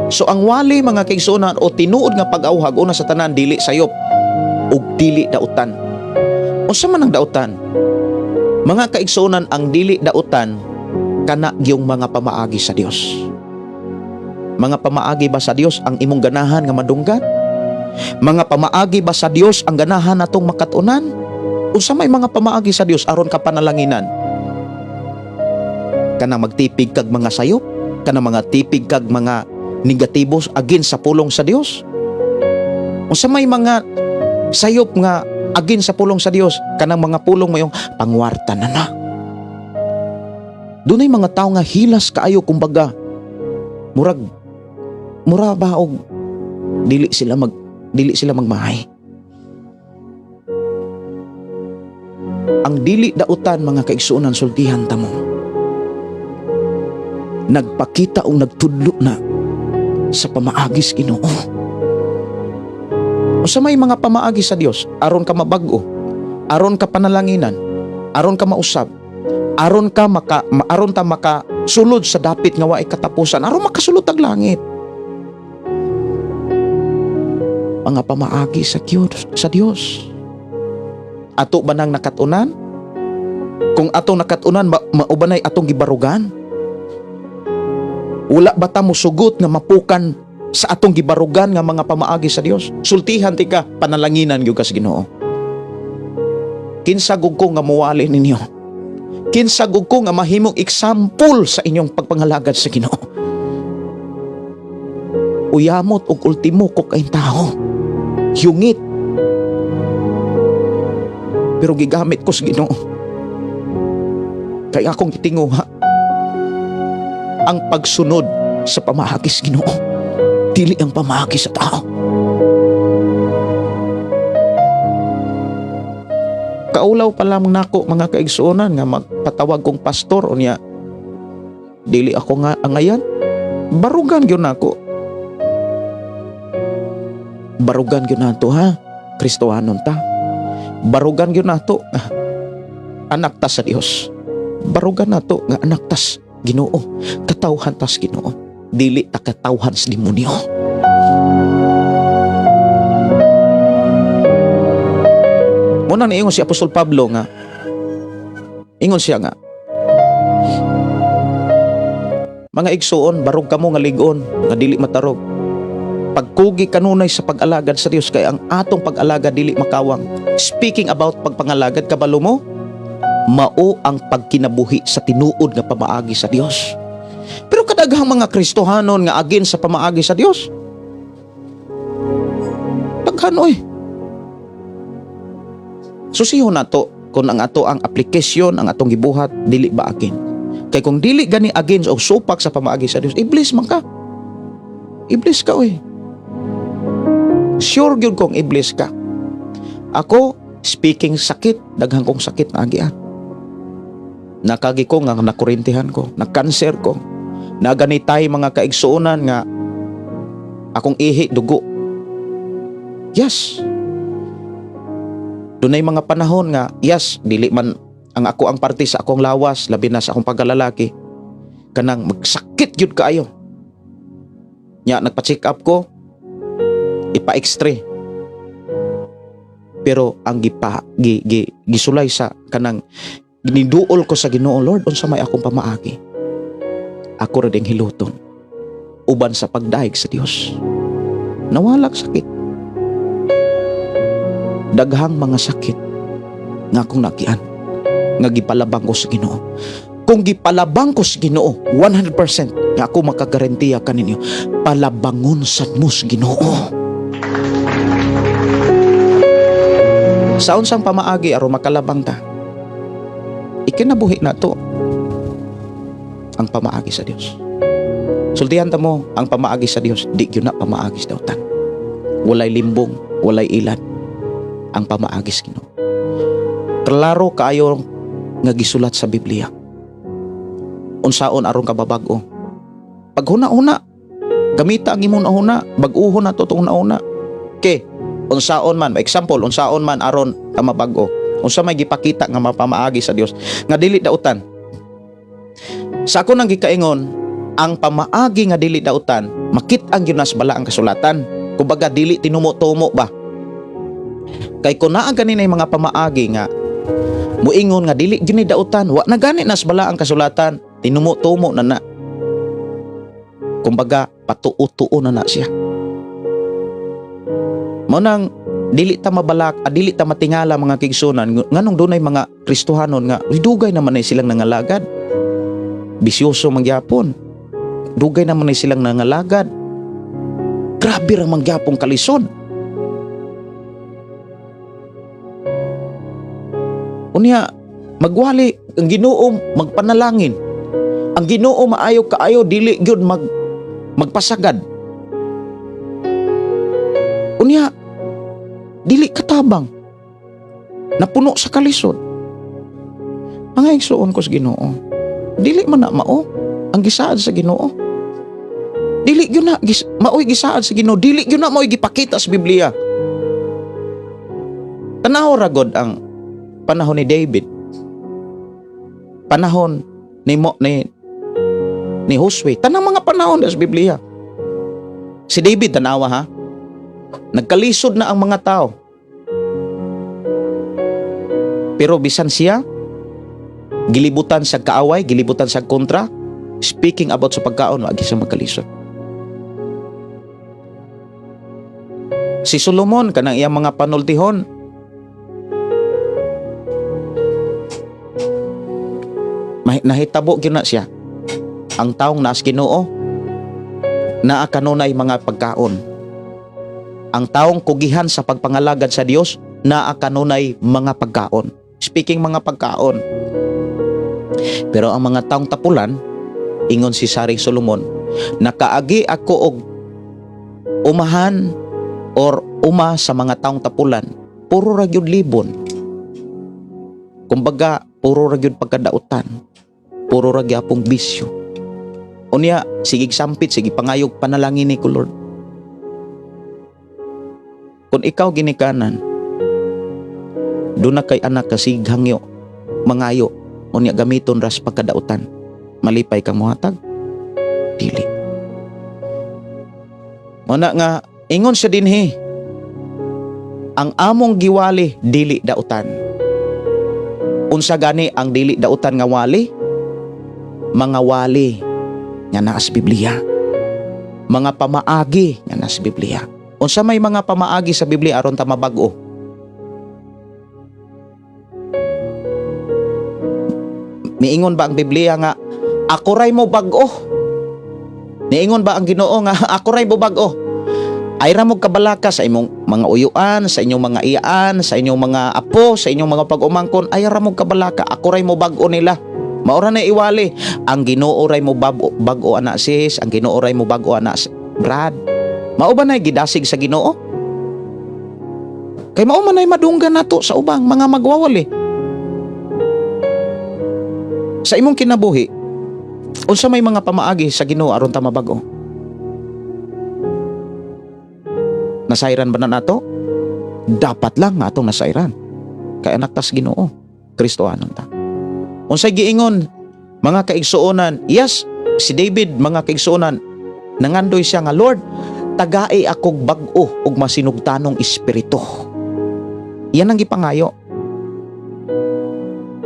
So ang wali mga kaigsuonan o tinuod nga pag-awhag una sa tanan dili sayop ug dili dautan. Unsa man ang dautan? Mga kaigsuonan ang dili dautan kana gyung mga pamaagi sa Dios. Mga pamaagi ba sa Dios ang imong ganahan nga madunggan? Mga pamaagi ba sa Dios ang ganahan natong makatunan? Unsa may mga pamaagi sa Dios aron ka panalanginan? Kana magtipig kag mga sayop? Kana mga tipig kag mga negatibos against sa pulong sa Dios? Unsa may mga sayop nga against sa pulong sa Dios? Kanang mga pulong mo yung pangwarta na. Dunay mga tao nga hilas kaayo kumbaga. Mura ba og dili sila magmahay. Ang dili dautan mga kaigsuonan sultihan ta mo. Nagpakita o nagtudlo na sa pamaagis Ginoo. O sa may mga pamaagi sa Dios, aron ka mabag-o, aron ka panalanginan, aron ka mausab, aron ta makasulod sa dapit nga waay katapusan, aron makasulod tag langit. Mga pamaagi sa Dios. Ato ba nang nakatunan? Kung atong nakatunan, maubanay atong gibarugan? Wala ba ta mo sugot nga mapukan sa atong gibarugan nga mga pamaagi sa Dios? Sultihan ti ka, panalanginan gyud ka sa Ginoo. Kinsagog ko nga muwali ninyo. Kinsagog ko nga mahimong example sa inyong pagpangalagad sa Ginoo. Uyamot og ultimo ko kay tao. Yungit. Pero gigamit ko sa Ginoo. Kaya akong gitinguha ang pagsunod sa pamaagi sa Ginoo, dili ang pamaagi sa tao. Kaulaw pa lamang nako mga kaigsuonan nga magpatawag kong pastor unya dili ako nga angayan. Barugan gyud nako. Barugan gyud nato ha. Kristohanon ta. Barugan gyud nato anak ta sa Dios. Barugan nato nga anak tas Ginoo, katawhan tas Ginoo, dili ta katawhan sa demonyo. Muna niingon si Apostol Pablo nga, ingon siya nga, mga igsuon, barog kamo nga ligon, nga dili matarog. pagkugi kanunay sa pag-alagad sa Dios, kay ang atong pag-alagad dili makawang. Speaking about pagpangalagad, kabalo mo, mao ang pagkinabuhi sa tinuod nga pamaagi sa Dios. Pero kadaghang mga Kristohanon nga agin sa pamaagi sa Dios, daghan oy. Susihon nato kung ang ato ang aplikasyon, ang atong gibuhat dili ba agin. Kay kung dili gani agin o supak sa pamaagi sa Dios, iblis man ka. Iblis ka oy. Sure gyud kong iblis ka. Ako, speaking sakit, daghang kong sakit na agian. Nakagi ko nga nakurintihan ko, nagkanser ko, naganitay mga kaigsuonan nga akong ihi dugo. Yes. Dunay mga panahon nga, yes, dili man ang ako ang parte sa akong lawas, labi na sa akong pagkalalaki, kanang magsakit gyud kaayo. Nya nagpa-check up ko, ipa-x-ray. Pero ang gisulay sa kanang giniduol ko sa Ginoo, Lord, unsa may akong pamaagi, ako ra ding hiluton uban sa pagdaig sa Dios. Nawalak sakit. Daghang mga sakit nga akong nakian, nga gipalabang ko sa Ginoo. Kung gipalabang ko sa Ginoo 100%, nga ako makagarantiya kaninyo, palabangon sad mo sa Ginoo. Sa unsang pamaagi aron makalabang ta, ikinabuhi na to ang pamaagi sa Dios. Sultihan ta mo, ang pamaagi sa Dios di gyud na pamaagi sa dautan. Walay limbong, walay ilan ang pamaagi sa Ginoo. Klaro kaayo nga gisulat sa Biblia. Unsaon aron ka babag-o? Pag huna-huna, gamita ang imong huna, bag-uhon na to tong huna. Okay, unsaon man, example, unsaon man aron ka mabag-o. Unsa may gipakita nga mapamaagi sa Dios nga dili dautan. Sa ako nang gikaingon, ang pamaagi nga dili dautan, makit-ang gyud nas bala ang kasulatan. Kumbaga dili tinumo-tumo ba? Kay kun naa gani nay mga pamaagi nga muingon nga dili gyud ni dautan, wa na gani nas bala ang kasulatan, tinumo-tumo na na. Kumbaga patuo-tuo na siya. Mao nang dili ta mabalak, dili ta matingala mga kigsunan nganong dunay mga Kristohanon nga dugay naman ay silang nangalagad. Bisyoso mangyapon. Dugay naman ay silang nangalagad. Grabe ra mangyapong kalisod. Unya magwali ang Ginoo, magpanalangin. Ang Ginoo maayo kaayo, dili gyud magpasagad. Unya dili katabang, napuno sa kalisod. Mga igsuon ko sa Ginoo, dili man na mao ang gisaad sa Ginoo. Dili gyud na maoy gisaad sa Ginoo, dili gyud na maoy gipakita sa Biblia. Tanaw ra gud ang panahon ni David, panahon ni Josue, tanang mga panahon sa Biblia. Si David, tanawa ha, nagkalisod na ang mga tao. Pero bisan siya, gilibutan sa kaaway, gilibutan sa kontra, speaking about sa pagkaon, wagi siya magkalisod. Si Solomon, kanang iyang mga panultihon, nahitabo gyud na siya. Ang taong naas Ginoo, naa kanunay mga pagkaon. Ang taong kugihan sa pagpangalagad sa Dios, naa kanunay mga pagkaon. Speaking mga pagkaon. Pero ang mga taong tapulan, ingon si Saring Solomon, nakaagi ako og umahan or uma sa mga taong tapulan, puro ra gyud libon. Kumbaga, puro ra gyud pagkadautan, puro ra gyapong bisyo. Unya, sigig sampit, sige pangayog panalangin ni ko, Lord. Kung ikaw ginikanan, doon na kay anak kasig hangyo, mangayo, unya gamiton ras pagkadautan, malipay kang muhatag, dili. Muna nga, ingon sa dinhi, ang among giwali, dili dautan. Unsa gani ang dili dautan nga wali? Mga wali nga naa sa Biblia. mga pamaagi nga nasa Biblia. Unsa may mga pamaagi sa Biblia aron ta mabag-o? Miingon ba ang Biblia nga ako ray mo bag-o? Niingon ba ang Ginoo nga ako ray mo bag-o? Ay ra mo kabalaka sa imong mga uyuan, sa inyong mga iyaan, sa inyong mga apo, sa inyong mga pag-umangkon, ay ra mo kabalaka ako ray mo bag-o nila. Maura na iwali, ang Ginoo ray mo bag-o ana sis, ang Ginoo ray mo bag-o ana Brad. Mao ba nay gidasig sa Ginoo? Kay mao man nay madunggan nato sa ubang mga magwawali. Sa imong kinabuhi, unsa may mga pamaagi sa Ginoo aron ta mabag-o? Nasayran ba na nato? Dapat lang nga atong nasayran. Kay anak tas Ginoo, Kristohanon ta. Unsay giingon mga kaigsuonan? Yes, si David mga kaigsuonan nangandoy siya nga, Lord, tagai akog bag-o ug masinugtanong espiritu. Iyan ang gipangayo.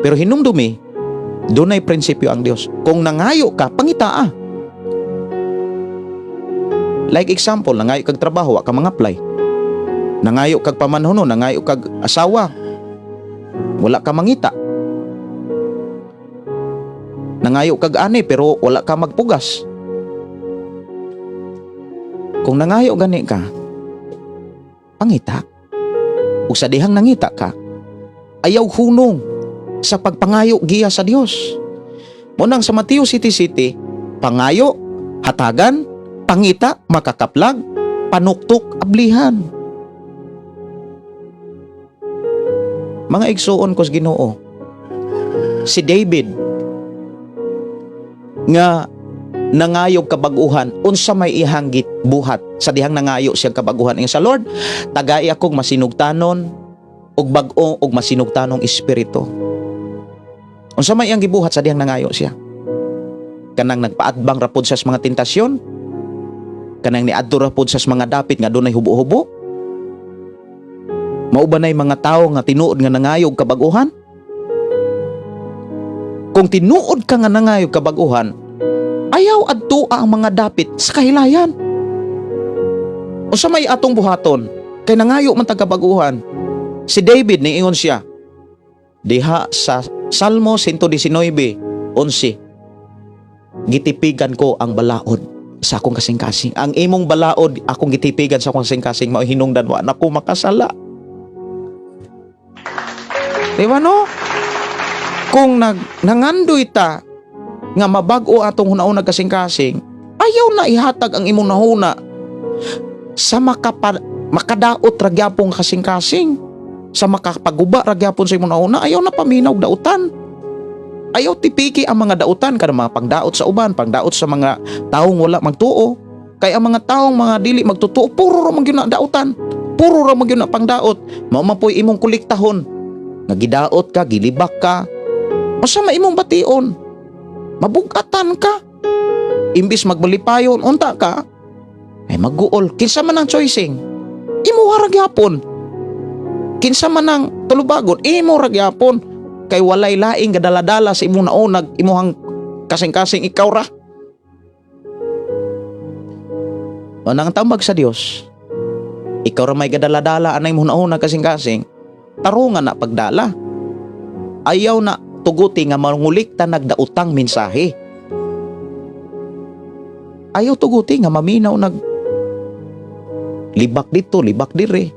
Pero hinumdumi, dunay prinsipyo ang Dios. Kung nangayo ka, pangitaa. Like example, nangayo kag trabaho, wa ka mang-apply. Nangayo kag pamanhono, nangayo kag asawa, wala ka mangita. Nangayo kag ani pero wala ka magpugas. Kung nangayo gani ka, pangita. Ug sa dihang nangita ka, ayaw hunong sa pagpangayo giya sa Dios. Munang sa Mateo City City, pangayo, hatagan, pangita, makakaplag, panuktok, ablihan. Mga igsuon ko sa Ginoo, si David nga nangayog kabag-uhan, unsa may ihanggit buhat sa dihang nangayo siyang kabaguhan ing sa Lord, tagay akong masinugtanon ug bag-o ug masinugtanong espiritu. Unsa may iyang gibuhat sa dihang nangayo siya? Kanang nagpaadbang rapod sa mga tentasyon, kanang niadto rapod sa mga dapit nga dunay hubo-hubo. Mao ba nay mga tawo nga tinuod nga nangayog kabag-uhan? Kung tinuod ka nga nangayog kabag-uhan, ayaw adto ang mga dapit sa kahilayan. Unsa may atong buhaton? Kay nangayo man tagabag-uhan. Si David niingon siya diha sa Salmo 119:11, gitipigan ko ang balaod sa akong kasing-kasing. Ang imong balaod akong gitipigan sa akong kasing-kasing, mao hinungdan wa nako makasala. Diba no? Kung nangandoy ta nga mabag-o atong hunauna kasing-kasing, ayaw na ihatag ang imong nahuna sa makadaot ragyapong kasing-kasing, sa makapaguba ragyapon sa imong nahuna. Ayaw na paminaw dautan. Ayaw tipiki ang mga dautan kada mga pangdaot sa uban, pangdaot sa mga taong wala magtuo. Kay ang mga taong mga dili magtutuo, puro ra man gyud na dautan, puro ra man gyud na pangdaot. Mao man poy imong kuliktahon. Nagidaot ka, gilibak ka, asa ma imong bation? Mabugatan ka. Imbis magbalipayon, unta ka, ay magguol. Kinsa man ang choicing, imo ragyapon. Kinsa man ang tulubagon, imo ragyapon. Kay walay laing gadala-dala sa imong naunag, imuhang kasing-kasing ikaw ra. O nang tambag sa Dios, ikaw ra may gadala-dala anay mo naunag kasing-kasing, tarungan na pagdala. Ayaw na tuguti nga mangulikta nagdautang mensahe. Ayaw tuguti nga maminaw libak dito, libak dire.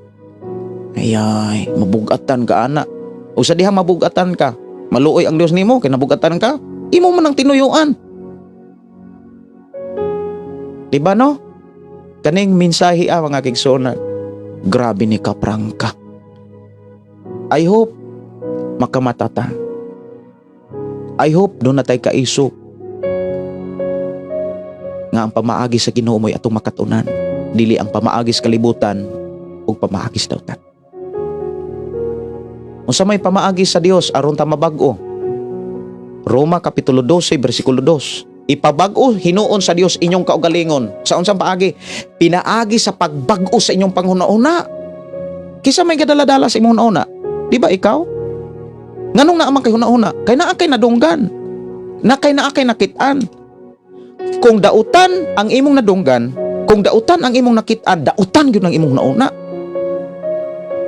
Ayay, mabugatan ka ana. O sa dihang mabugatan ka, maluoy ang Dios nimo kay nabugatan ka, imo man ang tinuyuan. Diba no? Kaning mensahe mga kigsunan, grabe ni kaprangka. I hope makamatata. I hope doon na tayo kaisok nga ang pamaagi sa Ginoo mo'y atong makatunan, dili ang pamaagi sa kalibutan ug pamaagi sa dautan. Unsa may pamaagi sa Dios aron ta mabag-o? Roma kapitulo 12 bersikulo 2. Ipabag-o hinuon sa Dios inyong kaugalingon. Sa unsang paagi? Pinaagi sa pagbag-o sa inyong panghuna-una. Kisa may gadala-dala sa imong una? Di ba ikaw? Nganong naa man kay huna-una? Kay naa kay nadunggan. Naa kay nakitaan. Kung dautan ang imong nadunggan, Kung dautan ang imong nakit-an, dautan gyud ang imong nauna.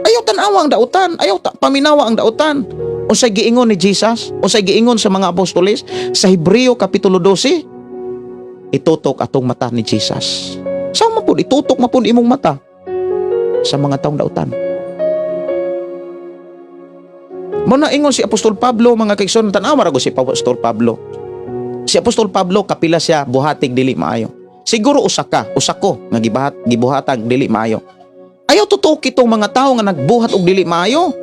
Ayaw tanawa ang dautan, ayaw paminawa ang dautan. Unsay giingon ni Jesus, unsay giingon sa mga apostoles sa Hebreo kapitulo 12, itutok atong mata ni Jesus. Sa mapud itutok mapud imong mata sa mga taong dautan. Muna ingon si Apostol Pablo, mga kaigsoon, tanawa ra ko si Apostol Pablo. Si Apostol Pablo kapila siya buhatig dili maayo. Siguro usa ko nga gibuhatag dili maayo. Ayaw tutuki tong mga tao nga nagbuhat og dili maayo.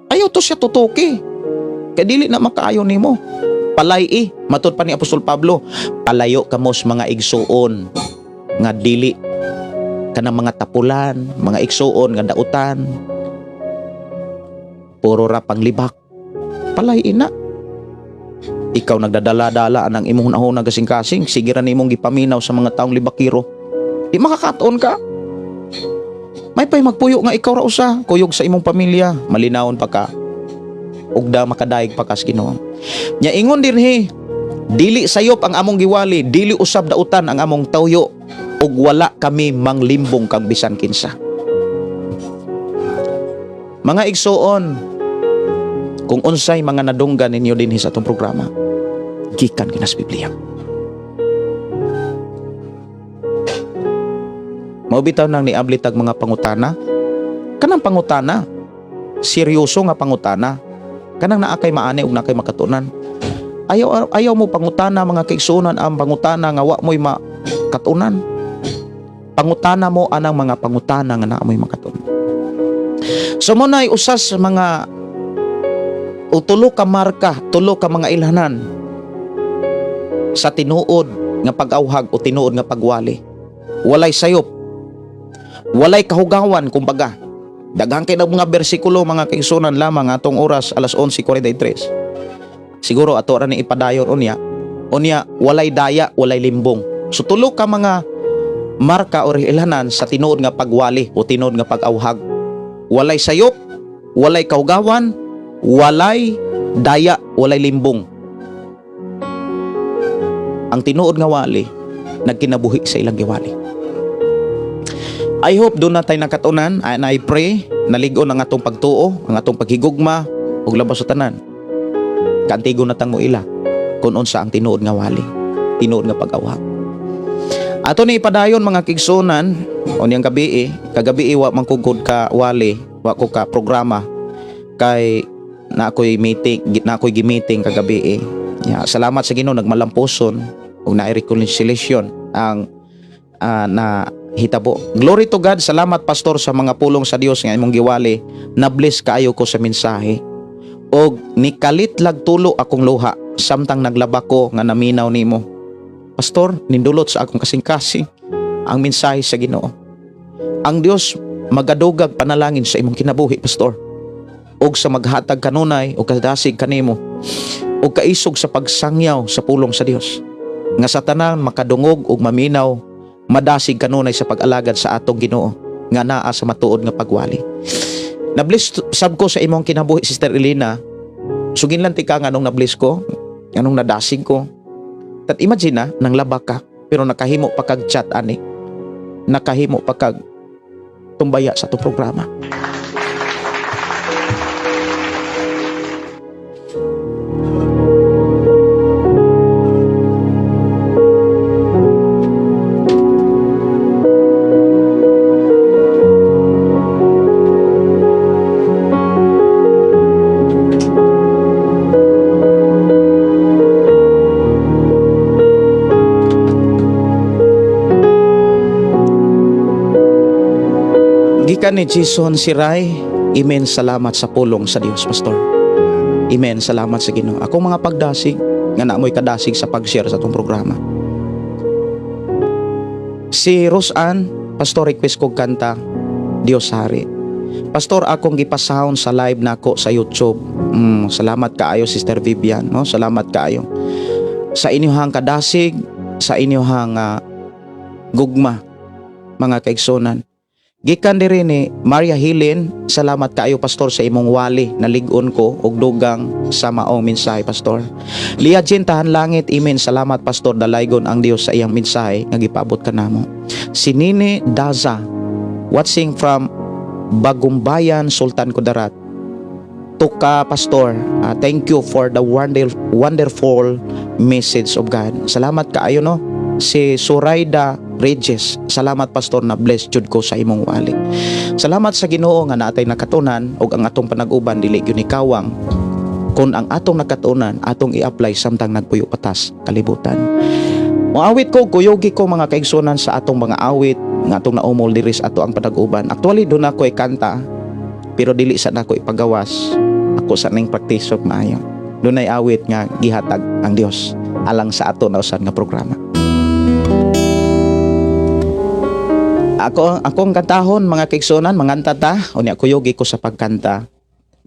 Ayaw to siya tutuki. Kay dili na makaayo nimo. Palay matud pa ni Apostol Pablo, palayo kamos mga igsuon nga dili kanang mga tapulan, mga igsuon nga dautan. Puro ra panglibak. Palay ina. Ikaw nagdadala-dala ang imong nahuna kasing-kasing, sige ra nimong gipaminaw sa mga taong libakiro. Di makakataon ka. May pay magpuyo nga ikaw ra usa, kuyog sa imong pamilya, malinawon pa ka. Ugda makadaig pa kas Ginoo. Nya ingon dinhi, dili sayop ang among giwali, dili usab dautan ang among tawyo, ug wala kami manglimbong kang bisan kinsa. Mga igsoon, kung unsay mga nadunggan ninyo dinhi sa atong programa, gikan kina sa Biblia. Mao bitaw nang niablitag mga pangutana. Kanang pangutana, seryoso nga pangutana. Kanang naa kay maani ug naa kay makatunan. Ayaw mo pangutana mga kaigsuonan, ang pangutana nga wa mo'y makatunan. Pangutana mo anang mga pangutana nga naa mo'y makatunan. So mo na'y usas mga o tulo ka marka, tulo ka mga ilhanan sa tinuod nga pag-awhag o tinuod nga pagwali. Walay sayop, walay kahugawan, kumbaga. Daghang kay mga bersikulo mga kaigsuonan lamang atong oras alas 11:43. Siguro ato ra ni ipadayon unya. Unya walay daya, walay limbong. So tulo ka mga marka o ilhanan sa tinuod nga pagwali o tinuod nga pag-awhag. Walay sayop, walay kahugawan, walay daya, walay limbong. Ang tinuod nga wali nagkinabuhi sa ilang giwali. I hope doon na tayo nakatunan, and I pray naligon ang atong pagtuo, ang atong paghigugma ug labas sa tanan. Kantigo na tang mo ila kung unsa ang tinuod nga wali, tinuod nga pag-awhag. Ato ni ipadayon mga kigsunan unyang gabi kagabi wa man kugod ka wali, wa ko ka programa kay na ako'y meeting kagabi salamat sa Ginoo nagmalamposon ug naay reconciliation ang na hitabo. Glory to God. Salamat pastor sa mga pulong sa Dios nga imong giwali. Na-bless kaayo ko sa mensahe. Og nikalit lag tulo akong luha samtang naglaba ko nga naminaw nimo. Pastor, nindulot sa akong kasing-kasing ang mensahe sa Ginoo. Ang Dios magadugag panalangin sa imong kinabuhi, pastor. Og sa maghatag kanunay o kadasig kanimo o kaisog sa pagsangyaw sa pulong sa Dios nga sa tanan makadungog og maminaw madasig kanunay sa pag-alagad sa atong Ginoo nga naa sa matuod nga pagwali. Nabless sab ko sa imong kinabuhi, Sister Elena. Sugin lang tika nga nung nabless ko, anong nadasig ko. Tat imagine na nang laba ka pero nakahimo pa kag chat ani. Nakahimo pa kag tumbaya sa atong programa. Gikan ni Jason Siray, amen, salamat sa pulong sa Dios, pastor. Amen, salamat sa Ginoo. Ako mga pagdasig nga naamoy kadasig sa pag-share sa itong programa. Si Roseanne, pastor, request kog kanta Dios Hari. Pastor, akong gipasound sa live nako sa YouTube. Salamat kaayo, Sister Vivian, no? Salamat kaayo sa inyong kadasig, sa inyong gugma, mga kaigsonan. Gikan diri ni Maria Helen, salamat kaayo pastor sa imong wali nalig-on ko og dugang sa maong mensahe pastor. Lia Jean Tahan Langit, amen. Salamat pastor, dalaygon ang Dios sa iyang mensahe nga gipaabot kanamo. Si Nini Daza, watching from Bagumbayan, Sultan Kudarat. Tuka pastor, thank you for the wonderful message of God. Salamat kaayo no. Si Suraida Regis, salamat pastor, na bless jud ko sa imong wali. Salamat sa Ginoo nga naatay nakatunan og ang atong panag-uban dili gyud ni kawang, kun ang atong nakatunan atong i-apply samtang nagpuyo patas kalibutan. Moawit ko, kuyogi ko mga kaigsunan sa atong mga awit nga atong naumol diri sa ato ang panag-uban. Actually doon ako kanta, pero dili sa nako ipagawas. Ako sa ning practice of maayo. Doon ay awit nga gihatag ang Dios alang sa ato na usan nga programa. Akong kantahon mga kaigsunan, manganta ta, unya kuyogi ko sa pagkanta,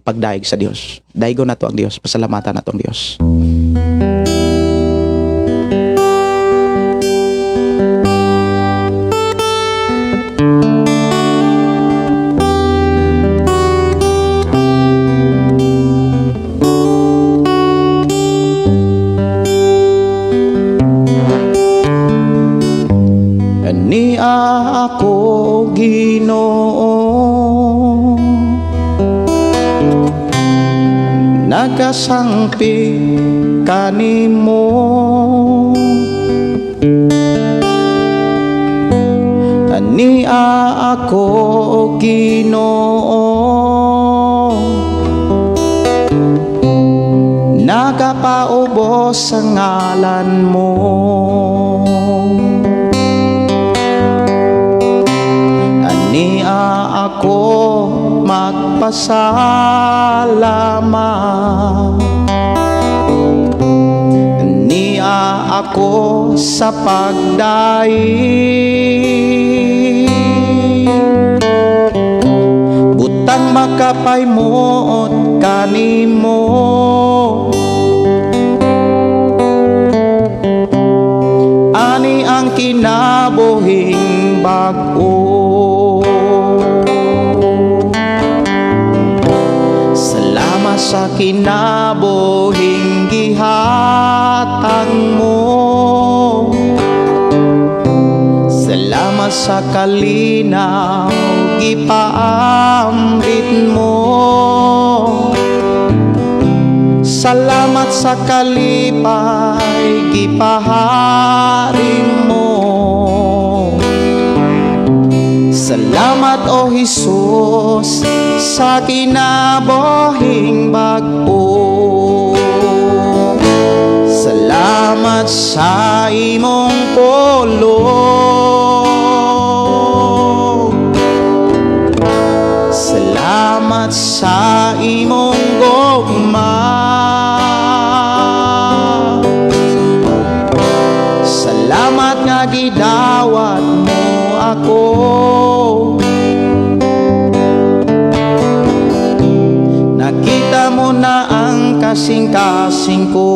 pagdaig sa Dios. Daigo na to ang Dios, pasalamatan na to ang Dios. Ni ako Ginoo, nagasangpi kanimo, ni ako Ginoo, nagapaubos sa ngalan mo. Ako magpasalamat, niya ako sa pagdaig, butang makapaymot kanimo, ani ang kinabuhing bag-o. Sa kinabuhing gihatag mo, salamat sa kalinaw gipaambit mo, salamat sa kalipay gipaharing mo. Salamat o Jesus sa kinabuhing bag-o. Salamat sa imong pulong, salamat sa imong gugma, salamat nga gidawat mo ako. Nakita mo na ang kasing-kasing ko.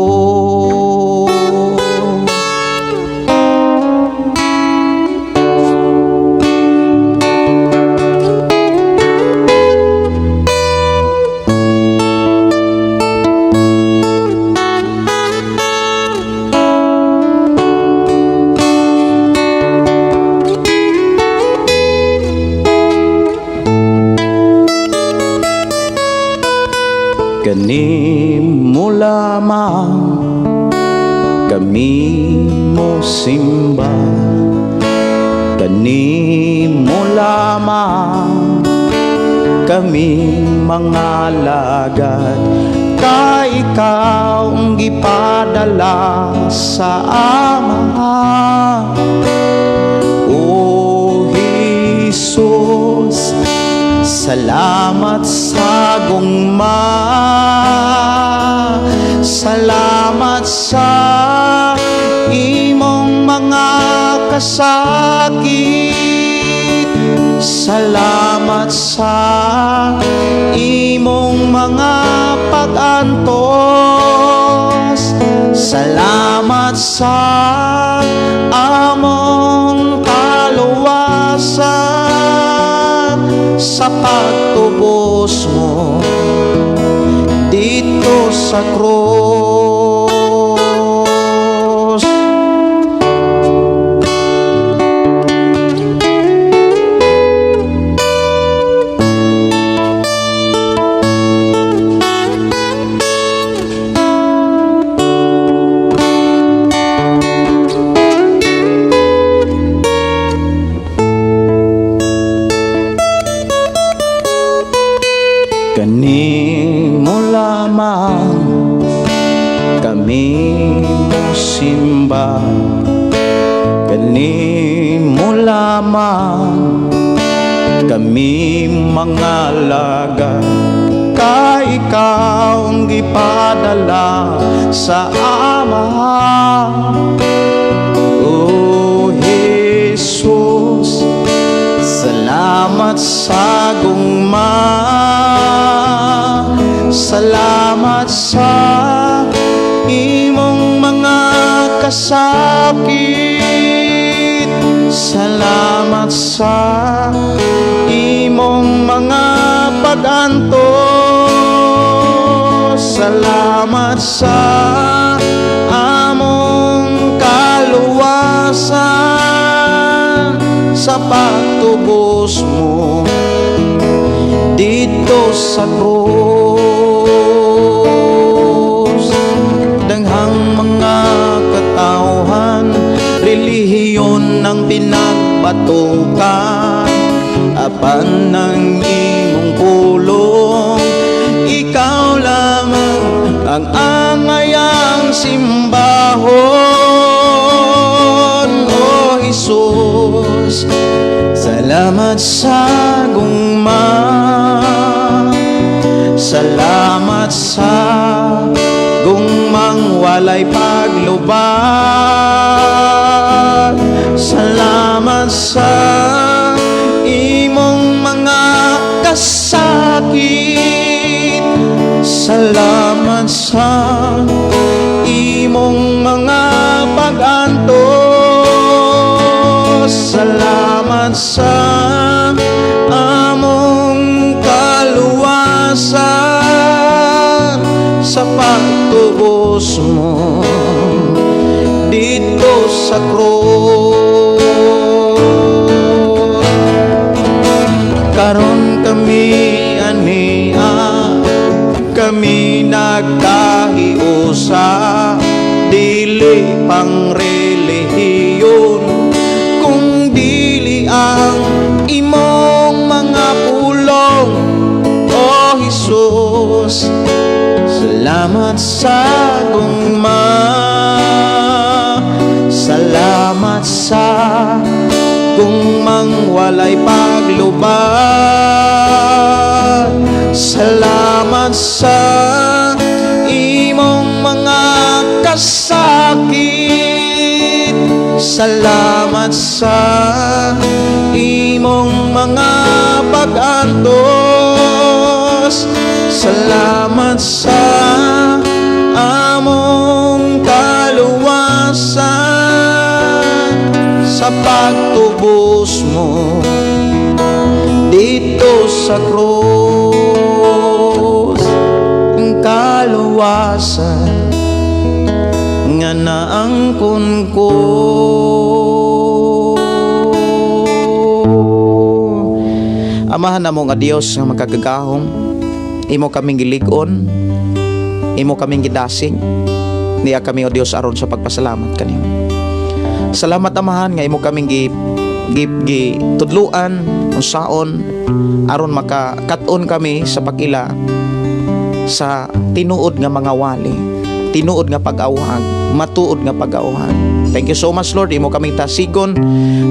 Kani mo lamang kami mo simba, kani mo lamang kami mga lagad, ka ikaw ang gipadala sa Ama. O Jesus, salamat sa gugma, salamat sa imong mga kasakit, salamat sa imong mga pag-antos, salamat sa among kaluwasan. dito sa krus. Kanimo lamang kami musimba, kanimo lamang kami mangalaga, ka ikaw ang gipadala sa Ama. O Jesus, salamat sa gugma, salamat sa imong mga kasakit, salamat sa imong mga pag-antos, salamat sa among kaluwasan, sa pagtubos mo dito sa krus. Daghang mga katawhan, relihiyon ang pinagbatukan, apan ng imong pulong, ikaw lamang ang angayang simbahon. O Jesus, salamat sa gugma, salamat sa gugmang walay paglubag, salamat sa imong mga kasakit, salamat sa imong mga pag-antos, salamat sa among kaluwasan, sa pagtubos mo dito sa krus. Karon kami ania, kami nagkahiusa, dili pang relihiyon, kung dili ang imong mga pulong. O Jesus, salamat sa gugma, salamat sa gugmang walay paglubag, salamat sa imong mga kasakit, salamat sa imong mga pag-antos, salamat sa among kaluwasan, sa pagtubos mo dito sa krus. Ang kaluwasan nga naangkon ko, amahan na mo nga Dios nga magkagagahong, imo kaming gilig-on, imo kaming gidasing, niya kami o Dios aron sa pagpasalamat kanimo. Salamat amahan nga imo kaming tudluan unsaon aron makakat-on kami sa pag-ila sa tinuod nga mga wali, tinuod nga pag-awhag, matuod nga pag-awhag. Thank you so much Lord, imo kaming tasigon,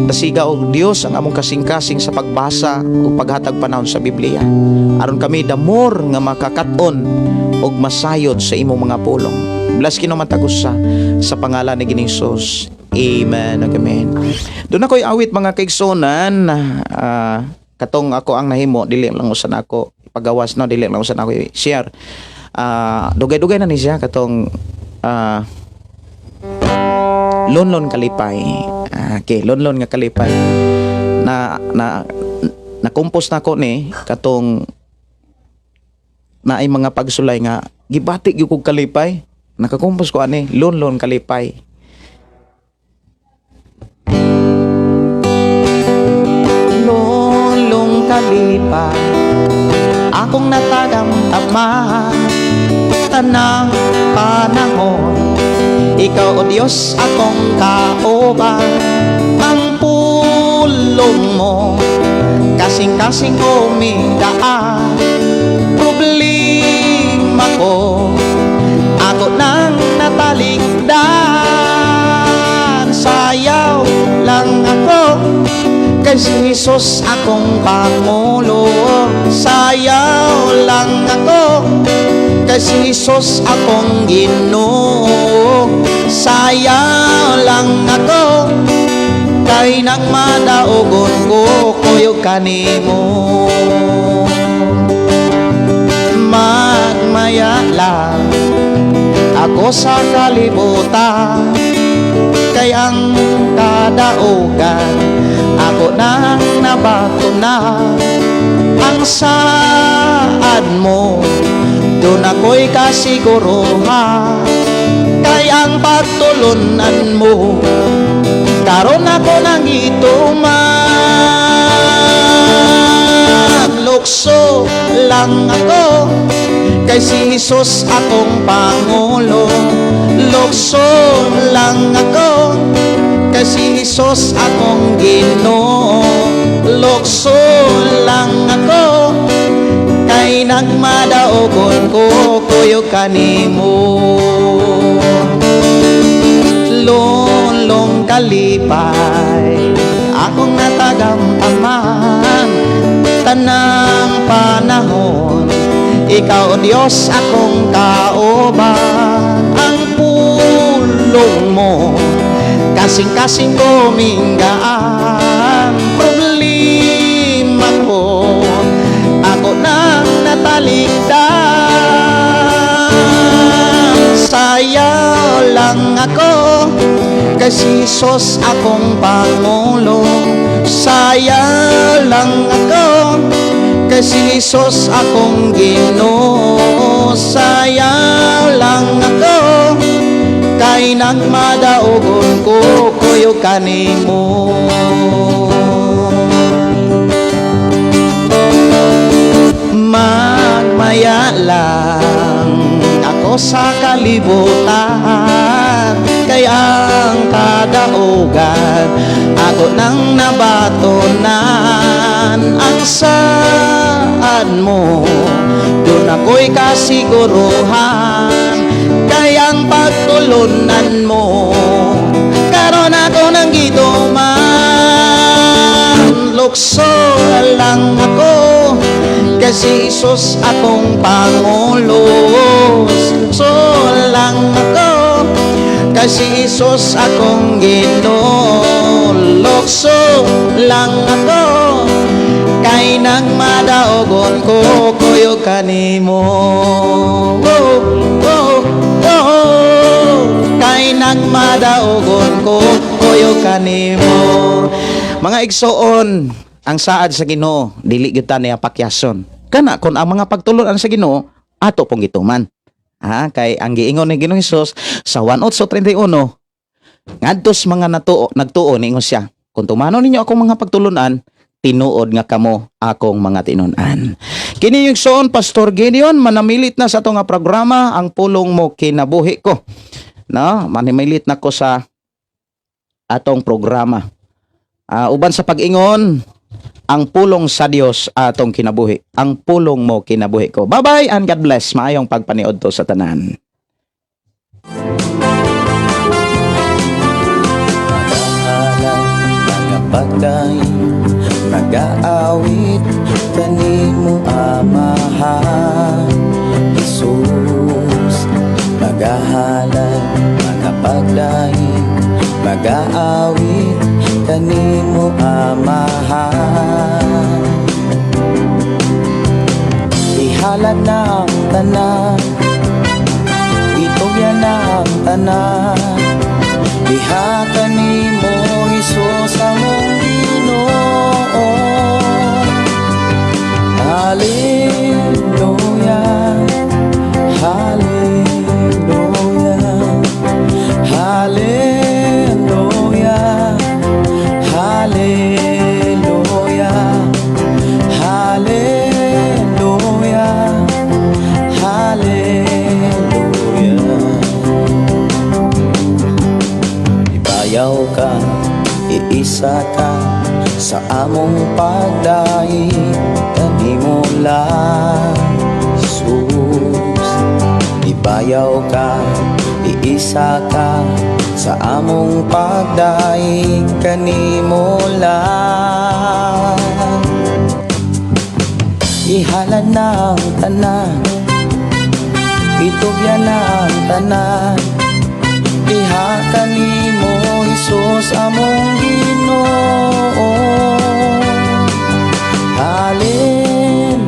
tasiga o Dios ang among kasing-kasing sa pagbasa o paghatag panahon sa Biblia, aron kami damor nga makakat-on og masayod sa imong mga pulong. Bless kino matagos sa pangalan ni Ginoong Hesus. Amen. Amen. Doon ako'y awit mga kaigsonan, katong ako ang nahimo, dili lang usan ako pagawas, no, dili lang usan ako share. Dugay-dugay na ni siya katong Lonlon Kalipay. Okay, Lonlon nga Kalipay. Na compose na ko ni katong naay mga pagsulay nga gibati gyud kog kalipay. Nakakumpos ko ani, lon kalipay. Lon kalipay. Akong natagamtama tanang panahon. Ikaw o Diyos akong kauban. Ang pulong mo kasing-kasing umidaan. Problema ko ako nang natalikdan. Sayaw lang ako kay si Jesus akong Pangulo. Sayaw lang ako kay si Jesus akong Ginoo. Sayaw lang ako kay nang madaogon ko kuyog kanimo. Magmaya lang ako sa kalibutan, kay ang kadaogan ako nang nabato na. Ang saad mo doon ako'y kasiguruhan, kay ang pagtulunan mo karon ako nang ituman. Lukso lang ako kay si Jesus akong Pangulo. Lukso lang ako kay si Jesus akong Ginoo. Lukso lang ako kay nagmadaogon ko kuyog kanimo. Lon kalipay akong natagampaman tanang panahon. Ikaw o Diyos akong kauban. Ang pulong mo kasing-kasing kuminggaan. Problema ko ako nang natalikdan. Sayaw lang ako kay si Jesus akong Pangulo. Sayaw lang ako kay si Jesus akong Ginoo. Sayaw lang ako kay nagmadaogon ko kuyog kanimo. Magmaya lang ako sa kalibutan, kay ang kadaogan ako nang nabatonan. Ang saad mo doon ako'y kasiguruhan, kay ang pagtulunan mo karon ako nang gituman. Lukso lang ako kay si Jesus akong Pangulo. Lukso lang ako kay si Jesus akong Ginoo. Lukso lang ako kay nagmadaogon ko kuyog kanimo. Kay nagmadaogon ko kuyog kanimo. Mga igsoon, ang saad sa Ginoo dili gyud ta niya pakyason. Kana kun ang mga pagtulon sa Ginoo ato pong gituman. Kay ang giingon ni Ginoong Hesus sa 1:31, ngadtos mga nagtuo niingon siya, kung tumano ninyo akong mga pagtulunan, tinuod nga kamo akong mga tinun-an. Kini yung soon, Pastor Gideon, manamilit na sa itong programa, ang pulong mo kinabuhi ko. No? Manamilit na ko sa atong programa. Uban sa pag-ingon, ang pulong sa Dios atong kinabuhi. Ang pulong mo kinabuhi ko. Bye-bye and God bless. Maayong pagpaniod to sa tanan. Pagday nag-aawit kanimo amahan Jesus, nagahalad mga pagday nag-aawit kanimo amahan. Ihalad na ang tanan, itugyan na ang tanan, diha kanimo Jesus among Ginoo. Hallelujah, hallelujah. among pagdaig kanimo lang Jesus. Ibayaw ka, iisa ka sa among pagdaig kanimo lang. Ihalad na ang tanan, itugyan na ang tanan, diha kanimo Jesus among Ginoo. Hallelujah,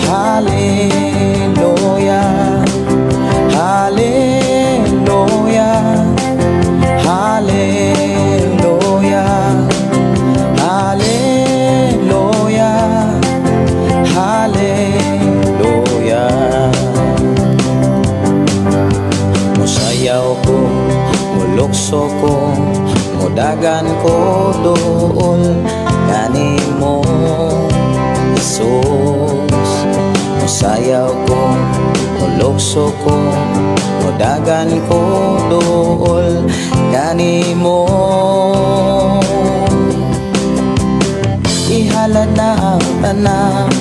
hallelujah, hallelujah, hallelujah, hallelujah, hallelujah. Musayaw ko, mulukso ko, mudagan ko dool kanimo Jesus. Musayaw ko, mulukso ko, mudagan ko dool kanimo. Ihalad na ang tanan,